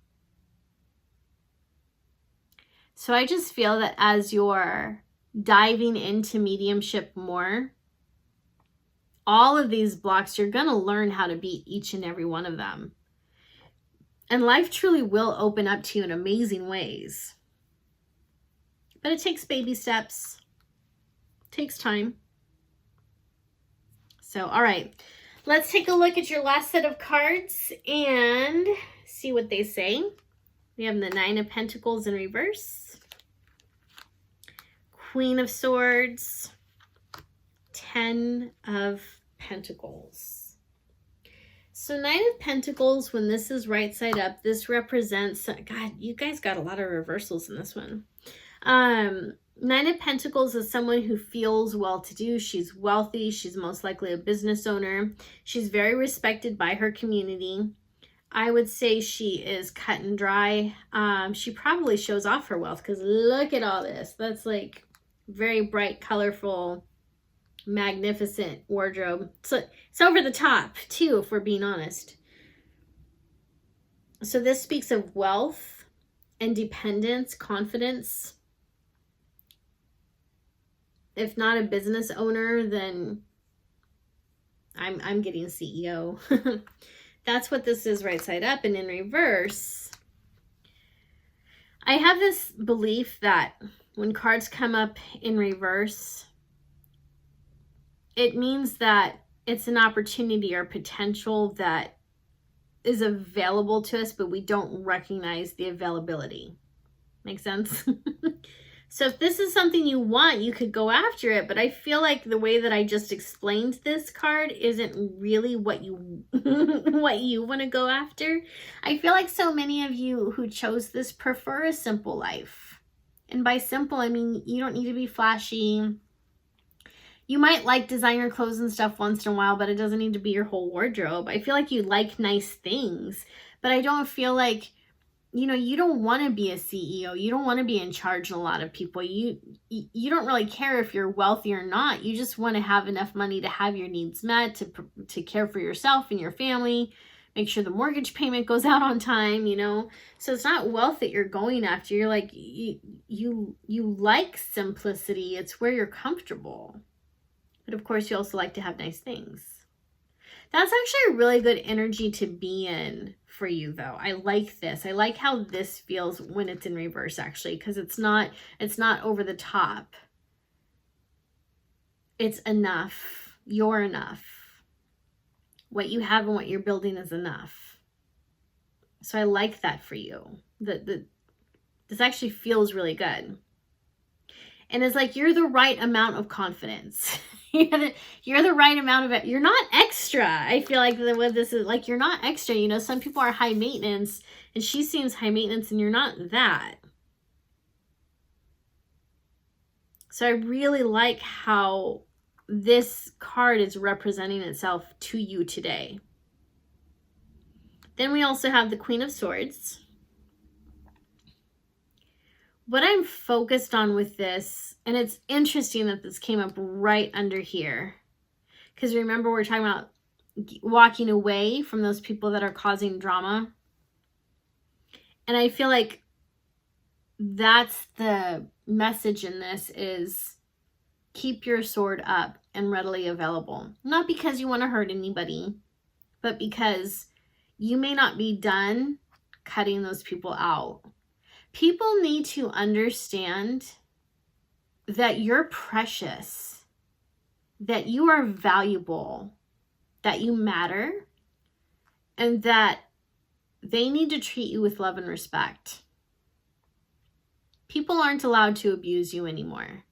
So I just feel that as you're diving into mediumship more, all of these blocks, you're going to learn how to beat each and every one of them. And life truly will open up to you in amazing ways. But it takes baby steps. It takes time. So, all right. Let's take a look at your last set of cards and see what they say. We have the Nine of Pentacles in reverse. Queen of Swords. 10 of Pentacles. So Nine of Pentacles, when this is right side up, this represents, God, you guys got a lot of reversals in this one. Nine of Pentacles is someone who feels well-to-do. She's wealthy. She's most likely a business owner. She's very respected by her community. I would say she is cut and dry. She probably shows off her wealth because look at all this. That's like very bright, colorful, magnificent wardrobe. So it's over the top too, if we're being honest. So this speaks of wealth, independence, confidence. If not a business owner, then I'm getting CEO. That's what this is right side up. And in reverse, I have this belief that when cards come up in reverse, it means that it's an opportunity or potential that is available to us, but we don't recognize the availability. Make sense? So if this is something you want, you could go after it, but I feel like the way that I just explained this card isn't really what you what you want to go after. I feel like so many of you who chose this prefer a simple life. And by simple, I mean you don't need to be flashy. You might like designer clothes and stuff once in a while, but it doesn't need to be your whole wardrobe. I feel like you like nice things, but I don't feel like, you know, you don't want to be a CEO. You don't want to be in charge of a lot of people. You don't really care if you're wealthy or not. You just want to have enough money to have your needs met, to care for yourself and your family, make sure the mortgage payment goes out on time, you know. So it's not wealth that you're going after. You're like, you like simplicity. It's where you're comfortable. But of course, you also like to have nice things. That's actually a really good energy to be in for you, though. I like this. I like how this feels when it's in reverse, actually, because it's not over the top. It's enough. You're enough. What you have and what you're building is enough. So I like that for you. This actually feels really good. And it's like you're the right amount of confidence. You're the right amount of it. You're not extra. I feel like what this is like, you're not extra. You know, some people are high maintenance and she seems high maintenance and you're not that. So I really like how this card is representing itself to you today. Then we also have the Queen of Swords. What I'm focused on with this, and it's interesting that this came up right under here, because remember we're talking about walking away from those people that are causing drama. And I feel like that's the message in this is keep your sword up and readily available. Not because you want to hurt anybody, but because you may not be done cutting those people out. People need to understand that you're precious, that you are valuable, that you matter, and that they need to treat you with love and respect. People aren't allowed to abuse you anymore.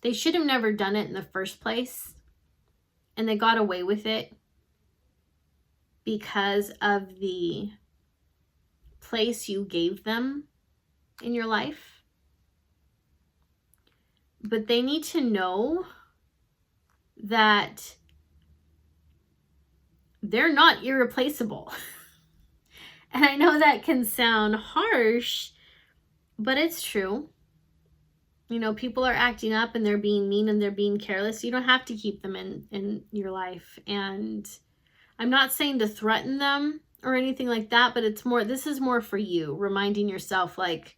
They should have never done it in the first place, and they got away with it because of the place you gave them in your life. But they need to know that they're not irreplaceable. And I know that can sound harsh, but it's true. You know, people are acting up and they're being mean and they're being careless. You don't have to keep them in your life. And I'm not saying to threaten them or anything like that, but this is more for you, reminding yourself, like,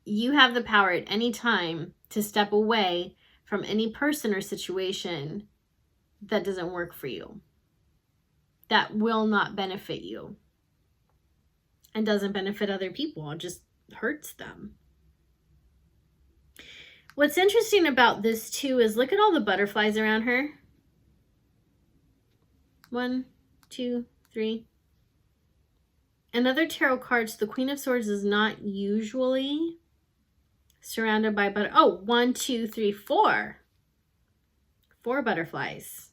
you have the power at any time to step away from any person or situation that doesn't work for you, that will not benefit you and doesn't benefit other people. It just hurts them. What's interesting about this too is look at all the butterflies around her. 1, 2, 3. Another tarot cards, the Queen of Swords is not usually surrounded by 1, 2, 3, 4. 4 butterflies.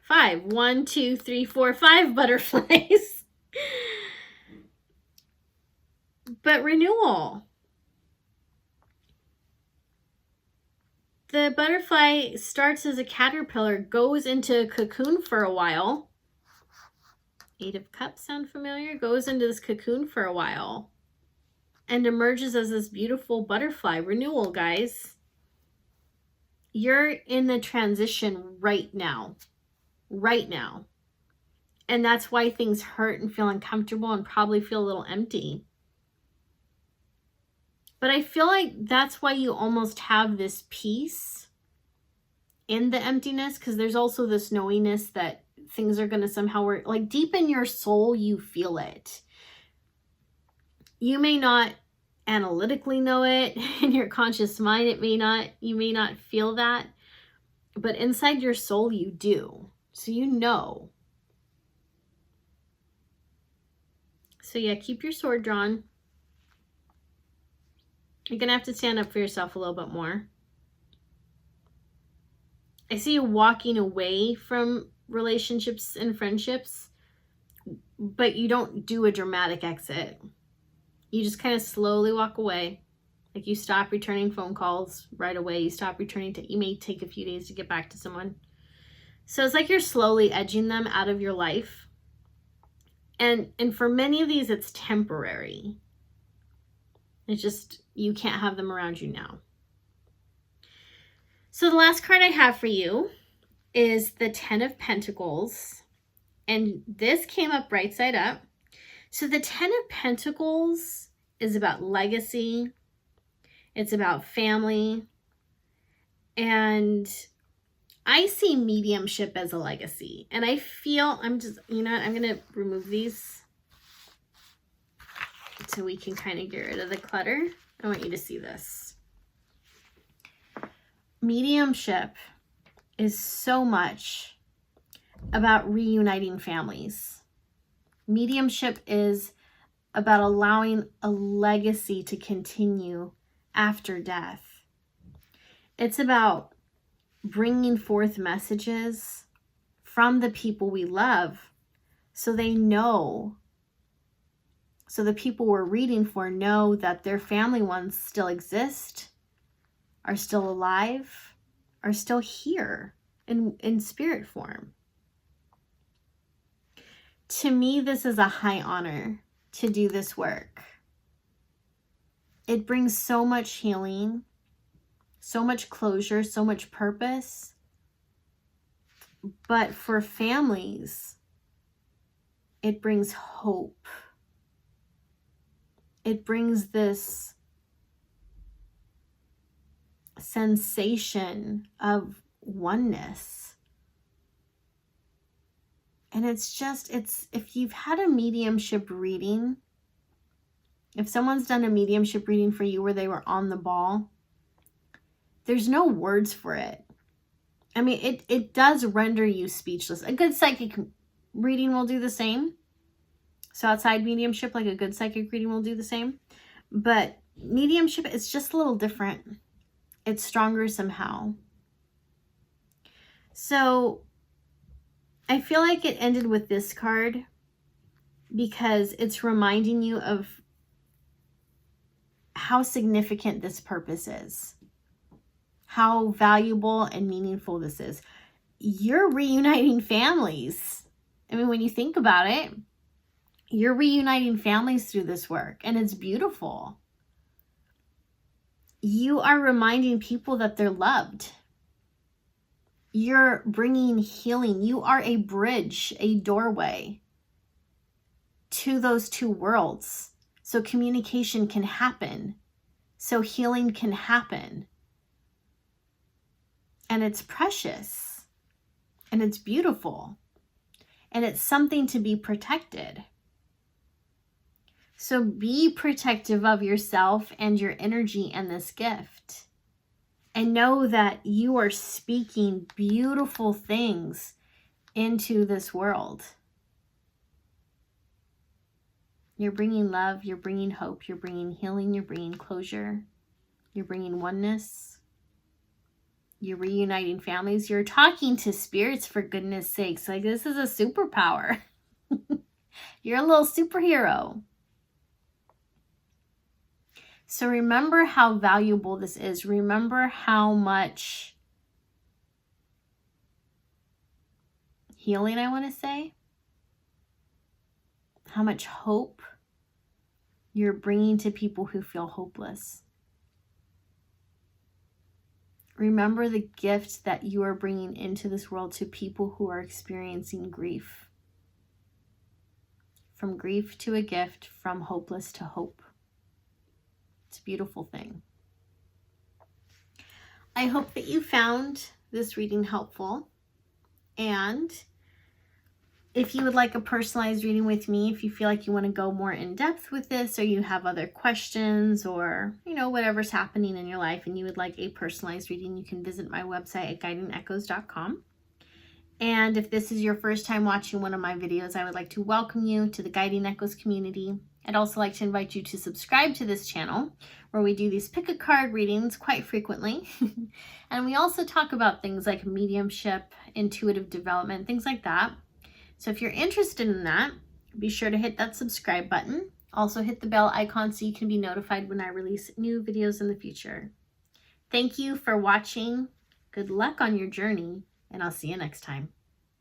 5. 1, 2, 3, 4, 5 butterflies. But renewal. The butterfly starts as a caterpillar, goes into a cocoon for a while. 8 of Cups sound familiar? Goes into this cocoon for a while and emerges as this beautiful butterfly. Renewal, guys. You're in the transition right now. Right now. And that's why things hurt and feel uncomfortable and probably feel a little empty. But I feel like that's why you almost have this peace in the emptiness, because there's also this knowingness that things are going to somehow work. Like deep in your soul, you feel it. You may not analytically know it in your conscious mind. You may not feel that, but inside your soul, you do. So you know. So yeah, keep your sword drawn. You're going to have to stand up for yourself a little bit more. I see you walking away from relationships and friendships, but you don't do a dramatic exit. You just kind of slowly walk away. Like you stop returning phone calls right away. You may take a few days to get back to someone. So it's like you're slowly edging them out of your life. And for many of these, it's temporary. It's just, you can't have them around you now. So the last card I have for you is the 10 of Pentacles. And this came up right side up. So the 10 of Pentacles is about legacy. It's about family. And I see mediumship as a legacy. And I feel, I'm going to remove these so we can kind of get rid of the clutter. I want you to see this. Mediumship is so much about reuniting families. Mediumship is about allowing a legacy to continue after death. It's about bringing forth messages from the people we love so they know, so the people we're reading for know that their family ones still exist, are still alive, are still here in spirit form. To me, this is a high honor to do this work. It brings so much healing, so much closure, so much purpose. But for families, it brings hope. It brings this sensation of oneness. And it's if you've had a mediumship reading, if someone's done a mediumship reading for you where they were on the ball, there's no words for it. I mean, it does render you speechless. A good psychic reading will do the same. So outside mediumship, like a good psychic reading will do the same. But mediumship, it's just a little different. It's stronger somehow. So I feel like it ended with this card because it's reminding you of how significant this purpose is. how valuable and meaningful this is. You're reuniting families. I mean, when you think about it, you're reuniting families through this work, and it's beautiful. You are reminding people that they're loved. You're bringing healing. You are a bridge, a doorway to those two worlds. So communication can happen. So healing can happen. And it's precious. And it's beautiful. And it's something to be protected. So be protective of yourself and your energy and this gift. And know that you are speaking beautiful things into this world. You're bringing love, you're bringing hope, you're bringing healing, you're bringing closure, you're bringing oneness. You're reuniting families. You're talking to spirits, for goodness sakes. Like, this is a superpower. You're a little superhero. So remember how valuable this is. Remember how much healing, I want to say, how much hope you're bringing to people who feel hopeless. Remember the gift that you are bringing into this world to people who are experiencing grief. From grief to a gift, from hopeless to hope. It's a beautiful thing. I hope that you found this reading helpful. And if you would like a personalized reading with me, if you feel like you want to go more in depth with this, or you have other questions, or, whatever's happening in your life and you would like a personalized reading, you can visit my website at guidingechoes.com. And if this is your first time watching one of my videos, I would like to welcome you to the Guiding Echoes community. I'd also like to invite you to subscribe to this channel, where we do these pick a card readings quite frequently. And we also talk about things like mediumship, intuitive development, things like that. So if you're interested in that, be sure to hit that subscribe button. Also hit the bell icon so you can be notified when I release new videos in the future. Thank you for watching. Good luck on your journey, and I'll see you next time.